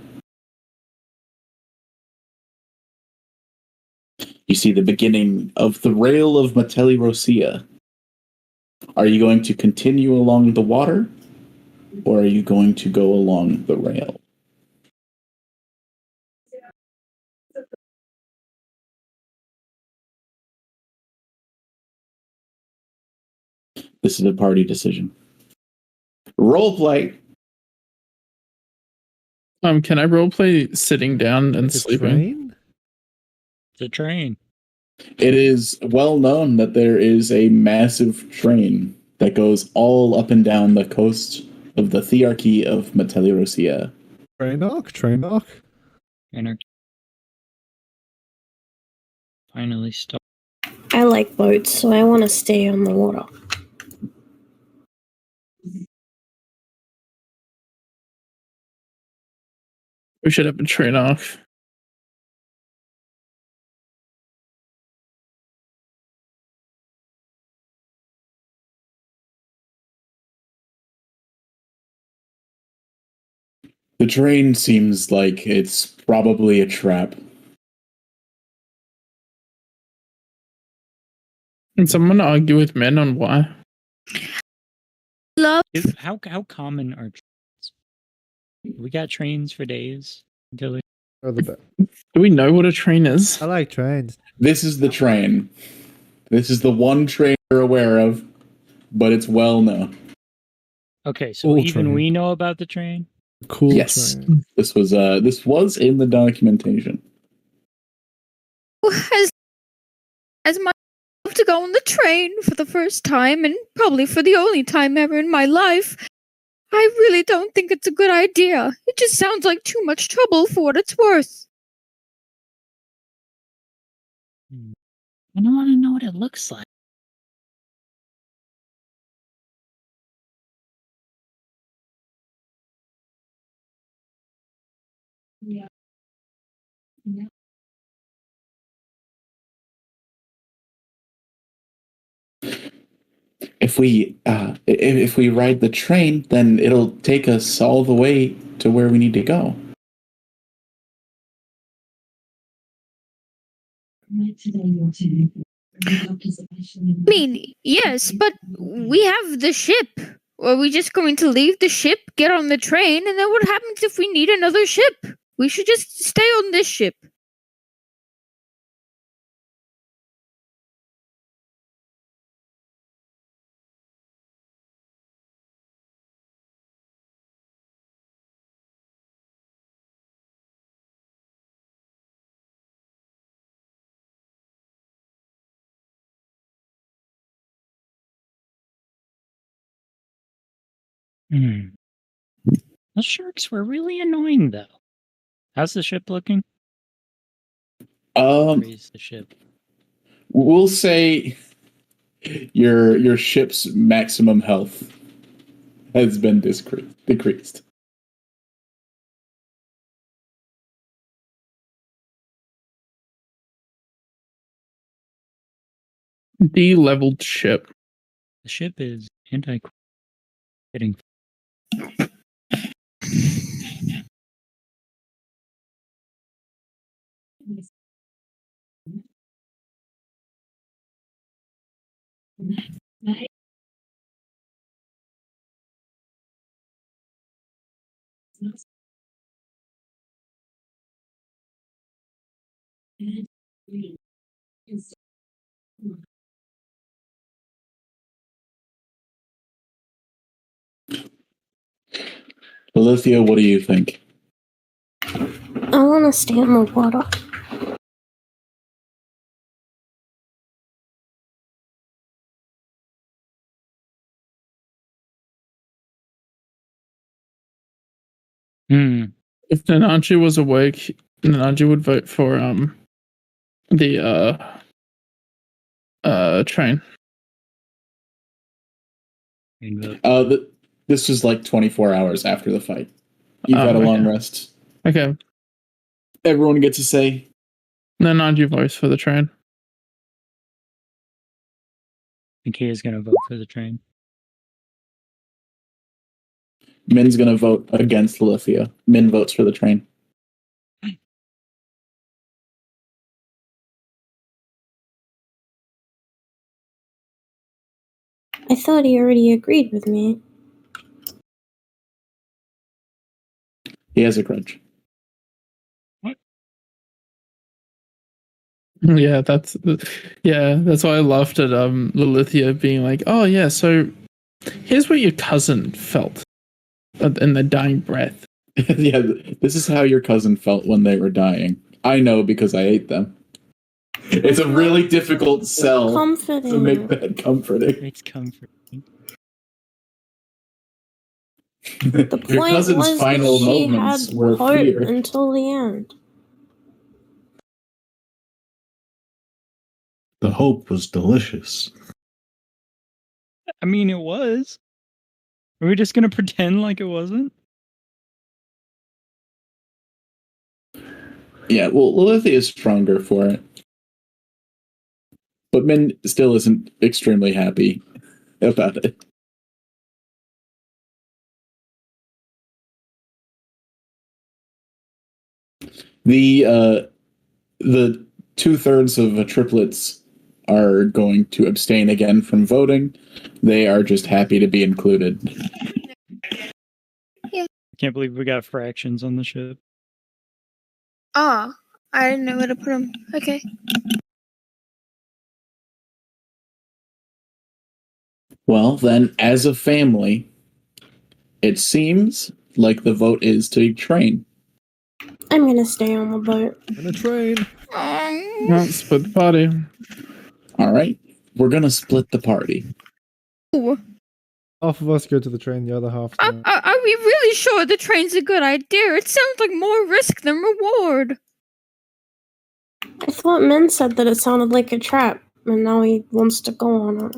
You see the beginning of the rail of Matelli Rosia. Are you going to continue along the water, or are you going to go along the rail? This is a party decision. Role play. Can I roleplay sitting down and The sleeping? train? It's a train. It is well known that there is a massive train that goes all up and down the coast of the Thearchy of Matelli Rosia. Train arc? Train arc? Anarchy. Finally stopped. I like boats, so I want to stay on the water. We should have a train off. The train seems like it's probably a trap. Can someone argue with men on why? Love. How common are trains? We got trains for days until Oh, the best. Do we know what a train is? I like trains. This is the train. This is the one train you're aware of, but it's well known. Okay, so Cool even train. we know about the train. Cool Yes. train. This was in the documentation. As my to go on the train for the first time and probably for the only time ever in my life. I really don't think it's a good idea. It just sounds like too much trouble for what it's worth. I don't want to know what it looks like. If we ride the train, then it'll take us all the way to where we need to go. I mean, yes, but we have the ship. Are we just going to leave the ship, get on the train, and then what happens if we need another ship? We should just stay on this ship. The sharks were really annoying, though. How's the ship looking? Raise the ship. We'll say your ship's maximum health has been decreased. De-leveled ship. The ship is anti-hitting. Alithia, what do you think? I want to stay in the water. If Nanaji was awake, Nanaji would vote for the train. This was like 24 hours after the fight. You've had a long rest. Okay. Everyone gets to say. Nanaji votes for the train. I think he is going to vote for the train. Min's going to vote against Lithia. Min votes for the train. I thought he already agreed with me. He has a grudge. Yeah, that's why I laughed at Lilithia being like, "Oh yeah, so here's what your cousin felt in the dying breath." Yeah, this is how your cousin felt when they were dying. I know because I ate them. It's a really difficult sell to make that comforting. It's comforting. The point Your cousin's was final that she moments had were hope fear. until the end. The hope was delicious. I mean, it was. Are we just going to pretend like it wasn't? Yeah, well, Lilithia is stronger for it. But Min still isn't extremely happy about it. The 2/3 of the triplets are going to abstain again from voting. They are just happy to be included. I can't believe we got fractions on the ship. Ah, I didn't know where to put them. Okay. Well, then, as a family, it seems like the vote is to train. I'm gonna stay on the boat. In a train. Well, split the party. All right, we're gonna split the party. Ooh. Half of us go to the train, the other half Are don't. we really sure the train's a good idea? It sounds like more risk than reward. I thought Min said that it sounded like a trap, and now he wants to go on it.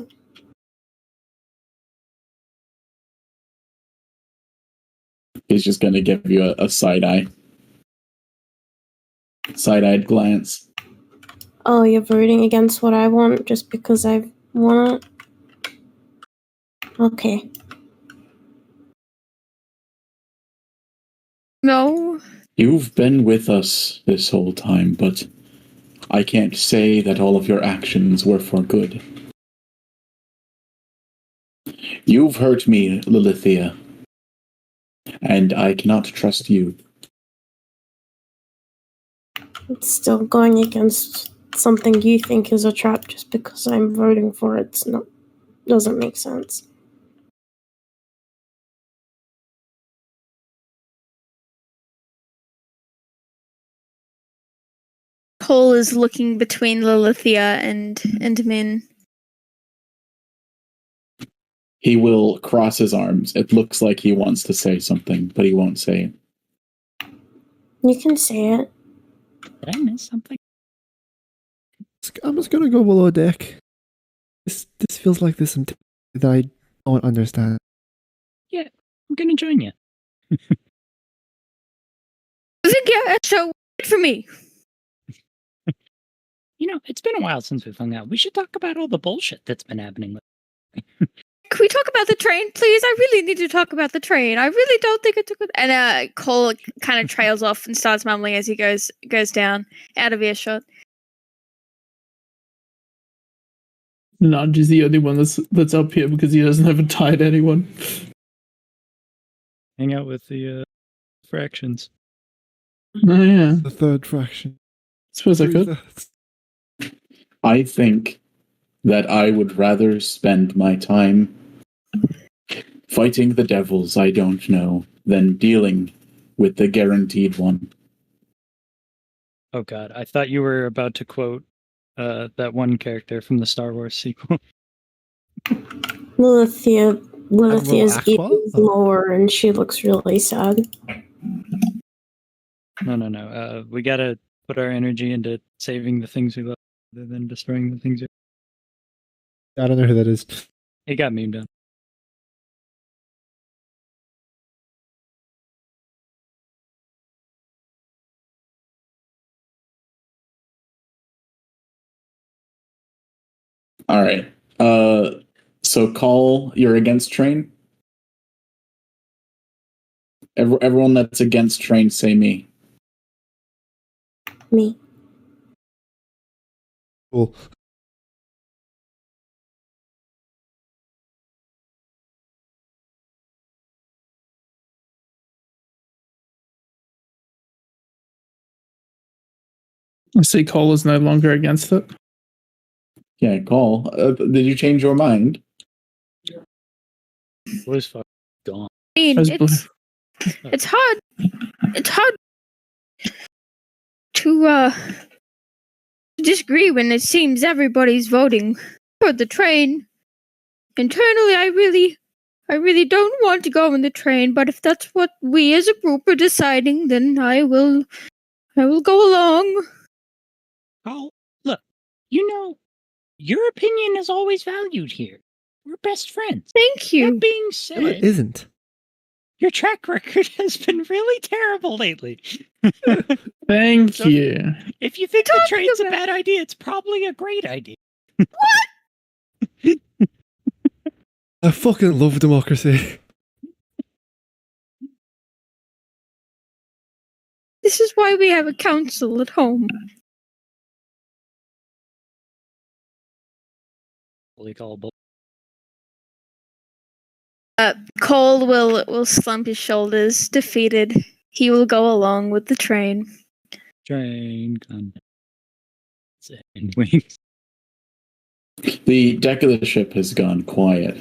He's just gonna give you a side-eye. Side-eyed glance. Oh, you're voting against what I want just because I want it? Okay. No. You've been with us this whole time, but I can't say that all of your actions were for good. You've hurt me, Lilithia, and I cannot trust you. It's still going against something you think is a trap just because I'm voting for it. It's not, doesn't make sense. Cole is looking between Lilithia and Min. He will cross his arms. It looks like he wants to say something, but he won't say it. You can say it. Did I miss something? I'm just gonna go below deck. This feels like there's some that I don't understand. Yeah, I'm gonna join you. I think yeah, so wait for me. You know, it's been a while since we've hung out. We should talk about all the bullshit that's been happening. Can we talk about the train, please? I really need to talk about the train. I really don't think it took it. And Cole kind of trails off and starts mumbling as he goes down out of earshot. Nudge is the only one that's up here because he doesn't have a tie to anyone. Hang out with the fractions. Oh yeah, The third fraction. suppose I could. 3/3. I think that I would rather spend my time fighting the devils I don't know than dealing with the guaranteed one. Oh god, I thought you were about to quote that one character from the Star Wars sequel. Lilithia's Aqua? even lower, and she looks really sad. No. We gotta put our energy into saving the things we love rather than destroying the things. I don't know who that is. It got memed on. All right. So Call, you're against train? Everyone that's against train, say me. Me. Cool. I see Cole is no longer against it. Yeah, Call. Did you change your mind? Blue's fucking gone. I mean, As it's hard. It's hard to disagree when it seems everybody's voting for the train. Internally, I really don't want to go on the train, but if that's what we as a group are deciding, then I will go along. Oh, look, you know, your opinion is always valued here. We're best friends. Thank you. That being No, it said, isn't. your track record has been really terrible lately. Thank So- you. If you think the Talking train's a about- bad idea, it's probably a great idea. I fucking love democracy. This is why we have a council at home. Holy call. Cole will slump his shoulders, defeated. He will go along with the train. Train gun. And wings. The deck of the ship has gone quiet.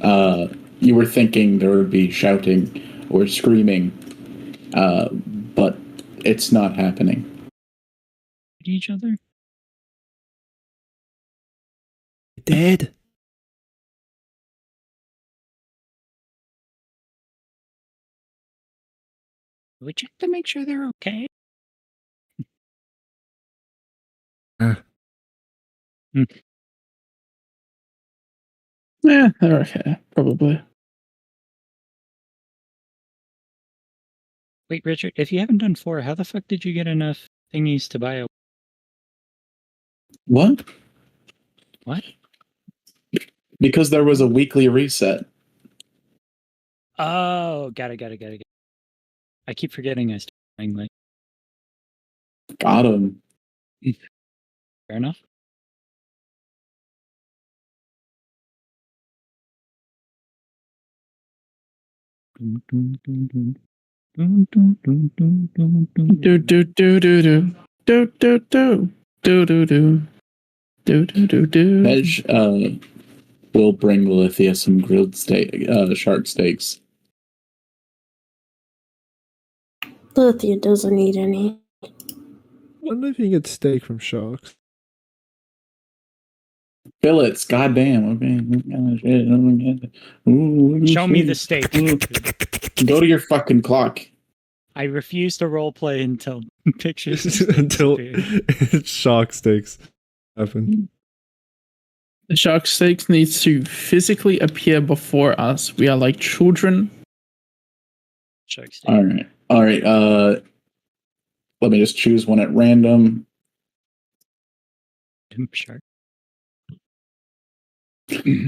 You were thinking there would be shouting or screaming, but it's not happening. Each other? Dead. We check to make sure they're okay. Yeah, they're okay, probably. Wait, Richard, if you haven't done 4, how the fuck did you get enough thingies to buy a... What? What? Because there was a weekly reset. Oh, got it. I keep forgetting I started playing late. Got him. Fair enough. Do do do do do do do do do do do do do do do. Hedge will bring Lilithia some grilled steak, shark steaks. Lilithia doesn't need any. I wonder if you can get steak from sharks. Billets, goddamn. Okay. Ooh, Show me the steak. Ooh. Go to your fucking clock. I refuse to role play until pictures Until disappear. shark steaks happen. The shark steaks needs to physically appear before us. We are like children. Shark steak. All right. Let me just choose one at random. Shark.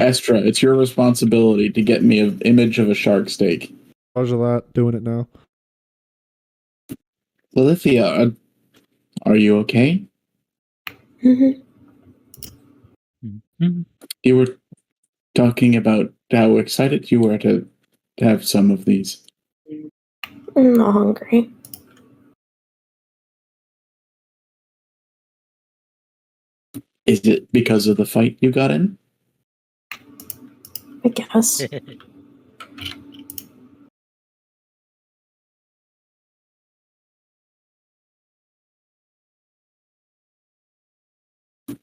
Estra, it's your responsibility to get me an image of a shark steak. Roger that. Doing it now. Lilithia, are you okay? Mhm. You were talking about how excited you were to have some of these. I'm not hungry. Is it because of the fight you got in? I guess.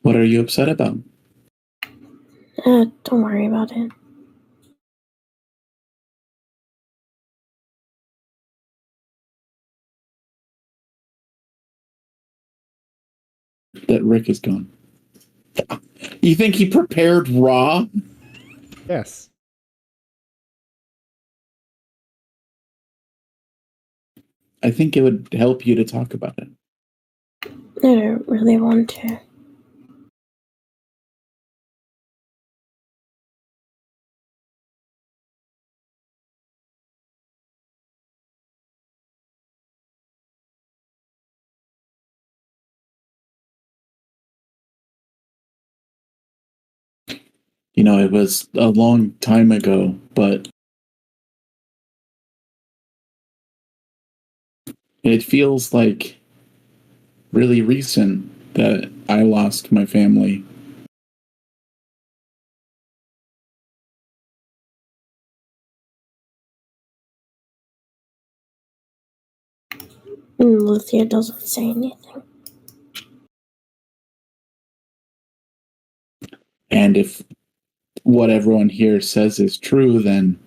What are you upset about? Don't worry about it. That Rick is gone. You think he prepared raw? Yes. I think it would help you to talk about it. I don't really want to. You know, it was a long time ago, but it feels like really recent that I lost my family. Luthia doesn't say anything. And if what everyone here says is true, then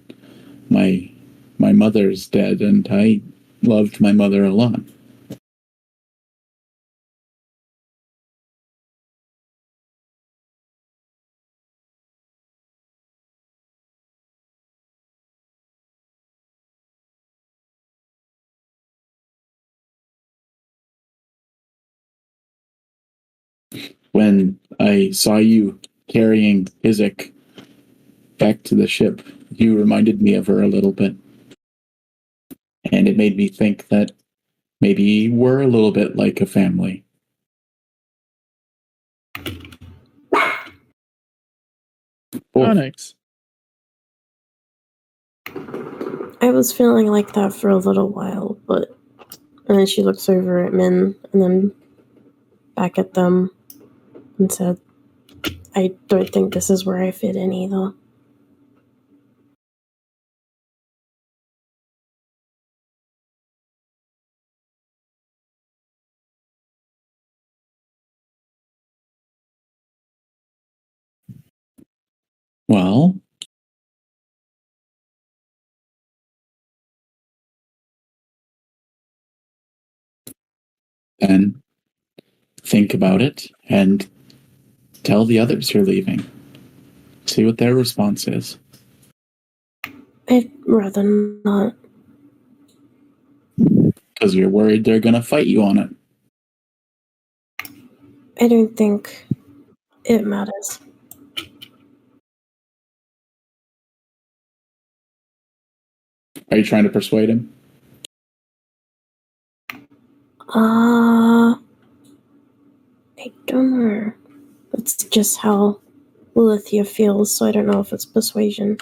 my mother's dead, and I loved my mother a lot. When I saw you carrying Izek back to the ship, you reminded me of her a little bit. And it made me think that maybe we're a little bit like a family. Onyx. I was feeling like that for a little while, but and then she looks over at Min and then back at them and said, I don't think this is where I fit in either. Well, then think about it and tell the others you're leaving. See what their response is. I'd rather not. Because you're worried they're going to fight you on it. I don't think it matters. Are you trying to persuade him? I don't know. That's just how Lilithia feels, so I don't know if it's persuasion.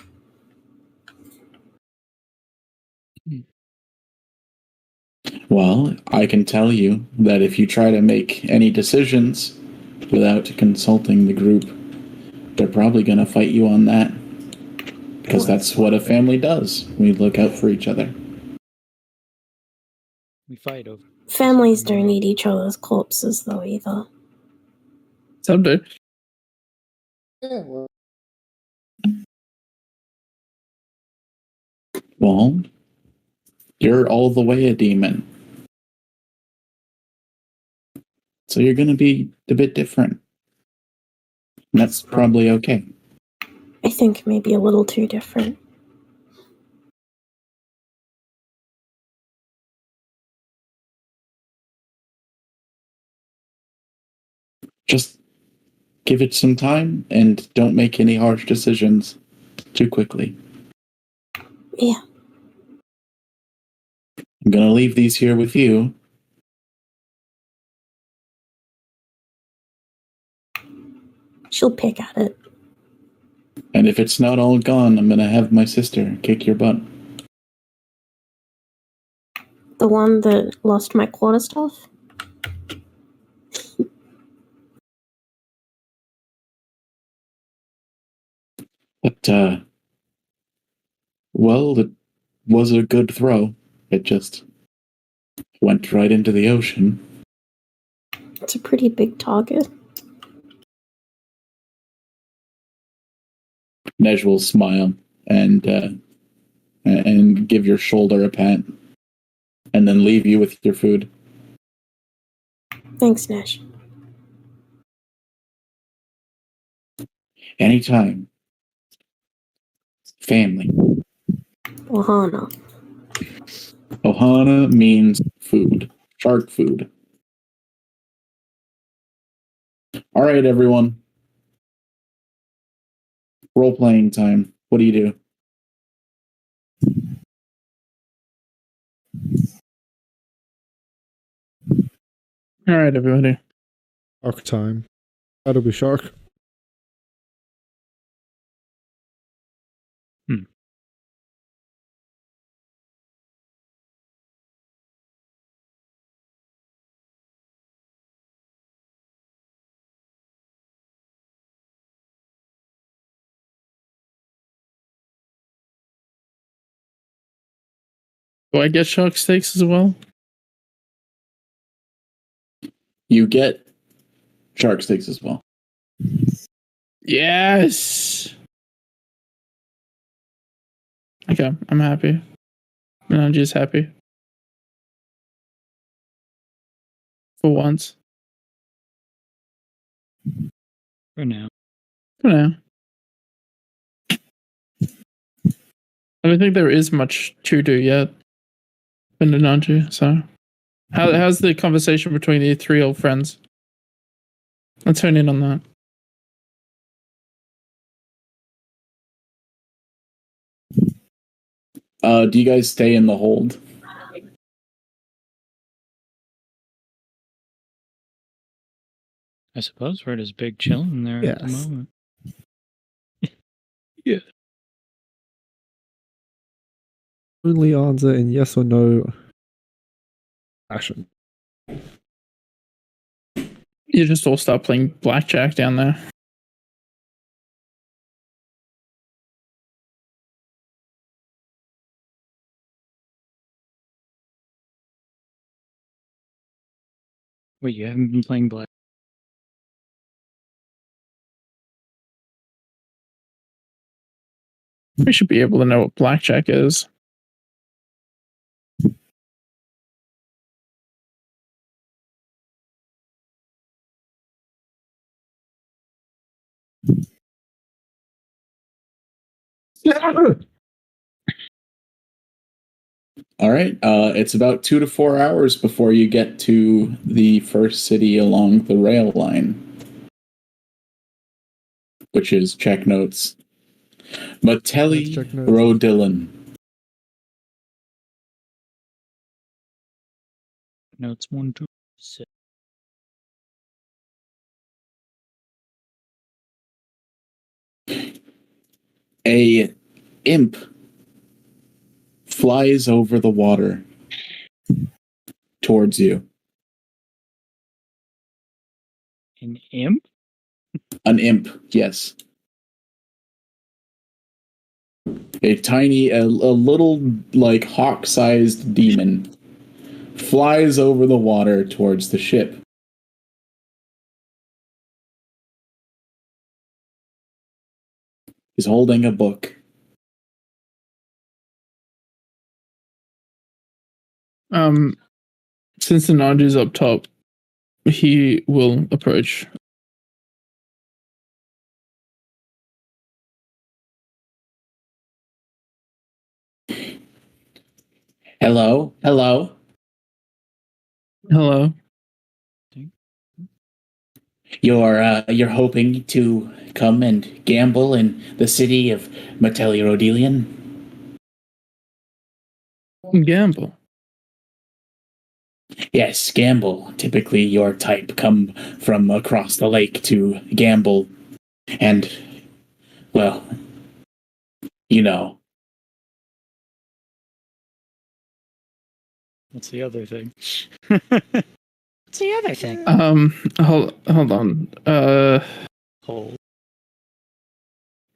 Well, I can tell you that if you try to make any decisions without consulting the group, they're probably going to fight you on that. Because that's what a family does. We look out for each other. We fight over. Families don't eat each other's corpses, though, either. Some do. Well, you're all the way a demon. So you're going to be a bit different. And that's probably okay. I think maybe a little too different. Just give it some time and don't make any harsh decisions too quickly. Yeah. I'm going to leave these here with you. She'll pick at it. And if it's not all gone, I'm going to have my sister kick your butt. The one that lost my quarter stuff? But, well, it was a good throw. It just went right into the ocean. It's a pretty big target. Nej will smile and give your shoulder a pat, and then leave you with your food. Thanks, Nash. Anytime. Family. Ohana. Ohana means food. Shark food. All right, everyone. Role-playing time. What do you do? All right, everybody. Shark time. That'll be shark. Do I get shark steaks as well? You get shark steaks as well. Yes. Okay, I'm happy. Minanji's happy. For once. For now. For now. I don't think there is much to do yet. For Minanji, so. How's the conversation between the three old friends? Let's hone in on that. Do you guys stay in the hold? I suppose we're just big chilling there at the Yes. moment. Only answer in yes or no fashion. You just all start playing blackjack down there. Wait, you haven't been playing black? We should be able to know what blackjack is. All right. It's about 2 to 4 hours before you get to the first city along the rail line, which is check notes. Matelli Let's check notes. Rodillan. Notes 1, 2, 6. A imp flies over the water towards you. An imp? An imp, yes. A tiny, a little, like, hawk-sized demon flies over the water towards the ship. He's holding a book. Since the Nanji's up top, he will approach. Hello? Hello? Hello. You're hoping to come and gamble in the city of Metelli Rodelian? Gamble. Yes, gamble. Typically your type come from across the lake to gamble. And, well, you know. What's the other thing? What's the other thing? Hold on. Hold.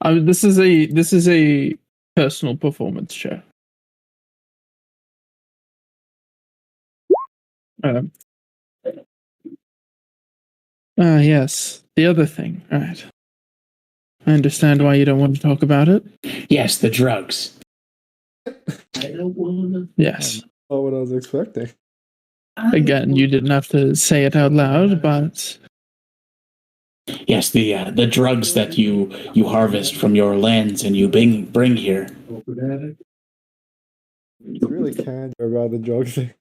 This is a personal performance check. Yes, the other thing. Right. I understand why you don't want to talk about it. Yes, the drugs. Yes. Not what I was expecting. Again, you didn't have to say it out loud, but Yes, the drugs that you harvest from your lands and you bring here. It's really candid about the drug thing.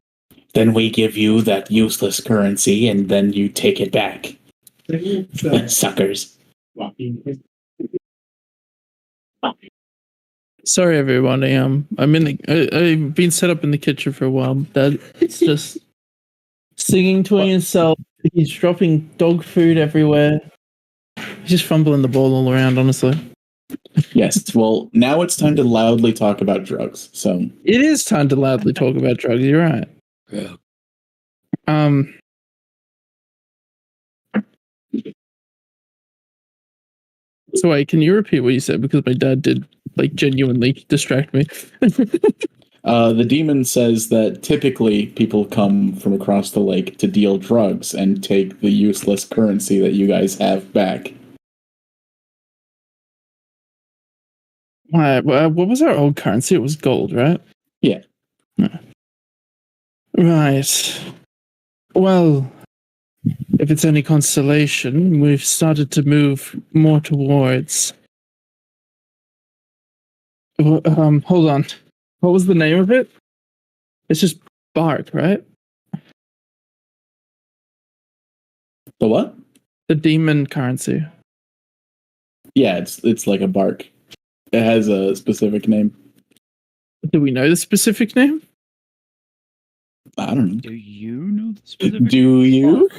Then we give you that useless currency and then you take it back. Suckers. sorry everyone. I've been set up in the kitchen for a while. Dad, it's just singing to himself. He's dropping dog food everywhere. He's just fumbling the ball all around, honestly. Yes, well, now it's time to loudly talk about drugs. So It is time to loudly talk about drugs. You're right. Yeah. So wait, can you repeat what you said? Because my dad did genuinely distract me. the demon says that typically people come from across the lake to deal drugs and take the useless currency that you guys have back. What was our old currency? It was gold, right? Yeah. Right. Well, if it's any consolation, we've started to move more towards. Hold on. What was the name of it? It's just bark, right? The what? The demon currency. Yeah, it's like a bark. It has a specific name. Do we know the specific name? I don't know. Do you know the specific? Do you?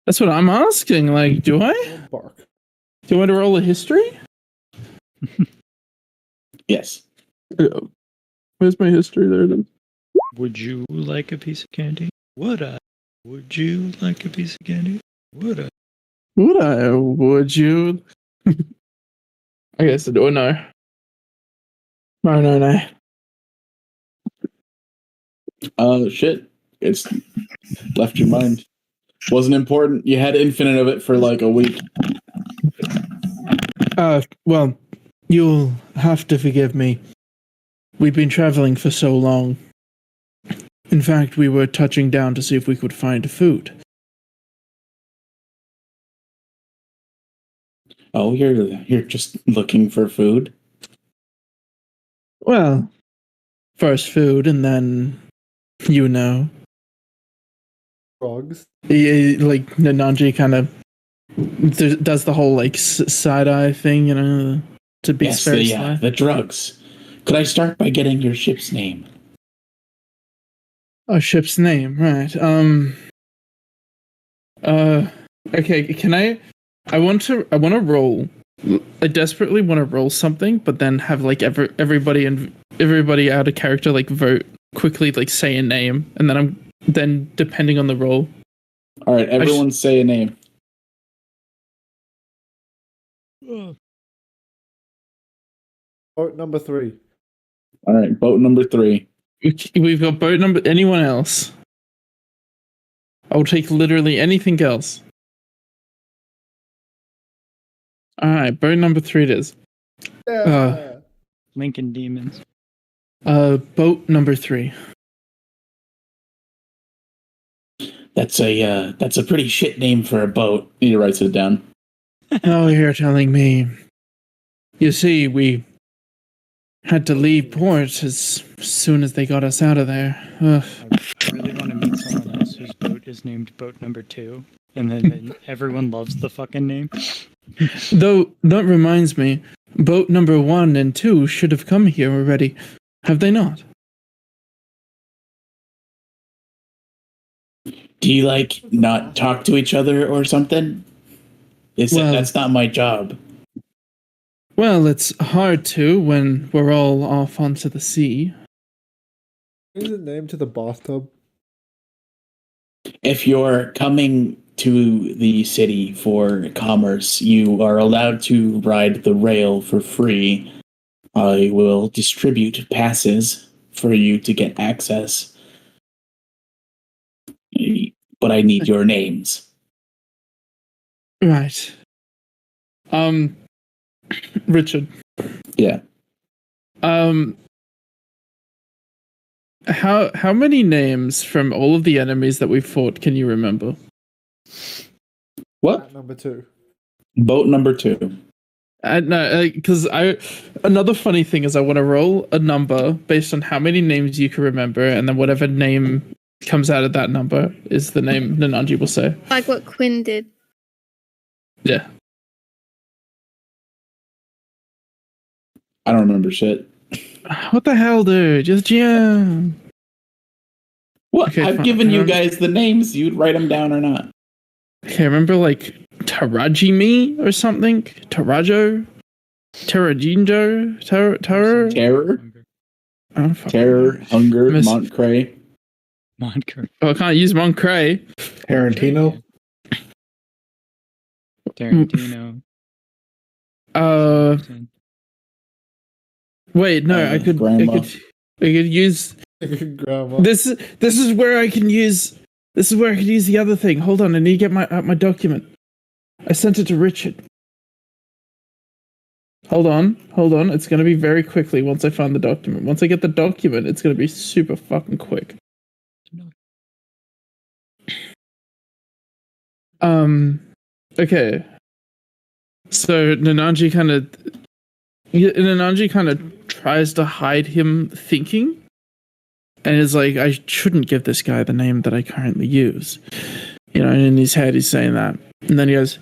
That's what I'm asking. Do I? Bark. Do you want to roll a history? Yes. Where's my history? There it is. Would you like a piece of candy? Would I? Would you like a piece of candy? Would I? Would you? I guess I do. No. No. Shit. It's left your mind. Wasn't important. You had infinite of it for like a week. Well, you'll have to forgive me. We've been traveling for so long. In fact, we were touching down to see if we could find food. Oh, you're just looking for food? Well, first food, and then, Frogs. Nanji kind of does the whole side eye thing, to be Yes, very sly. the drugs. Could I start by getting your ship's name? Oh, ship's name, right? Okay. Can I? I want to roll. I desperately want to roll something, but then have everybody out of character vote quickly, say a name, and then depending on the roll. All right, everyone say a name. Boat number 3. All right, boat number 3. We've got boat number. Anyone else? I will take literally anything else. All right, boat number 3 it is. Lincoln Demons. Boat number 3. That's a pretty shit name for a boat. He writes it down. Oh, you're telling me. You see, we had to leave port as soon as they got us out of there. Ugh. I really want to meet someone else whose boat is named Boat Number 2, and then everyone loves the fucking name. Though, that reminds me, boat number 1 and 2 should have come here already. Have they not? Do you not talk to each other or something? That's not my job. Well, it's hard to when we're all off onto the sea. Is it named to the bathtub? If you're coming to the city for commerce, you are allowed to ride the rail for free. I will distribute passes for you to get access. But I need your names. Right. Richard. Yeah. How many names from all of the enemies that we fought can you remember? What? Number 2. Boat number 2. No, because another funny thing is I want to roll a number based on how many names you can remember, and then whatever name comes out of that number is the name Nananji will say. Like what Quinn did. Yeah. I don't remember shit. What the hell, dude? Just jam. What? Okay, I've fine. given you guys the names. You'd write them down or not? Okay, remember like Tarajimi or something? Tarajo? Terrajinjo? Terror? Terror? Oh, fuck. Terror, Hunger, Miss- Montcray. Montcray. Oh, I can't use Montcray. Tarantino. Tarantino. Wait, no, I could use Grandma. this is where I can use the other thing. Hold on, I need to get my document. I sent it to Richard. Hold on. It's gonna be very quickly once I find the document. Once I get the document, it's gonna be super fucking quick. Okay. So Nananji kind of tries to hide him thinking, and is like, I shouldn't give this guy the name that I currently use. You know, and in his head he's saying that. And then he goes,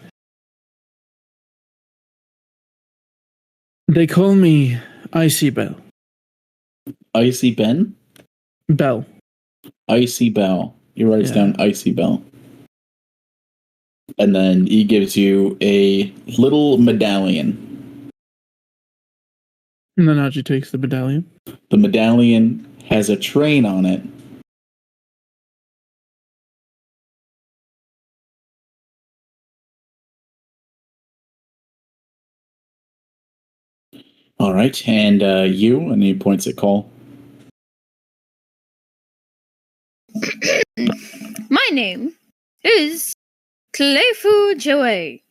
they call me Icy Bell. Icy Ben? Bell. Icy Bell. He writes Yeah. down Icy Bell. And then he gives you a little medallion. And then Nananji takes the medallion. The medallion has a train on it. All right, and and he points at Cole. My name is Clayfu Joey.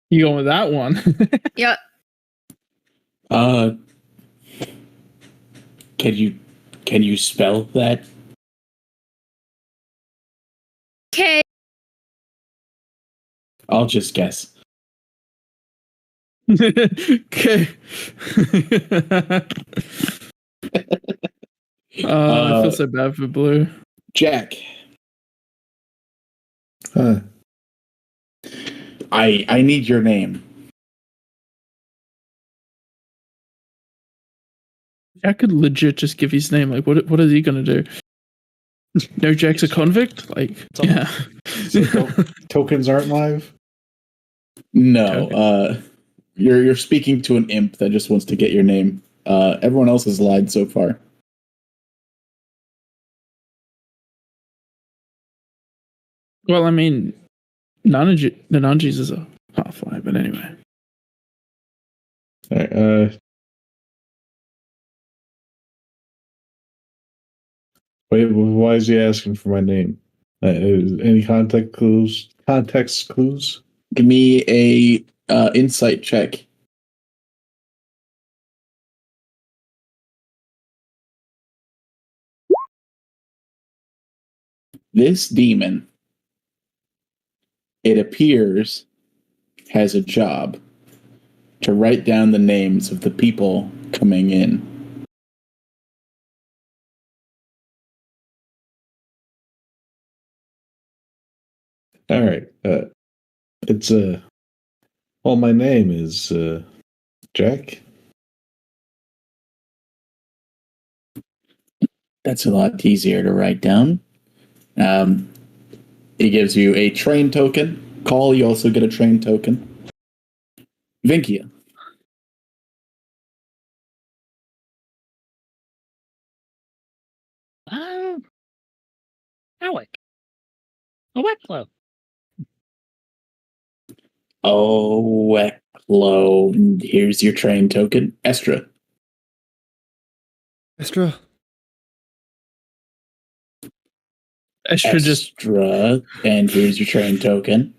You going with that one? Yeah. Can you spell that? K. I'll just guess. Okay. I feel so bad for Blue. Jack. Huh. I need your name. I could legit just give his name. Like, what is he gonna do? No, Jack's a convict. Like, yeah. So tokens aren't live. No, you're speaking to an imp that just wants to get your name. Everyone else has lied so far. Well, I mean, Nananji's is a half-lie, but anyway. All right, wait, why is he asking for my name? Any context clues? Give me a insight check This demon, it appears, has a job to write down the names of the people coming in. All right. It's well, my name is Jack. That's a lot easier to write down. It gives you a train token. Call, you also get a train token. Vinkia. Alec. A Wecklo. Oh, Wecklo. And here's your train token. Estra. Extra. Estra just. Estra. And here's your train token.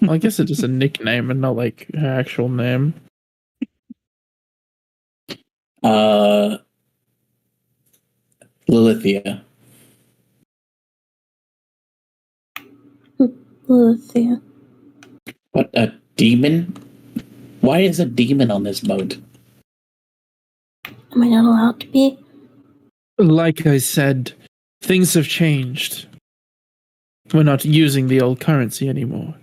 Well, I guess it's just a nickname and not like her actual name. Lilithia. Lilithia. What, a demon? Why is a demon on this boat? Am I not allowed to be? Like I said, things have changed. We're not using the old currency anymore.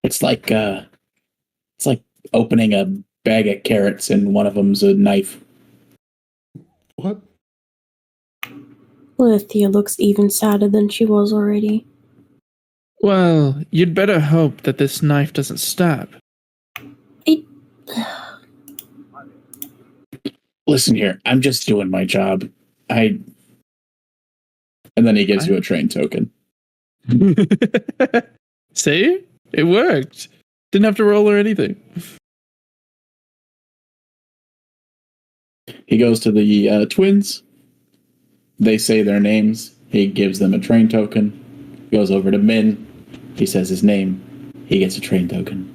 It's like opening a bag of carrots and one of them's a knife. What? Lilithia looks even sadder than she was already. Well, you'd better hope that this knife doesn't stab. Listen here, I'm just doing my job. And then he gives you a train token. See? It worked. Didn't have to roll or anything. He goes to the twins. They say their names. He gives them a train token. Goes over to Min. He says his name. He gets a train token.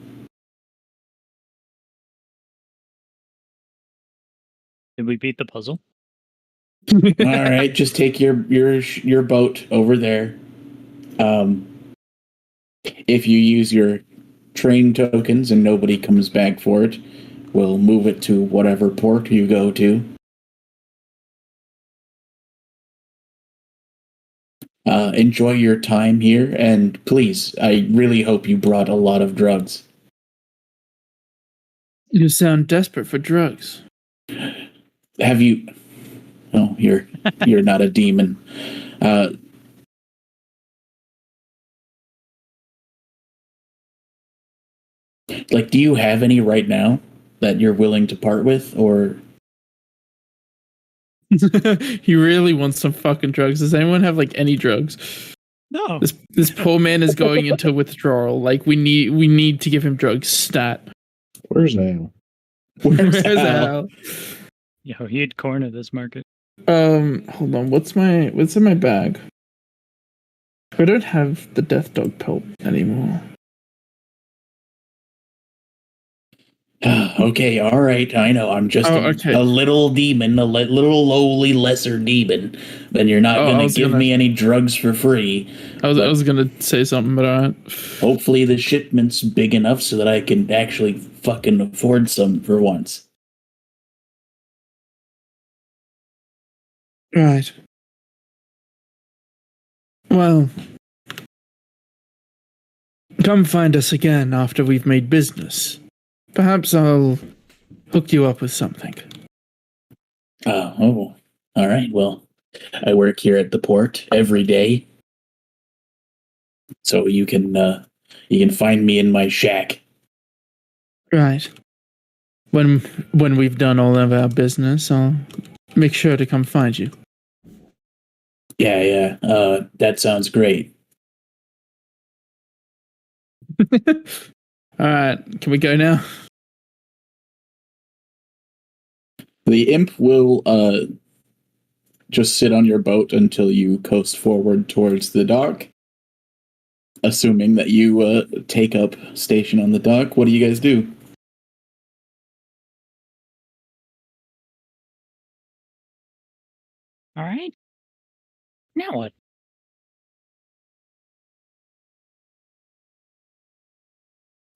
Did we beat the puzzle? All right, just take your boat over there. If you use your train tokens and nobody comes back for it, we'll move it to whatever port you go to. Enjoy your time here, and please, I really hope you brought a lot of drugs. You sound desperate for drugs. Have you? Oh, you're not a demon. Like, do you have any right now that you're willing to part with, or? He really wants some fucking drugs. Does anyone have like any drugs? No. This poor man is going into withdrawal. Like we need to give him drugs stat. Where's Al? Where's Where's Al? Al? Yo, he'd corner this market. Hold on. What's in my bag? I don't have the death dog pelt anymore. Okay, all right. I know. I'm just okay. a little demon, a little lowly, lesser demon. Then you're not going to give me any drugs for free. I was gonna say something, but alright. Hopefully the shipment's big enough so that I can actually fucking afford some for once. Right. Well, come find us again after we've made business. Perhaps I'll hook you up with something. Oh, all right. Well, I work here at the port every day, so you can find me in my shack. Right. When we've done all of our business, I'll make sure to come find you. Yeah. That sounds great. All right, can we go now? The imp will just sit on your boat until you coast forward towards the dock. Assuming that you take up station on the dock, what do you guys do? All right. Now what?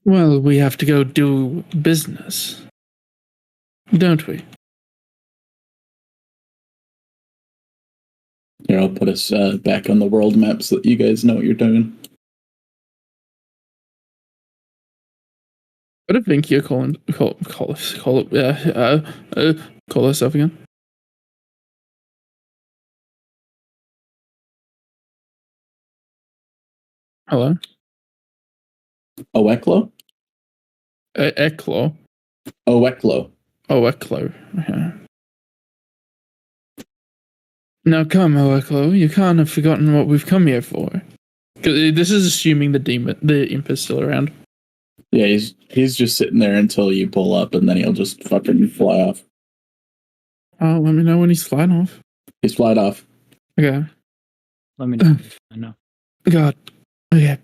Well, we have to go do business, don't we? Here, I'll put us back on the world map so that you guys know what you're doing. What did Vinkia call herself again? Hello? Oeklo? Eklo. Oeklo. Oh, Eklo. Okay. Now come, Eklo. You can't have forgotten what we've come here for. 'Cause this is assuming the imp is still around. Yeah, he's just sitting there until you pull up, and then he'll just fucking fly off. Oh, let me know when he's flying off. He's flied off. Okay. Let me know. I know. God. Okay.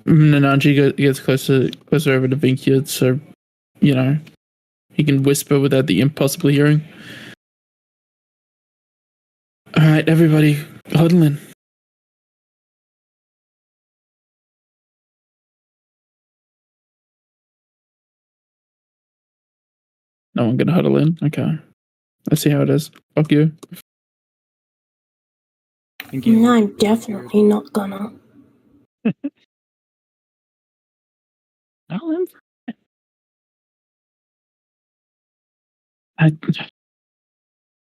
Nananji gets closer over to Vinkia, so, he can whisper without the imp possibly hearing. Alright, everybody, huddle in. No one gonna huddle in? Okay. Let's see how it is. Fuck you. Thank you. No, I'm definitely not gonna. I'll in for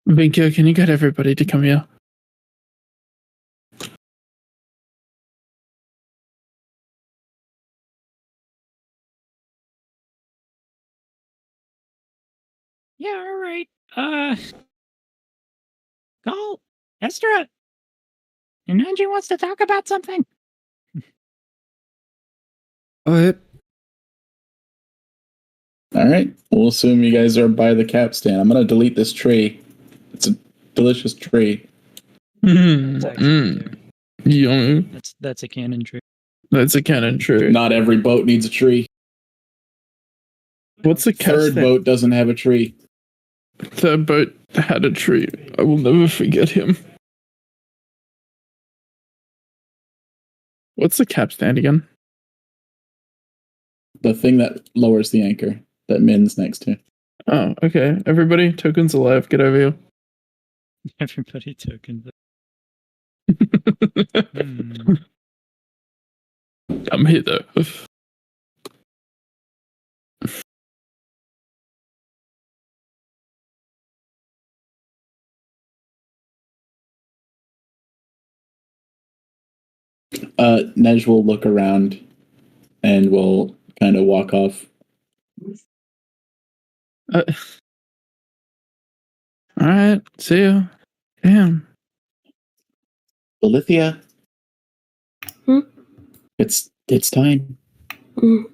Vinkia, can you get everybody to come here? Yeah, all right. Call Estra. And Angie wants to talk about something. Oh, yep. All right. We'll assume you guys are by the capstan. I'm gonna delete this tree. It's a delicious tree. It's actually there. Yum. That's a cannon tree. That's a cannon tree. Not every boat needs a tree. What's the Third capstan? boat doesn't have a tree. Third boat had a tree. I will never forget him. What's the capstan again? The thing that lowers the anchor that Min's next to. Oh, okay. Everybody, tokens alive. Get over here. Everybody tokens. Come hither. Nej will look around and will kind of walk off. Alright, see ya. Damn. Alithia? Hmm? It's time. Mm.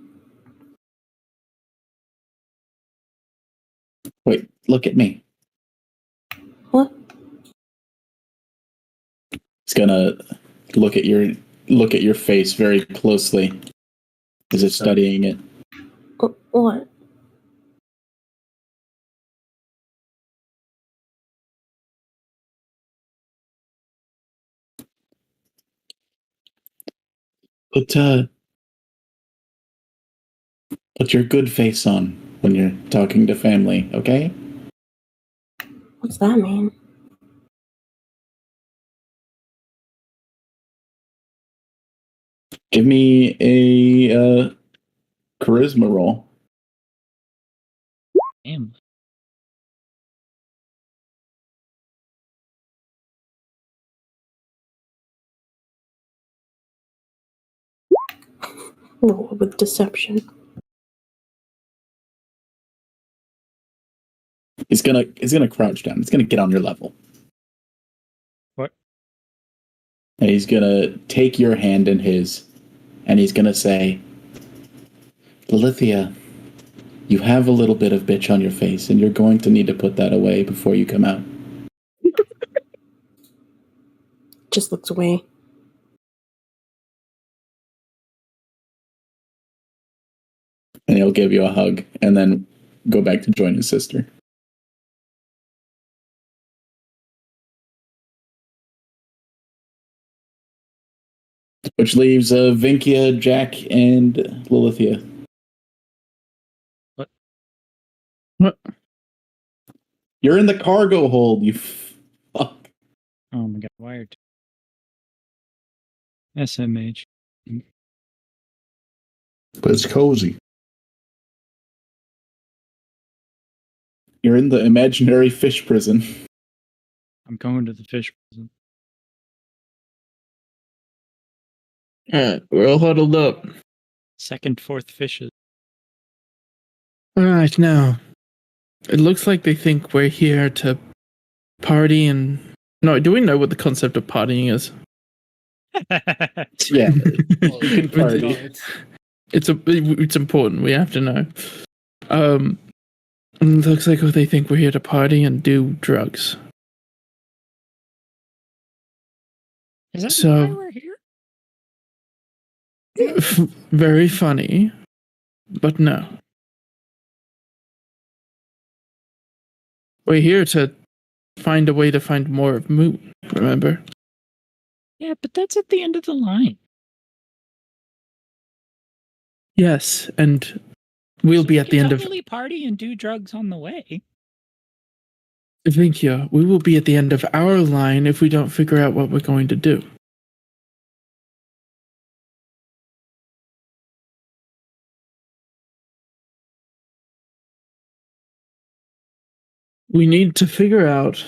Wait, look at me. What? He's gonna look at your face very closely as if studying it. What? Put your good face on when you're talking to family, okay? What's that mean? Give me a charisma roll. Damn. Roll with deception. He's gonna crouch down. He's gonna get on your level. What? And he's gonna take your hand in his, and he's gonna say, Lilithia, you have a little bit of bitch on your face, and you're going to need to put that away before you come out. Just looks away. And he'll give you a hug, and then go back to join his sister. Which leaves Vinkia, Jack, and Lilithia. What? You're in the cargo hold, you fuck. Oh my god, wired. SMH. But it's cozy. You're in the imaginary fish prison. I'm going to the fish prison. Alright, we're all huddled up. Second, fourth fishes. Alright, now. It looks like they think we're here to party and... No, do we know what the concept of partying is? Yeah. You can party. It's important. We have to know. It looks like they think we're here to party and do drugs. Is that So- why we're here? Very funny, but no. We're here to find a way to find more of Moon, remember? Yeah, but that's at the end of the line. Yes, and we'll be at the end of... Totally party and do drugs on the way. Thank you. We will be at the end of our line if we don't figure out what we're going to do. We need to figure out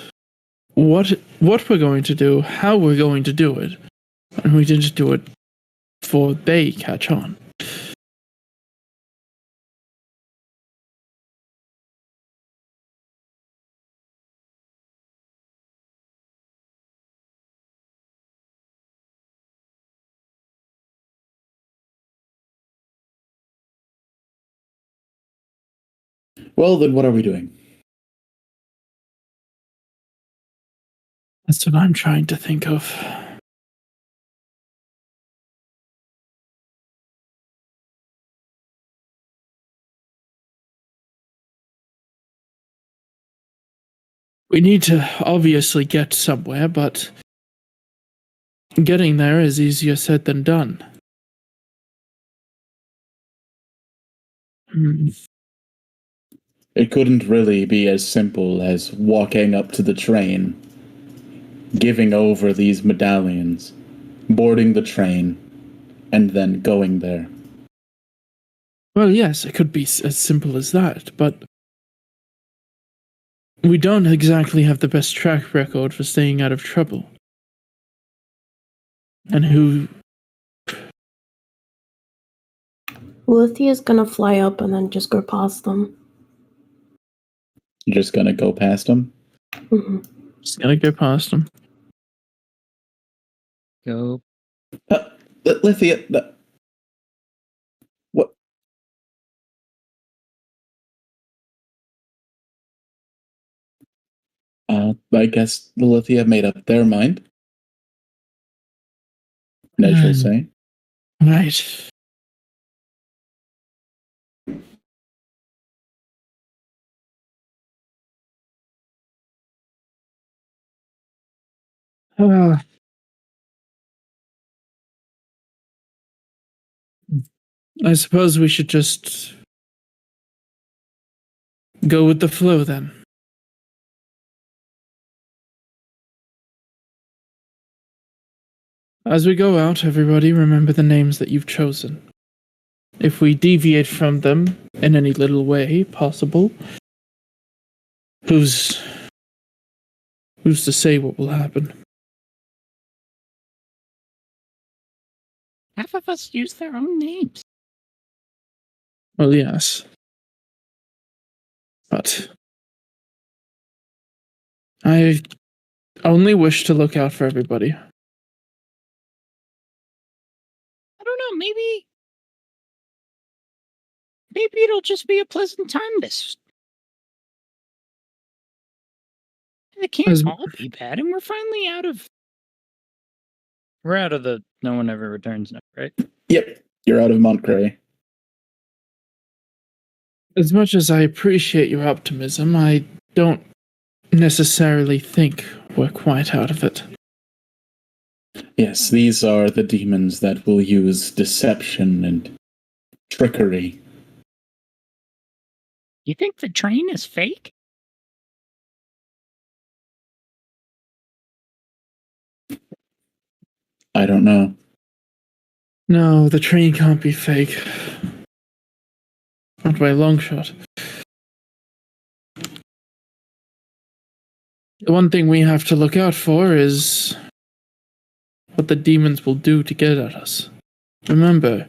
what we're going to do, how we're going to do it, and we didn't do it before they catch on. Well, then what are we doing? That's what I'm trying to think of. We need to obviously get somewhere, but getting there is easier said than done. It couldn't really be as simple as walking up to the train, giving over these medallions, boarding the train, and then going there. Well, yes, it could be as simple as that, but we don't exactly have the best track record for staying out of trouble. And who... Lithia's gonna fly up and then just go past them. You're just gonna go past them? Hmm. Just gonna go past them. Go. Lithia, what? I guess the Lithia made up their mind. As you'll say. Right. I suppose we should just go with the flow then. As we go out, everybody remember the names that you've chosen. If we deviate from them in any little way possible, who's to say what will happen? Half of us use their own names. Well, yes. But I only wish to look out for everybody. I don't know, maybe it'll just be a pleasant time this. It can't As- all be bad, and we're finally out of. We're out of the no one ever returns now, right? Yep, you're out of Montcray. As much as I appreciate your optimism, I don't necessarily think we're quite out of it. Yes, these are the demons that will use deception and trickery. You think the train is fake? I don't know. No, the train can't be fake. Not by a long shot. The one thing we have to look out for is what the demons will do to get at us. Remember,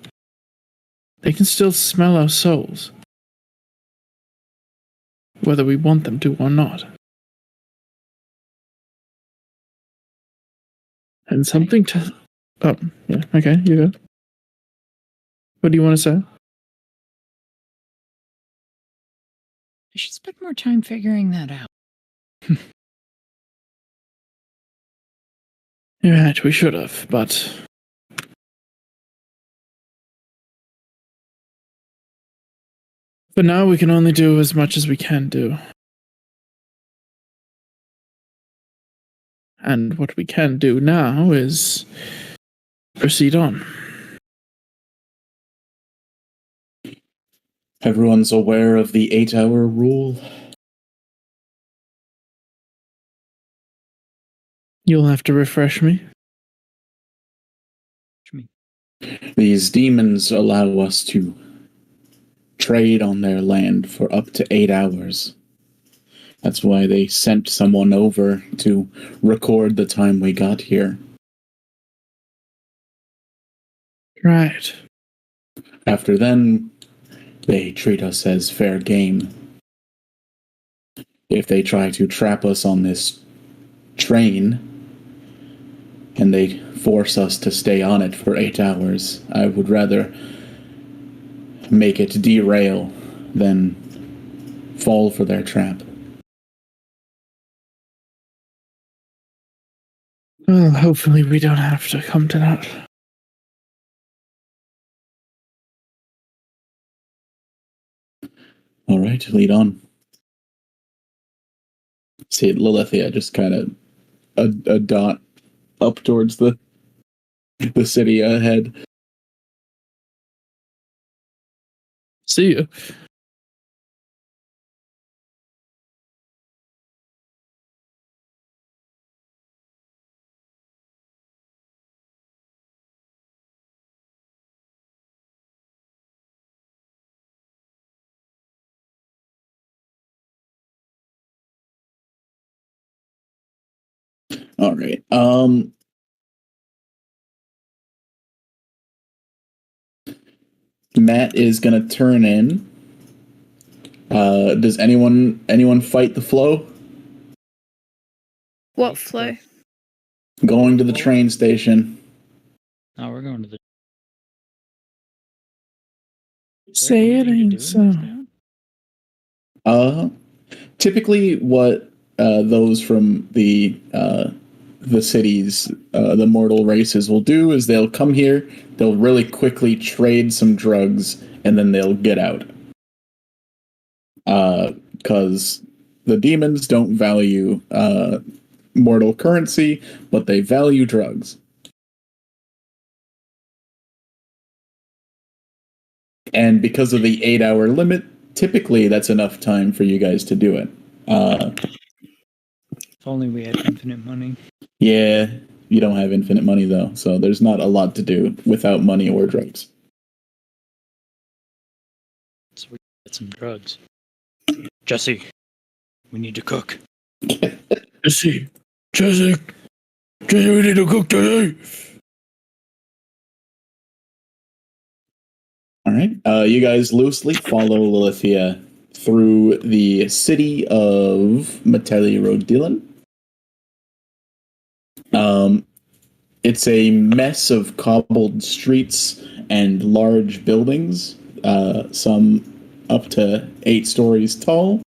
they can still smell our souls, whether we want them to or not. And something to... Oh, yeah, okay, you go. What do you want to say? I should spend more time figuring that out. You're right, we should have, but... For now, we can only do as much as we can do. And what we can do now is proceed on. Everyone's aware of the 8-hour rule. You'll have to refresh me. These demons allow us to trade on their land for up to 8 hours. That's why they sent someone over to record the time we got here. Right. After then, they treat us as fair game. If they try to trap us on this train, and they force us to stay on it for 8 hours, I would rather make it derail than fall for their trap. Well, hopefully we don't have to come to that. All right, lead on. See, Lilithia just kind of a dot up towards the city ahead. See you. All right. Matt is gonna turn in. Does anyone fight the flow? What flow? Going to the train station. Now we're going to the. Say it ain't so. Typically, what those from the cities, the mortal races will do is they'll come here, they'll really quickly trade some drugs, and then they'll get out. Because the demons don't value mortal currency, but they value drugs. And because of the 8-hour limit, typically that's enough time for you guys to do it. If only we had infinite money. Yeah, you don't have infinite money though, so there's not a lot to do without money or drugs. So we get some drugs. Jesse, we need to cook. Jesse, we need to cook today. All right. You guys loosely follow Lilithia through the city of Meteli Rodillan. It's a mess of cobbled streets and large buildings, some up to 8 stories tall.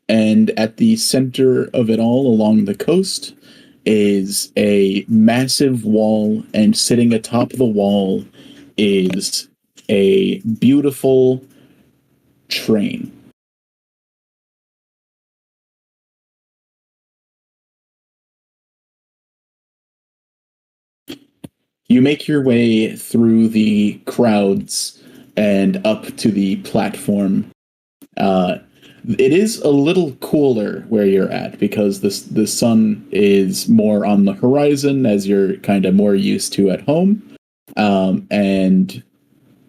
And at the center of it all, along the coast, is a massive wall, and sitting atop the wall is a beautiful train. You make your way through the crowds and up to the platform. It is a little cooler where you're at because the sun is more on the horizon, as you're kind of more used to at home, and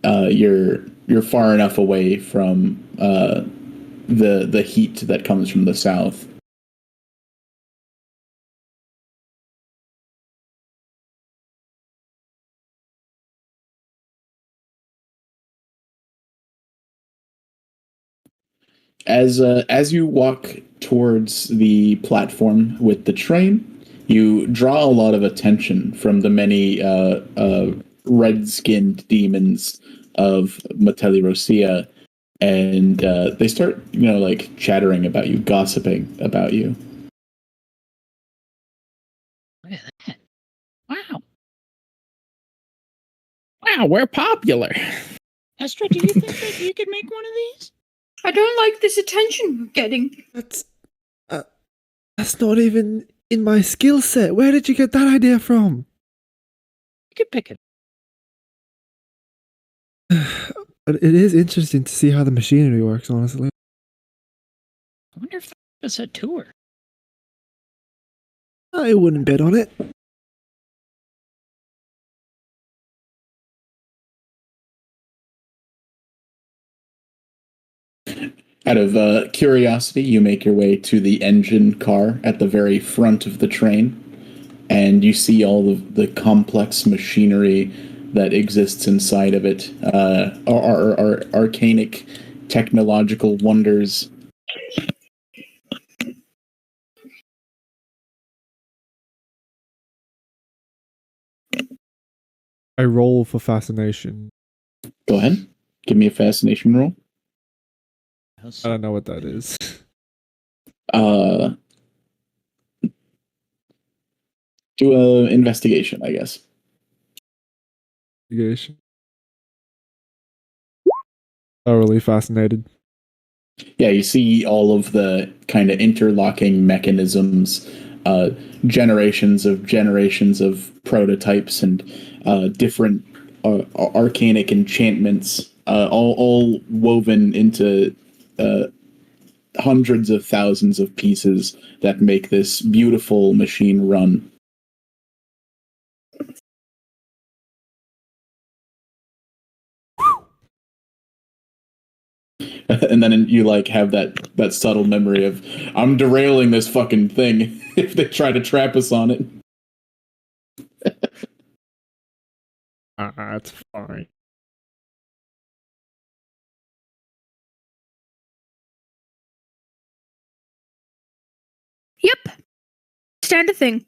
you're far enough away from the heat that comes from the south. As you walk towards the platform with the train, you draw a lot of attention from the many red-skinned demons of Mateli Rosia, and they start, like chattering about you, gossiping about you. Look at that. Wow. Wow, we're popular. Esther, do you think that you could make one of these? I don't like this attention we're getting. That's not even in my skill set. Where did you get that idea from? You could pick it. But it is interesting to see how the machinery works, honestly. I wonder if that's a tour. I wouldn't bet on it. Out of curiosity, you make your way to the engine car at the very front of the train, and you see all of the complex machinery that exists inside of it, our arcanic technological wonders. I roll for fascination. Go ahead. Give me a fascination roll. I don't know what that is. Do a investigation, I guess. Investigation. Thoroughly fascinated. Yeah, you see all of the kind of interlocking mechanisms, generations of prototypes and different arcanic enchantments, all woven into hundreds of thousands of pieces that make this beautiful machine run. And then you have that subtle memory of, I'm derailing this fucking thing if they try to trap us on it. That's fine. Yep. Standard thing.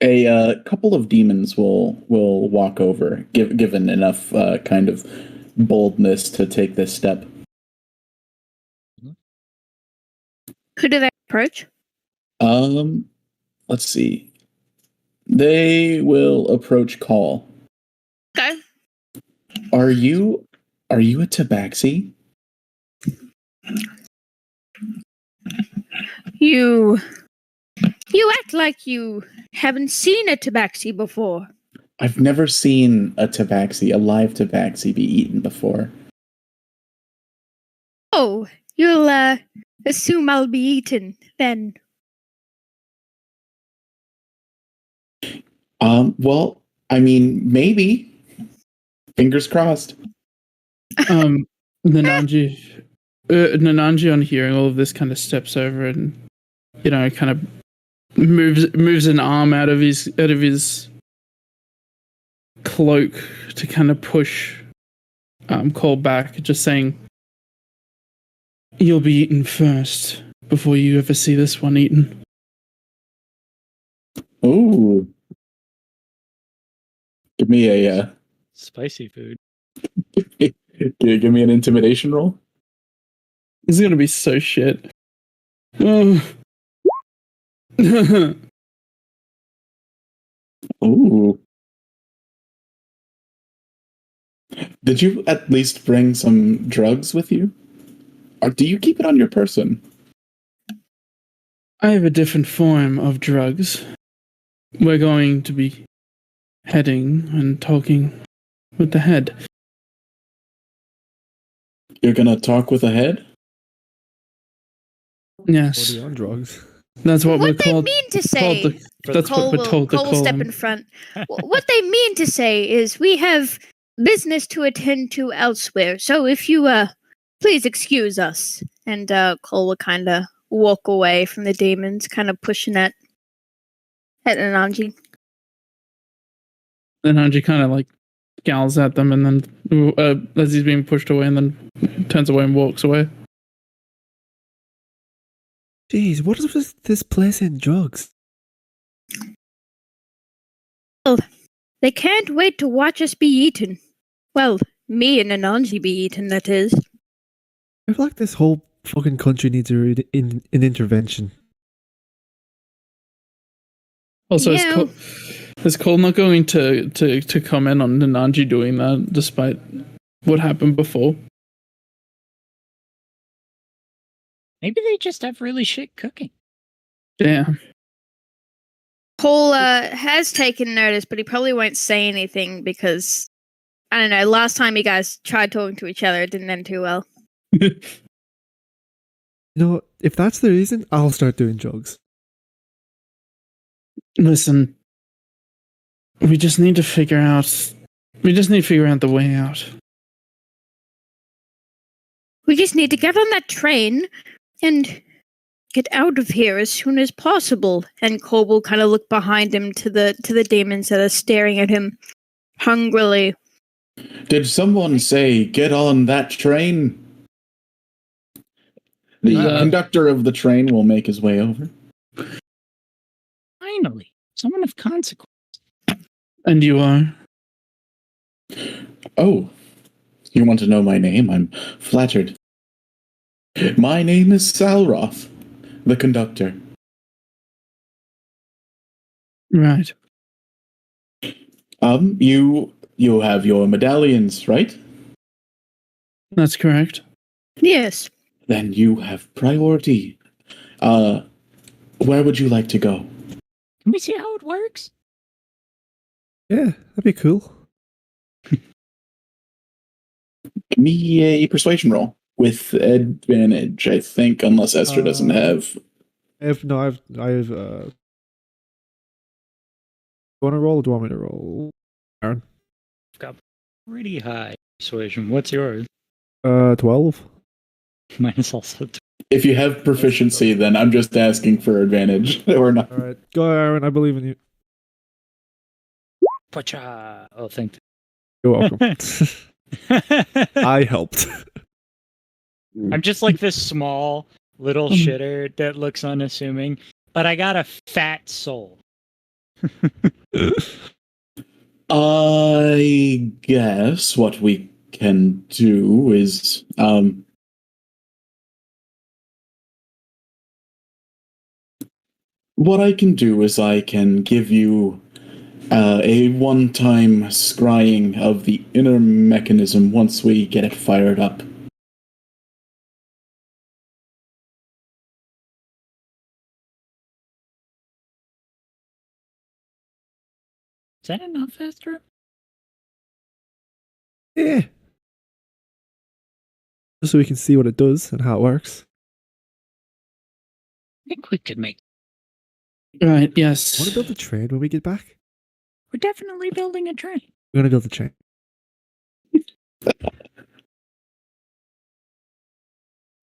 A couple of demons will walk over, given enough kind of boldness to take this step. Who do they approach? Let's see. They will approach Call. Okay. Are you a tabaxi? You act like you haven't seen a tabaxi before. I've never seen a live tabaxi be eaten before. Oh, you'll assume I'll be eaten then. Well, I mean, maybe. Fingers crossed. Nananji, on hearing all of this, kind of steps over and, kind of moves an arm out of his cloak to kind of push Cole back, just saying, "You'll be eaten first before you ever see this one eaten." Ooh. Give me a Spicy food. Can you give me an intimidation roll? This is gonna be so shit. Ugh. Ooh. Did you at least bring some drugs with you? Or do you keep it on your person? I have a different form of drugs. We're going to be heading and talking with the head. You're gonna talk with a head? Yes, Already on drugs. that's what we're What they called. mean to called say. the- that's Cole what we're will, told to Cole will call step them. in front. What they mean to say is we have business to attend to elsewhere. So if you please excuse us. And Cole will kind of walk away from the demons, kind of pushing at Ananji. Then Hanji kind of like scowls at them, and then as he's being pushed away, and then turns away and walks away. Jeez, what is this place in drugs? They can't wait to watch us be eaten. Well, me and Ananji be eaten, that is. I feel like this whole fucking country needs an intervention. Also, Yeah. is Cole not going to comment on Nanji doing that, despite what happened before? Maybe they just have really shit cooking. Damn. Cole has taken notice, but he probably won't say anything because, I don't know, last time you guys tried talking to each other, it didn't end too well. You know, if that's the reason, I'll start doing drugs. Listen, we just need to figure out the way out. We just need to get on that train and get out of here as soon as possible. And Cole will kind of look behind him to the demons that are staring at him hungrily. Did someone say, get on that train? The conductor of the train will make his way over. Finally, someone of consequence. And you are? Oh, you want to know my name? I'm flattered. My name is Salroth, the conductor. Right. You have your medallions, right? That's correct. Yes. Then you have priority. Where would you like to go? Can we see how it works? Yeah, that'd be cool. Give me a persuasion roll with advantage, I think, unless Esther doesn't have. I've Do you want to roll or do you want me to roll? Aaron? Got pretty high persuasion. What's yours? 12. Mine is also. If you have proficiency, then I'm just asking for advantage or not. Alright, go Aaron, I believe in you. Pacha. Oh, thank You're welcome. you. I helped. I'm just like this small little shitter that looks unassuming, but I got a fat soul. I guess what we can do is what I can do is I can give you a one-time scrying of the inner mechanism once we get it fired up. Is that enough, Esther? Yeah. Just so we can see what it does and how it works. I think we could make. Right, yes. Want to build a train when we get back? We're definitely building a train. We're gonna build a train.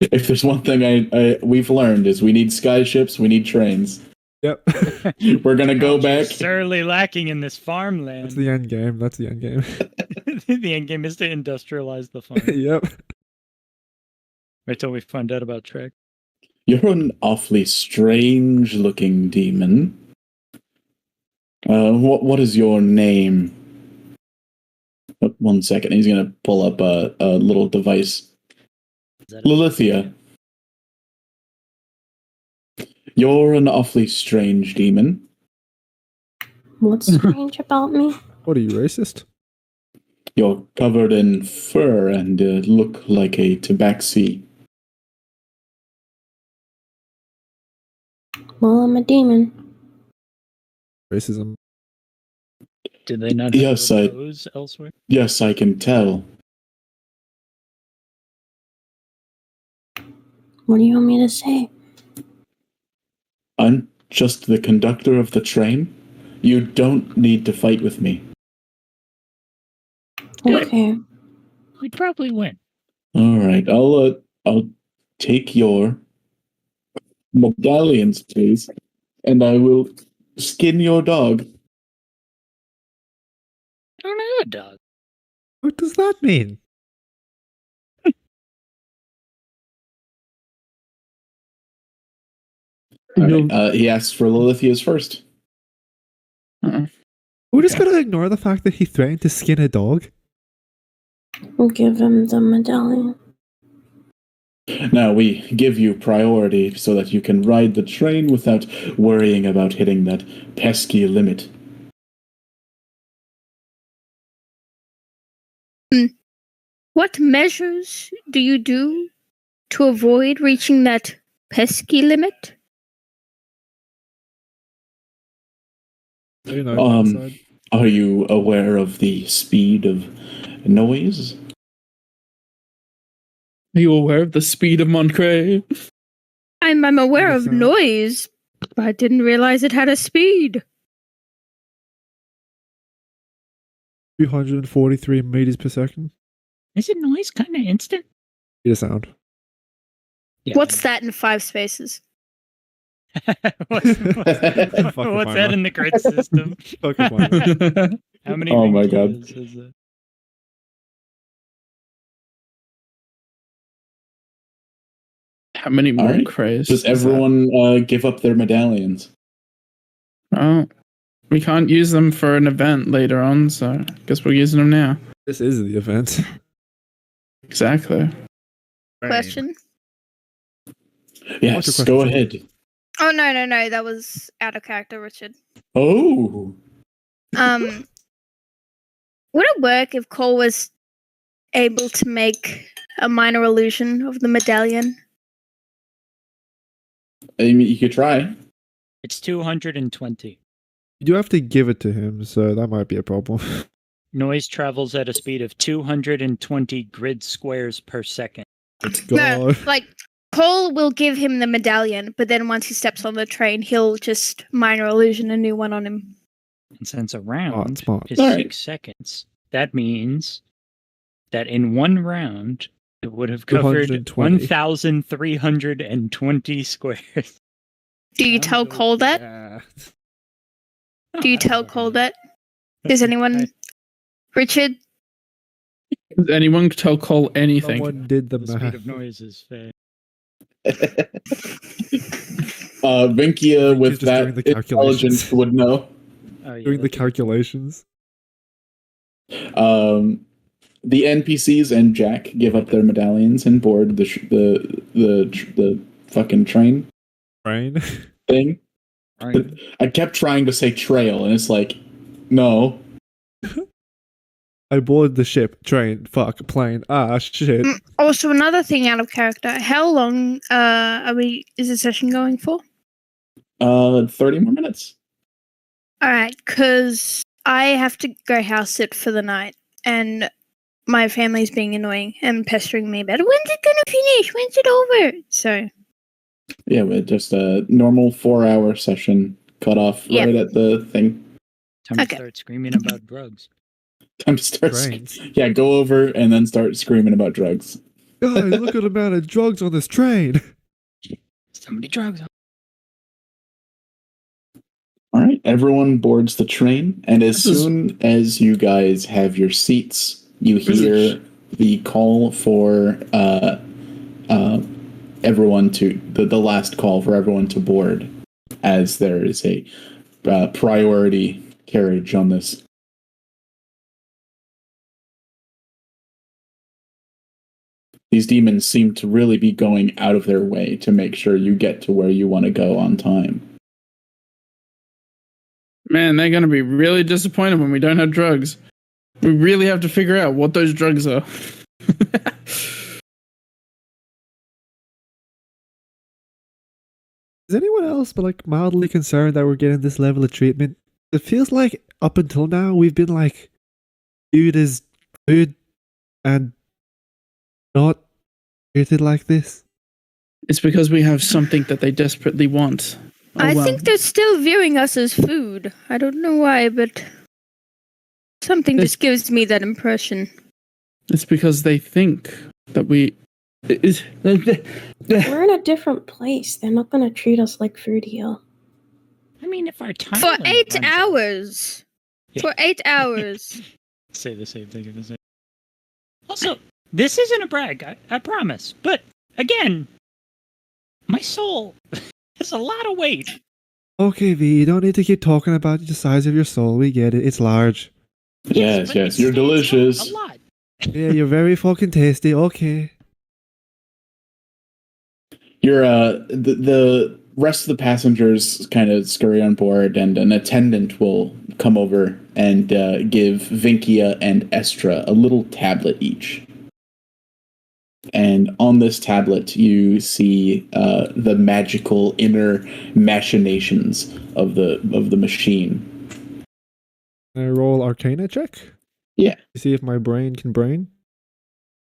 If there's one thing we've learned is we need skyships, we need trains. Yep. We're gonna go back. Sorely lacking in this farmland. That's the end game. That's the end game. The end game is to industrialize the farm. Yep. Wait till we find out about Trek. You're an awfully strange-looking demon. What is your name? Oh, 1 second. He's going to pull up a little device. Is that Lilithia, you're an awfully strange demon. What's strange about me? What are you, racist? You're covered in fur and look like a tabaxi. Well, I'm a demon. Racism. Do they not have Yes, I- those elsewhere? Yes, I can tell. What do you want me to say? I'm just the conductor of the train. You don't need to fight with me. Okay. We'd probably win. All right, I'll take your medallions, please, and I will skin your dog. I don't have a dog. What does that mean? All right, he asks for Lilithia's first. We're just gonna ignore the fact that he threatened to skin a dog? We'll give him the medallion. Now we give you priority so that you can ride the train without worrying about hitting that pesky limit. What measures do you do to avoid reaching that pesky limit? You know, outside. Are you aware of the speed of noise? Are you aware of the speed of Montcray? I'm aware of Yes, noise, but I didn't realize it had a speed. 243 meters per second. Isn't noise kind of instant? Speed of sound. Yeah. What's that in 5 spaces? what's that in the grid system? Fucking fine. How many? Oh my Vinkias God. is it? How many All right. Montcrays? Does everyone give up their medallions? Oh, we can't use them for an event later on, so I guess we're using them now. This is the event. Exactly. Question? Yes, What's your go question? ahead. Oh, no. That was out of character, Richard. Oh, Would it work if Cole was able to make a minor illusion of the medallion? I mean, you could try. It's 220. You do have to give it to him, so that might be a problem. Noise travels at a speed of 220 grid squares per second. No, God. like Cole will give him the medallion, but then once he steps on the train, he'll just minor illusion a new one on him. And since a round Smart. is Alright. 6 seconds, that means that in one round, it would have covered 220. 1,320 squares. Do you tell Cole that? Yeah. Do you tell Cole that? Does anyone? Richard? Does anyone tell Cole anything? Someone did the The speed math. of noise is fair. Vinkia, with He's just doing that the intelligence, calculations. would know. Oh, yeah, Doing the that's- calculations. The NPCs and Jack give up their medallions and board the fucking train Brain. thing. Right. I kept trying to say trail, and it's like, no. I board the ship, train, fuck, plane. Ah, shit. Also, another thing out of character. How long is the session going for? 30 more minutes. All right, because I have to go house sit for the night, and my family's being annoying and pestering me about when's it gonna finish? When's it over? So Yeah, but just a normal 4-hour session cut off Yeah. right at the thing. Time to Okay. start screaming about drugs. Time to start. Trains. Yeah, go over and then start screaming about drugs. Guys, look at the amount of drugs on this train. So many drugs. All right, everyone boards the train, and as This is- soon as you guys have your seats, you This is- hear the call for everyone to the last call for everyone to board, as there is a priority carriage on this. These demons seem to really be going out of their way to make sure you get to where you want to go on time. Man, they're going to be really disappointed when we don't have drugs. We really have to figure out what those drugs are. Is anyone else but like mildly concerned that we're getting this level of treatment? It feels like up until now we've been like viewed as good and not treated like this. It's because we have something that they desperately want. Oh, I well. think they're still viewing us as food. I don't know why, but something just gives me that impression. It's because they think that we... We're in a different place. They're not going to treat us like food here. I mean, if our time For limit 8 runs out- hours. Yeah. For 8 hours. Say the same thing in the same. Also, this isn't a brag, I promise. But again, my soul has a lot of weight. Okay, V, you don't need to keep talking about the size of your soul. We get it. It's large. Yes, but yes, it you're stands out delicious. A lot. Yeah, you're very fucking tasty. Okay. You're the rest of the passengers kind of scurry on board, and an attendant will come over and give Vinkia and Estra a little tablet each. And on this tablet, you see the magical inner machinations of the machine. Can I roll Arcana check? Yeah. To see if my brain can brain?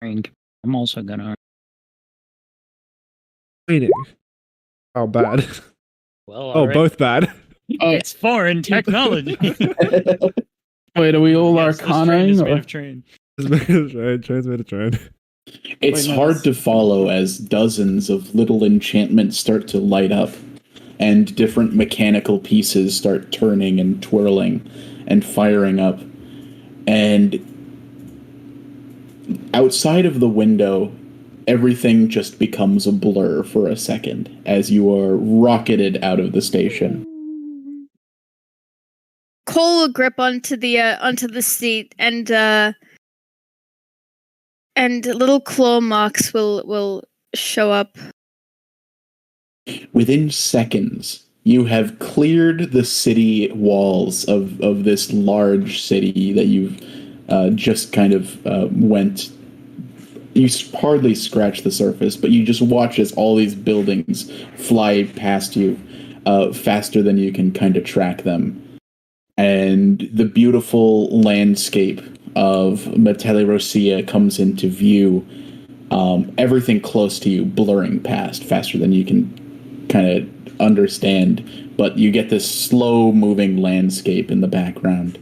I'm also gonna. Braining. Oh, bad. Well, Oh, alright. both bad. Oh, It's foreign technology. wait, are we all Yes, this train is arcanaing? made Or? of train. It's made of train. Train's made of train. It's Wait, no, hard that's- to follow as dozens of little enchantments start to light up, and different mechanical pieces start turning and twirling and firing up. And outside of the window, everything just becomes a blur for a second as you are rocketed out of the station. Cole will grip onto the seat, and little claw marks will show up. Within seconds, you have cleared the city walls of this large city that you've just kind of went. You hardly scratch the surface, but you just watch as all these buildings fly past you faster than you can kind of track them. And the beautiful landscape of Metele Rosia comes into view. Everything close to you blurring past faster than you can kind of understand, but you get this slow moving landscape in the background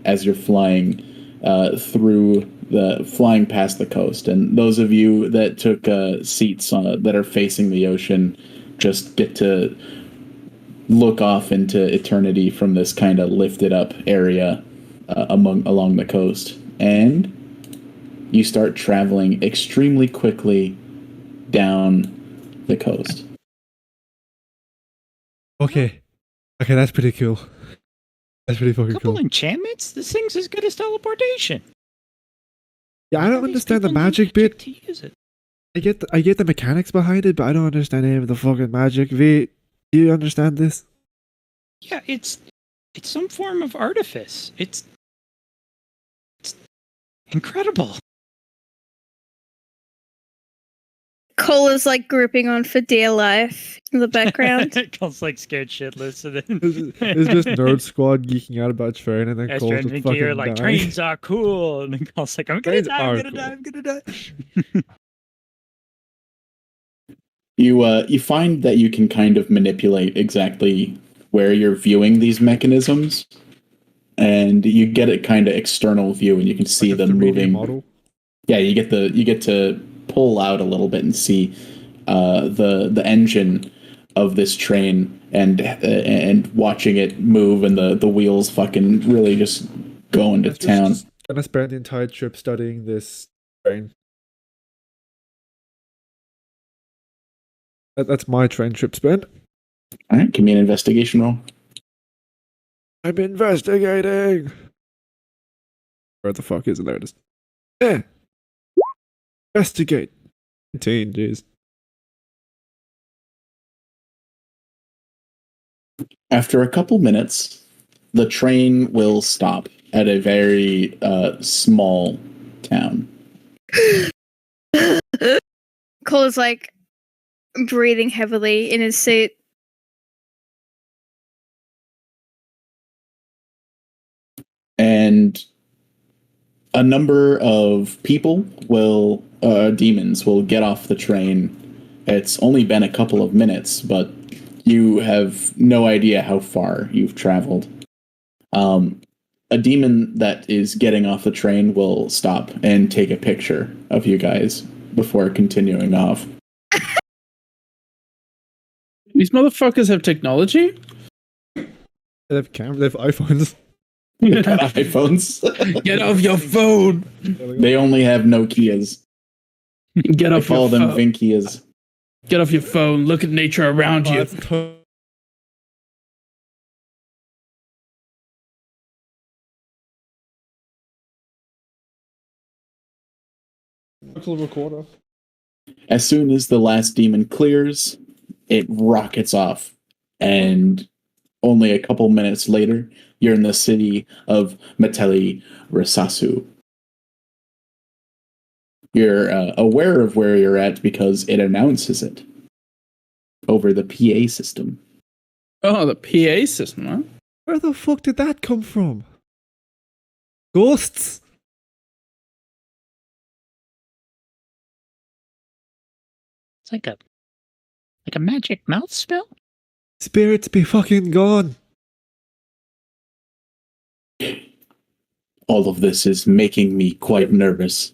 as you're flying flying past the coast. And those of you that took seats that are facing the ocean just get to look off into eternity from this kind of lifted up area along the coast. And you start traveling extremely quickly down the coast. Okay. Okay, that's pretty cool. That's pretty fucking Couple cool. enchantments? This thing's as good as teleportation. Yeah, I How don't do these understand the people need magic bit. to use it? I get the mechanics behind it, but I don't understand any of the fucking magic. V, do you understand this? Yeah, it's some form of artifice. It's incredible. Cole is like gripping on for dear life in the background. Cole's like scared shitless, and then It's just Nerd Squad geeking out about train, and then Esther Cole's and just Vinky fucking are like, dying. trains are cool, and then Cole's like, I'm gonna Trains die, are I'm gonna cool. die, I'm gonna die. You find that you can kind of manipulate exactly where you're viewing these mechanisms, and you get a kind of external view, and you can see Like a them 3D moving. model. Yeah, you get to pull out a little bit and see the engine of this train, and watching it move, and the wheels fucking really just going to Esther's town. just gonna spend the entire trip studying this train. That's my train trip spent. All right, give me an investigation roll. I'm investigating. Where the fuck is it? There it is. Eh. Investigate. 18, jeez. After a couple minutes, the train will stop at a very small town. Cole's like breathing heavily in his seat. And a number of people demons will get off the train. It's only been a couple of minutes, but you have no idea how far you've traveled. A demon that is getting off the train will stop and take a picture of you guys before continuing off. These motherfuckers have technology? They have cameras, they have iPhones. iPhones. Get off your phone! They only have Nokias. Get I off your call them phone. Vinkias. Get off your phone. Look at nature around you. Recorder. As soon as the last demon clears, it rockets off. And only a couple minutes later, you're in the city of Meteli Rasasu. You're aware of where you're at because it announces it over the PA system. Oh, the PA system, huh? Where the fuck did that come from? Ghosts? It's like a magic mouth spell. Spirits be fucking gone. All of this is making me quite nervous.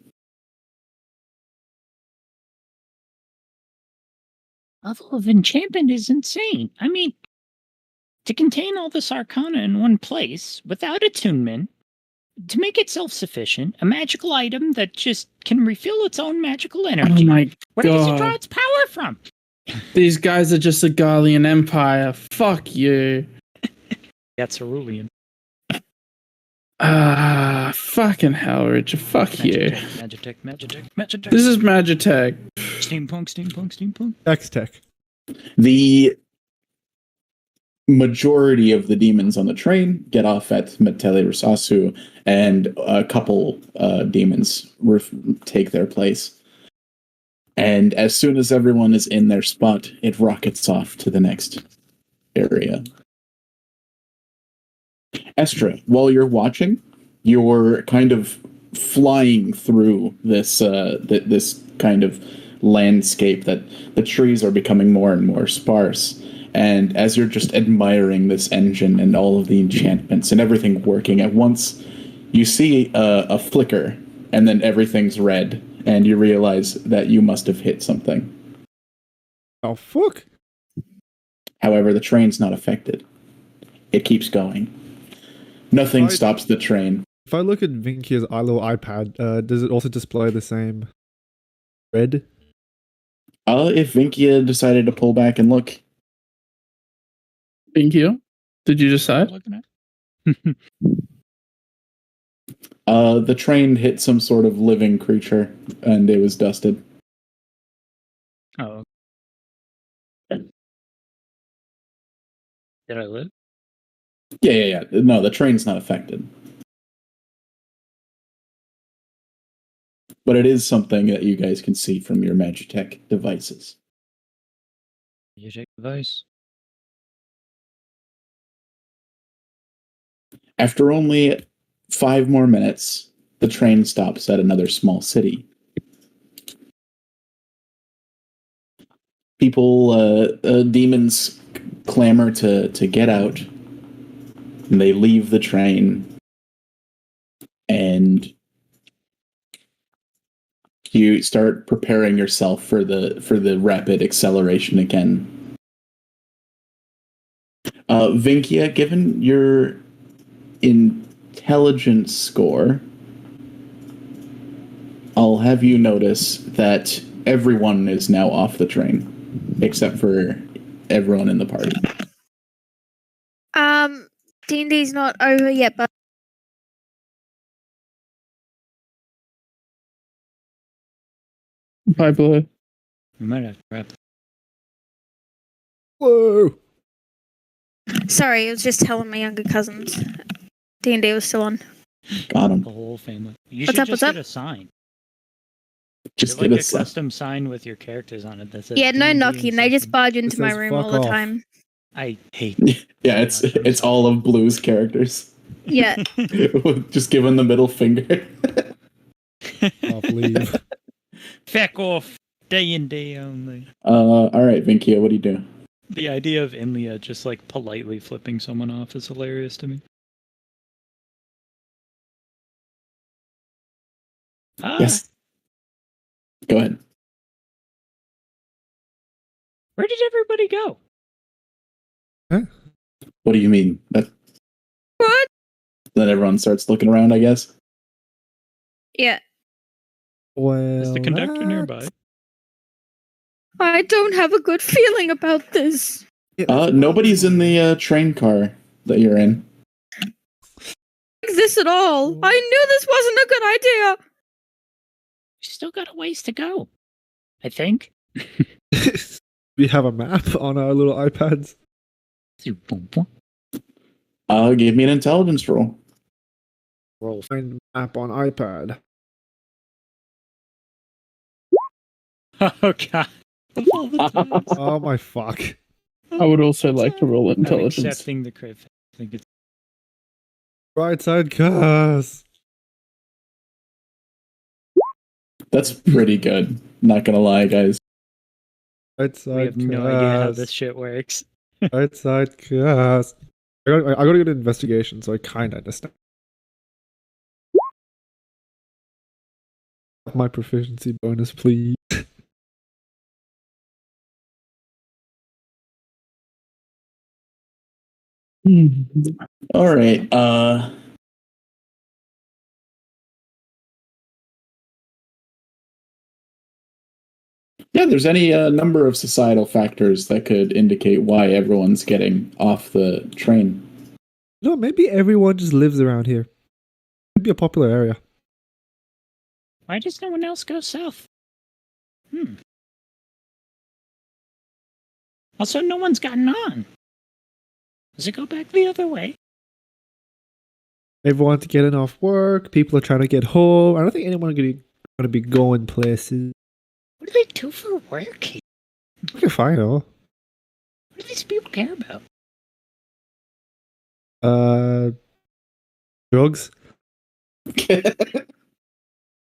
Level of enchantment is insane. I mean, to contain all this arcana in one place without attunement, to make it self-sufficient, a magical item that just can refill its own magical energy. Oh my Where does it draw god. its power from? These guys are just a Garlean Empire. Fuck you. That's Cerulean. Ah, fucking hell, Richard. Fuck you. Magitech. This is Magitech. Steampunk. X-Tech. The majority of the demons on the train get off at Meteli Rasasu, and a couple demons take their place. And as soon as everyone is in their spot, it rockets off to the next area. Estra, while you're watching, you're kind of flying through this this kind of landscape that the trees are becoming more and more sparse. And as you're just admiring this engine and all of the enchantments and everything working at once, you see a flicker, and then everything's red, and you realize that you must have hit something. Oh, fuck. However, the train's not affected. It keeps going. Nothing Right. stops the train. If I look at Vinky's little iPad, does it also display the same red? If Vinkia decided to pull back and look, Thank you. Did you decide? Looking at. the train hit some sort of living creature, and it was dusted. Oh. Did I live? Yeah. No, the train's not affected. But it is something that you guys can see from your Magitech devices. Magic device. After only 5 more minutes, the train stops at another small city. People, demons clamor to get out, and they leave the train, and you start preparing yourself for the rapid acceleration again. Vinkia, given your intelligence score, I'll have you notice that everyone is now off the train, except for everyone in the party. D&D's not over yet, but Bye, Blue. We might have to wrap. Whoa! Sorry, I was just telling my younger cousins. D&D was still on. Got him. The whole family. You What's should up, just what's get a sign. Just Get get like a a sign. custom sign with your characters on it. That says Yeah, no D&D knocking. They just Inception. barge into my says room fuck all the off. time. I hate. Yeah, it's all of Blue's characters. Yeah. Just giving the middle finger. Off leave. Feck off. Day and day only. All right, Vinkia, what do you do? The idea of Inlia just like politely flipping someone off is hilarious to me. Yes. Go ahead. Where did everybody go? What do you mean? That What? then everyone starts looking around, I guess. Yeah. Well, Is the conductor nearby? I don't have a good feeling about this. Nobody's in the train car that you're in. Like this at all. I knew this wasn't a good idea. We still got a ways to go. I think. We have a map on our little iPads. Give me an intelligence roll. Roll. Find map on iPad. Oh god. Of all the times. Oh my fuck. I would also like to roll I'm intelligence. accepting the crit. I think it's Right side cast. That's pretty good. Not gonna lie, guys. Right we side have no idea how cast. this shit works. Right side cast. I got to get an investigation, so I kind of understand. My proficiency bonus, please. All right. Yeah, there's any number of societal factors that could indicate why everyone's getting off the train. No, maybe everyone just lives around here. Could be a popular area. Why does no one else go south? Also, no one's gotten on. Does it go back the other way? Everyone's getting off work. People are trying to get home. I don't think anyone going to be going places. What do they do for work? Okay, fine, oh. What do these people care about? Drugs.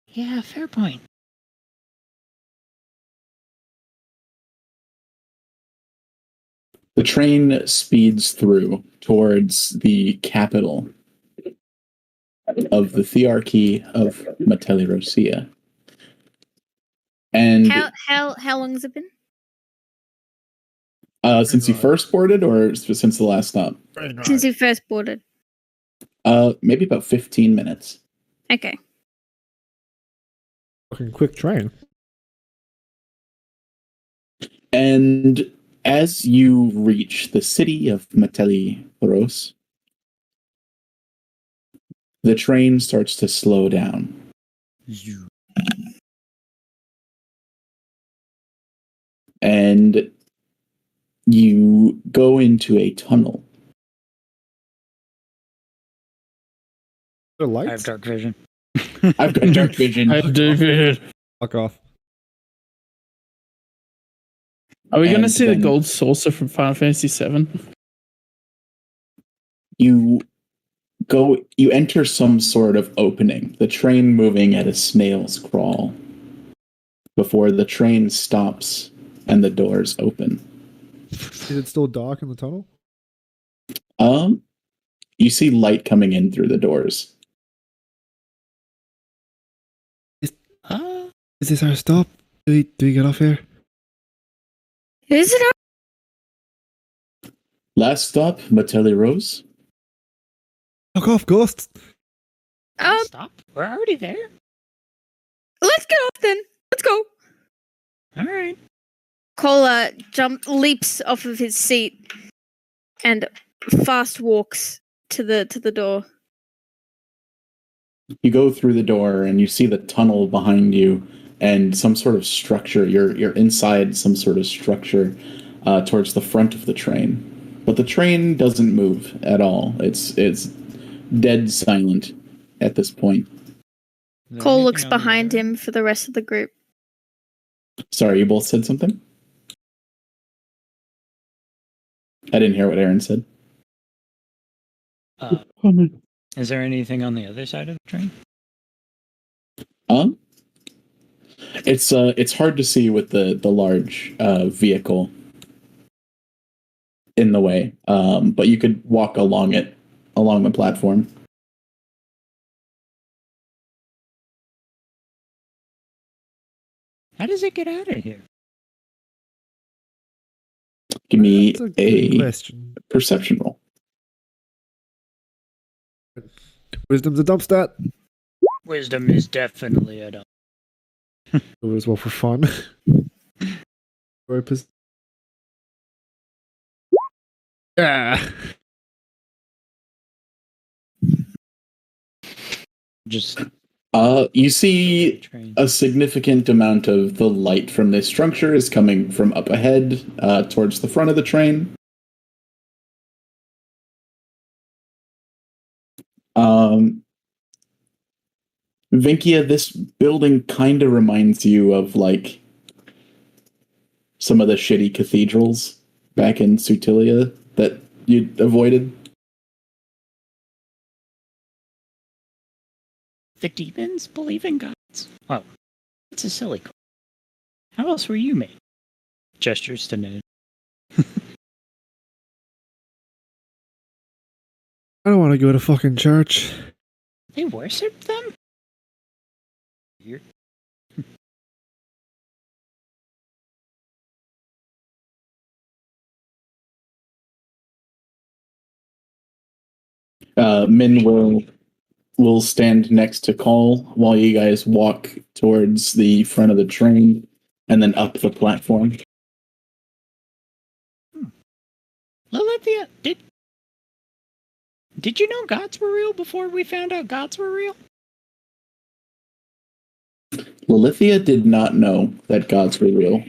Yeah, fair point. The train speeds through towards the capital of the Thearchy of Metellyrosea. And How long has it been? since you first boarded or since the last stop? Since you first boarded. Maybe about 15 minutes. Okay. Fucking quick train. And as you reach the city of Metelliros, the train starts to slow down. And you go into a tunnel. There are I lights? have dark vision. I've got dark vision. Hi, David. Fuck off. Are we going to And see the then- gold saucer from Final Fantasy VII? You enter some sort of opening, the train moving at a snail's crawl, before the train stops and the doors open. Is it still dark in the tunnel? You see light coming in through the doors. Is this our stop? Do we get off here? Is it? Last stop, Metellyrose. Fuck off, ghosts! Stop. We're already there. Let's get off then. Let's go. All right. Cola leaps off of his seat and fast walks to the door. You go through the door and you see the tunnel behind you and some sort of structure. You're inside some sort of structure towards the front of the train, but the train doesn't move at all. It's dead silent at this point. Is there Cole anything looks on the behind other him for the rest of the group. Sorry, you both said something? I didn't hear what Aaron said. end? Oh, no. Is there anything on the other side of the train? It's hard to see with the large vehicle in the way, but you could walk along the platform. How does it get out of here? Give me That's a good a question. perception roll. Wisdom's a dump stat. Wisdom is definitely a dump. It as well for fun. Yeah. Just You see train. a significant amount of the light from this structure is coming from up ahead, towards the front of the train. Vinkia, this building kind of reminds you of like some of the shitty cathedrals back in Sutilia that you avoided. The demons believe in gods. Well, it's a silly question. How else were you made? Gestures to Ned. I don't want to go to fucking church. They worship them? Weird. Min will stand next to Call while you guys walk towards the front of the train and then up the platform. Lilithia, did you know gods were real before we found out gods were real? Lilithia did not know that gods were real.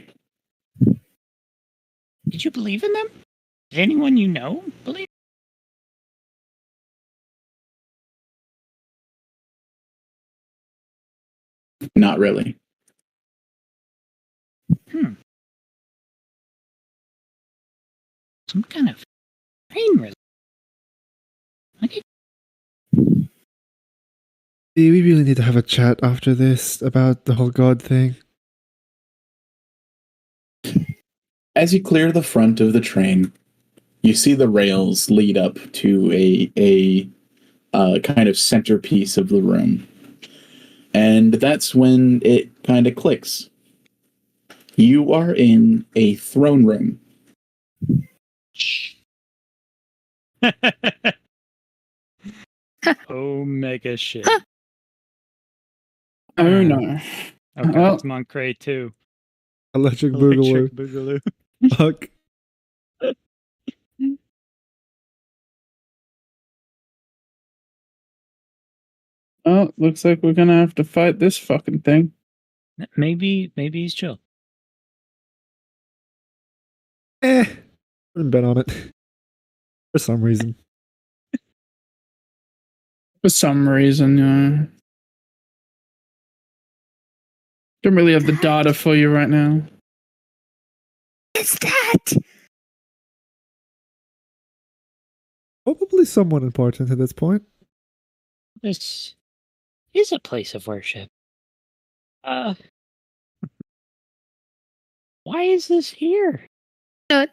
Did you believe in them? Did anyone you know believe? Not really. Some kind of brain rhythm. Okay. We really need to have a chat after this about the whole god thing. As you clear the front of the train, you see the rails lead up to a kind of centerpiece of the room. And that's when it kind of clicks. You are in a throne room. Omega shit. Oh no. Okay, Well- it's Montcray too. Electric Electric Boogaloo. Boogaloo. Fuck. Oh, looks like we're gonna have to fight this fucking thing. Maybe he's chill. Wouldn't bet on it. For some reason. For some reason, don't really have the data for you right now. Is that? Probably someone important at this point. This is a place of worship. Why is this here? This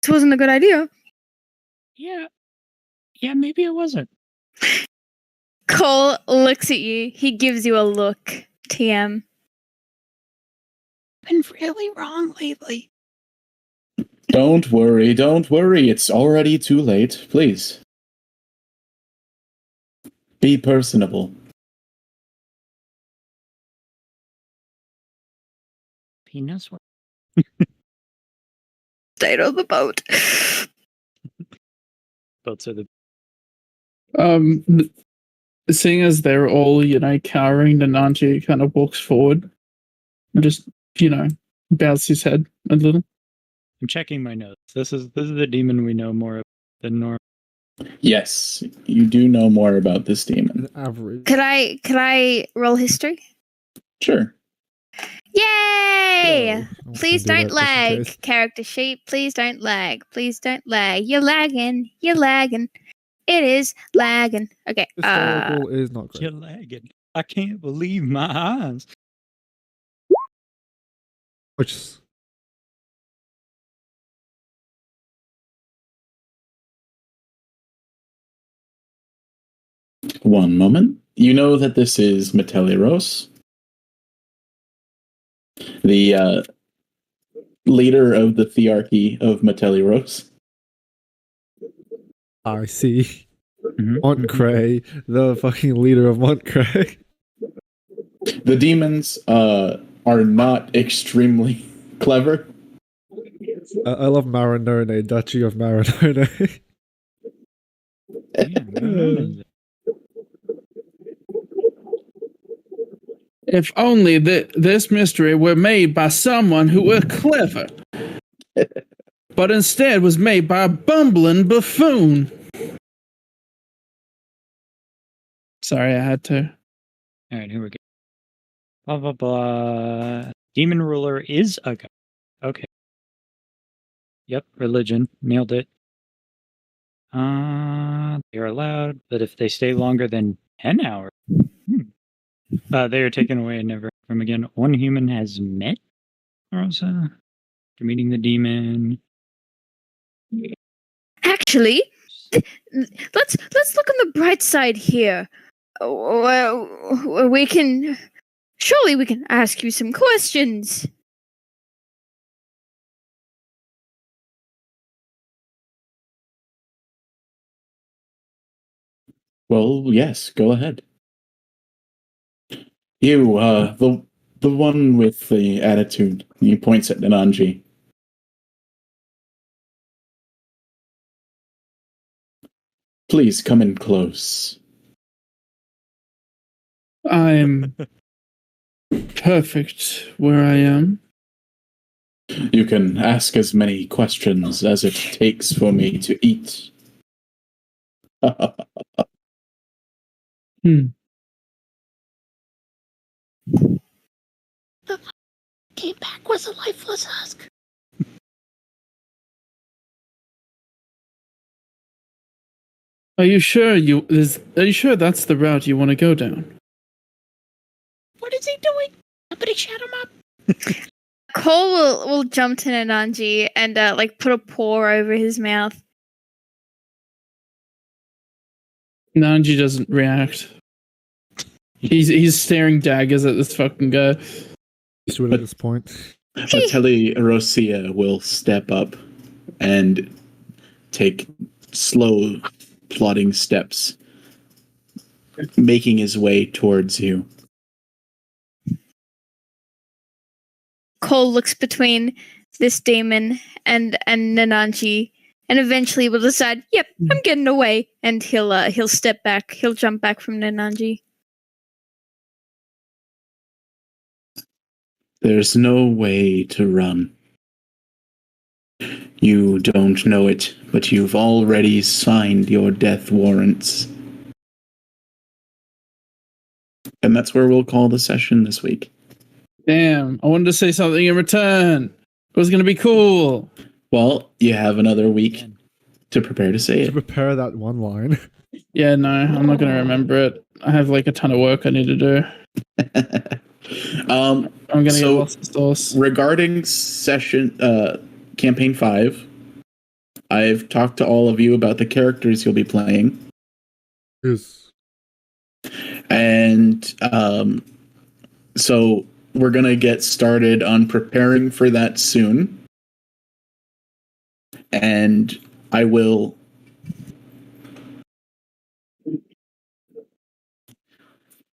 wasn't a good idea. Yeah, maybe it wasn't. Cole looks at you. He gives you a look. TM. Been really wrong lately. Don't worry, don't worry. It's already too late. Please. Be personable. He knows what. Stayed on the boat. Boats are the seeing as they're all, cowering, Nanji kind of walks forward and just, bows his head a little. I'm checking my notes. This is the demon we know more about than normal. Yes, you do know more about this demon. An average. Could I roll history? Sure. Yay! I'm just Please gonna do don't that just in lag, case. character sheet. Please don't lag. Please don't lag. You're lagging. You're lagging. It is lagging. Okay. Historical is not great. You're lagging. I can't believe my eyes. Which is One moment. You know that this is Meteliros, the leader of the Thearchy of Meteliros. I see. Mhm. Montcray, the fucking leader of Montcray. The demons are not extremely clever. I love Marinone, Duchy of Marinone. Yeah, no. If only this mystery were made by someone who were clever, but instead was made by a bumbling buffoon. Sorry, I had to. All right, here we go. Blah blah blah. Demon ruler is a guy. Okay. Yep, religion. Nailed it. They're allowed, but if they stay longer than 10 hours, they are taken away and never from again. One human has met Rosa after meeting the demon. Actually, let's look on the bright side here. We can ask you some questions. Well, yes, go ahead. You, the one with the attitude. He points at Nanji. Please come in close. I'm perfect where I am. You can ask as many questions as it takes for me to eat. Came back was a lifeless husk. Are you sure that's the route you want to go down? What is he doing? Somebody shut him up. Cole will jump to Nanji and put a paw over his mouth. Nanji doesn't react. He's staring daggers at this fucking guy. Used to it at this point. Fratelli Rosia will step up and take slow, plodding steps, making his way towards you. Cole looks between this demon and Nananji, and eventually will decide, "Yep, I'm getting away," and he'll step back. He'll jump back from Nananji. There's no way to run. You don't know it, but you've already signed your death warrants. And that's where we'll call the session this week. Damn, I wanted to say something in return. It was going to be cool. Well, you have another week to prepare to say To it. prepare that one line. Yeah, no, I'm not going to remember it. I have a ton of work I need to do. I'm going to get lost in sauce. Regarding session campaign 5, I've talked to all of you about the characters you'll be playing. Yes. And so we're going to get started on preparing for that soon. And I will...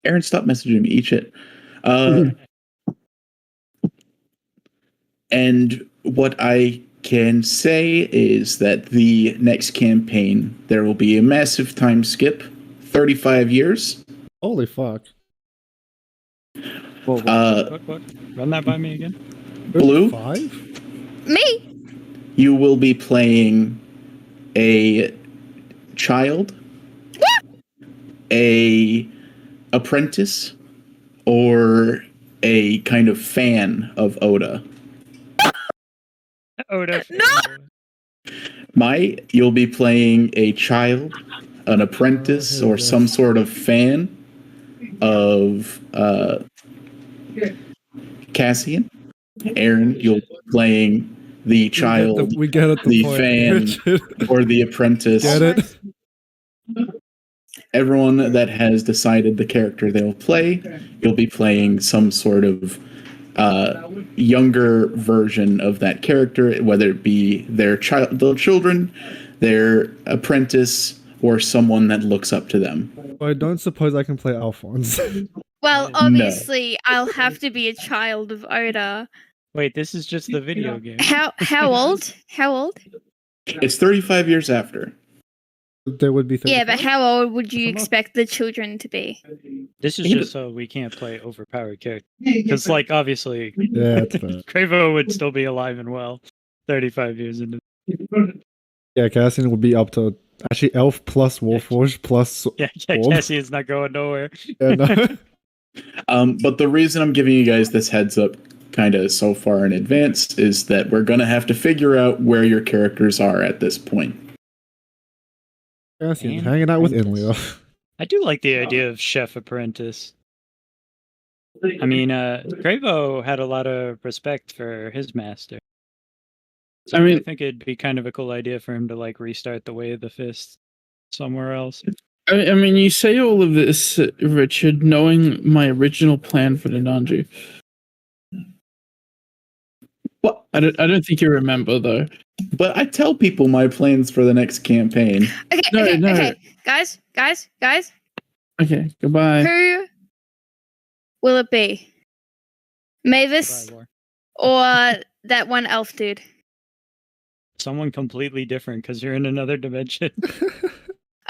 Aaron, stop messaging me. Eat shit. And what I can say is that the next campaign, there will be a massive time skip, 35 years. Holy fuck. Well, What? Run that by me again. Blue, 5? Me? you will be playing a child, a apprentice, or a kind of fan of Oda. Oda. Mai, you'll be playing a child, an apprentice, or some sort of fan of Cassian. Aaron, you'll be playing the child, We get it. the point, fan, Richard. or the apprentice. Get it? Everyone that has decided the character they'll play, you'll be playing some sort of younger version of that character, whether it be their children, their apprentice, or someone that looks up to them. I don't suppose I can play Alphonse. Well, No. obviously, I'll have to be a child of Oda. Wait, this is just the video game. How old? How old? It's 35 years after. There would be. Yeah, but 35? how old would you That's a lot. expect the children to be? This is Yeah, just so we can't play overpowered characters. Because, like, obviously, Yeah, that's fair. Cravo would still be alive and well 35 years into. Yeah, Cassian would be up to actually Elf plus Warforged plus. Yeah, Orb. Cassian's not going nowhere. Yeah, no. But the reason I'm giving you guys this heads up kind of so far in advance is that we're going to have to figure out where your characters are at this point. Cassian And hanging out with apprentice. Inlia. I do like the idea of chef apprentice. I mean, Cravo had a lot of respect for his master. So I mean- I think it'd be kind of a cool idea for him to like restart the Way of the Fist somewhere else. I mean, you say all of this, Richard, knowing my original plan for the Nanji. Well, I don't think you remember though. but I tell people my plans for the next campaign. Okay, No, okay, no. okay. Guys. Okay, goodbye. Who will it be? Mavis Bye, War. or that one elf dude? Someone completely different because you're in another dimension.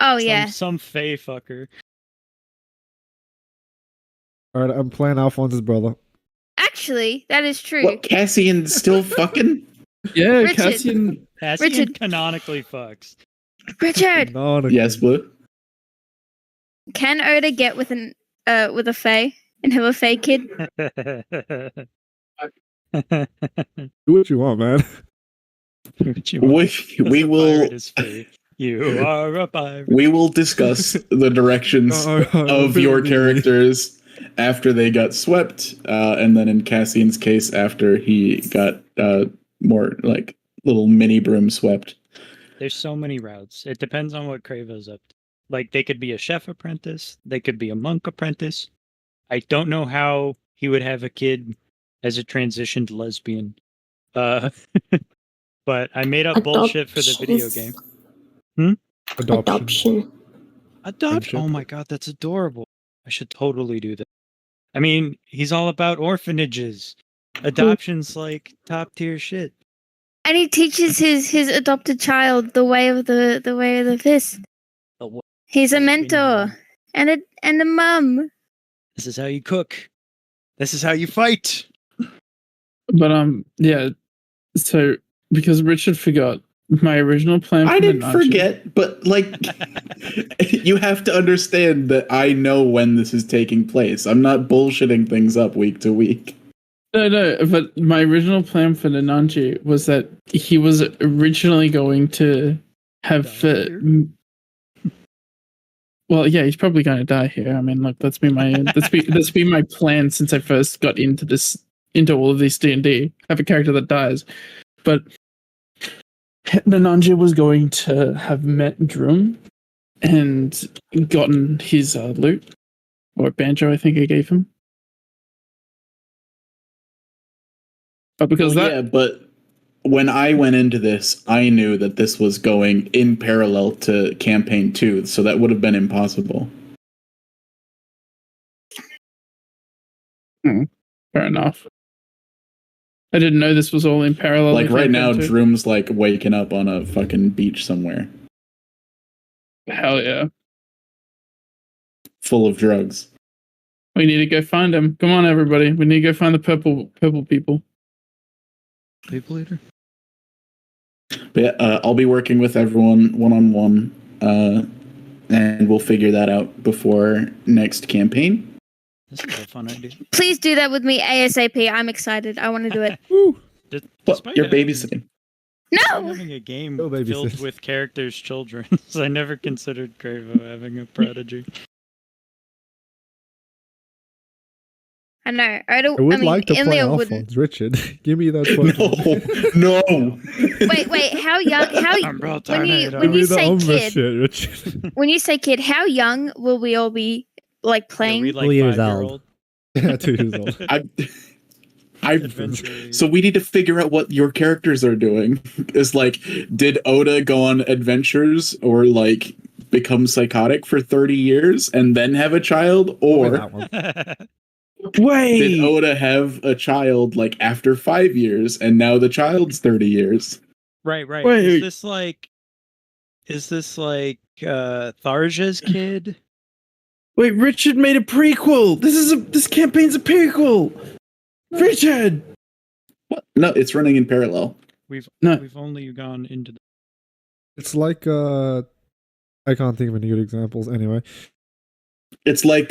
Oh yeah. Some fey fucker. Alright, I'm playing Alphonse's brother. Actually, that is true. What, Cassian's still fucking? Yeah, Richard. Cassian. Cassian Richard. canonically fucks. Richard, Canonical. Yes, Blue? can Oda get with a fae and have a fae kid? Do what you want, man. We will You are a pirate. we will discuss the directions of your characters after they got swept, and then in Cassian's case, after he got more like little mini broom swept. There's so many routes. It depends on what Cravo's up to. Like, they could be a chef apprentice. They could be a monk apprentice. I don't know how he would have a kid as a transitioned lesbian. But I made up bullshit for the video game. Adoption. Adoption. Oh my god, that's adorable. I should totally do that. I mean, he's all about orphanages. Adoption's like top tier shit. And he teaches his adopted child the way of the fist. He's a mentor and a mum. This is how you cook. This is how you fight. But yeah. So because Richard forgot my original plan. For I didn't the Nanji- forget, but like, you have to understand that I know when this is taking place. I'm not bullshitting things up week to week. No, but my original plan for the Nanji was that he was originally going to have. Well, yeah, he's probably going to die here. I mean, look, that's been my plan since I first got into all of these D&D. Have a character that dies, but the Nanji was going to have met Drum and gotten his loot or banjo. I think I gave him. But because Yeah, but when I went into this, I knew that this was going in parallel to campaign 2, so that would have been impossible. fair enough. I didn't know this was all in parallel. Like with right now, campaign two. Droom's like waking up on a fucking beach somewhere. Hell yeah. full of drugs. We need to go find him. Come on, everybody. We need to go find the purple people. People eater. But yeah, I'll be working with everyone one-on-one, and we'll figure that out before next campaign. This is a fun idea. Please do that with me ASAP. I'm excited. I want to do it. But Despite you're having- babysitting. No! Having a game No babysit. filled with characters' children, so I never considered Cravo having a prodigy. I know. I would like to play Ilya wouldn't. Alphonse. Richard, give me that Pokemon. No. Wait. How young? When you Give me the say Umbra kid, shit, Richard. when you say kid, how young will we all be like Are playing? we like 2 years 5-year-old? Yeah, 2 years old. Adventure. So we need to figure out what your characters are doing. Is like, did Oda go on adventures or like become psychotic for 30 years and then have a child? Or That one. did Wait. Oda have a child like after 5 years and now the child's 30 years? Right. Wait. Is this like Tharja's kid? Wait, Richard made a prequel. This campaign's a prequel. Richard. What? No, it's running in parallel. We've No. only gone into the It's like I can't think of any good examples. Anyway, It's like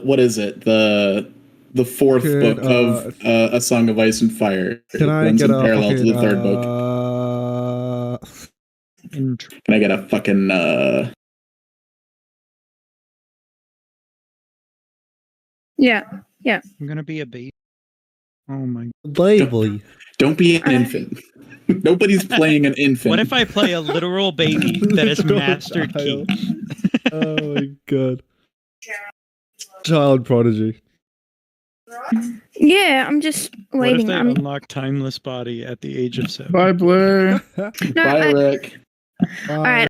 what is it? The fourth Could, book of A Song of Ice and Fire. can It I runs get in a parallel to fucking, the third book? intro. Can I get a fucking Yeah. I'm gonna be a baby. Oh my! Baby. Don't be an infant. Nobody's playing an infant. What if I play a literal baby that has Literal mastered child. key? Oh my god. Child prodigy. Yeah, I'm just What if waiting. they I'm unlock timeless body at the age of 7? Bye, Blue. no, Bye, Rick. all right.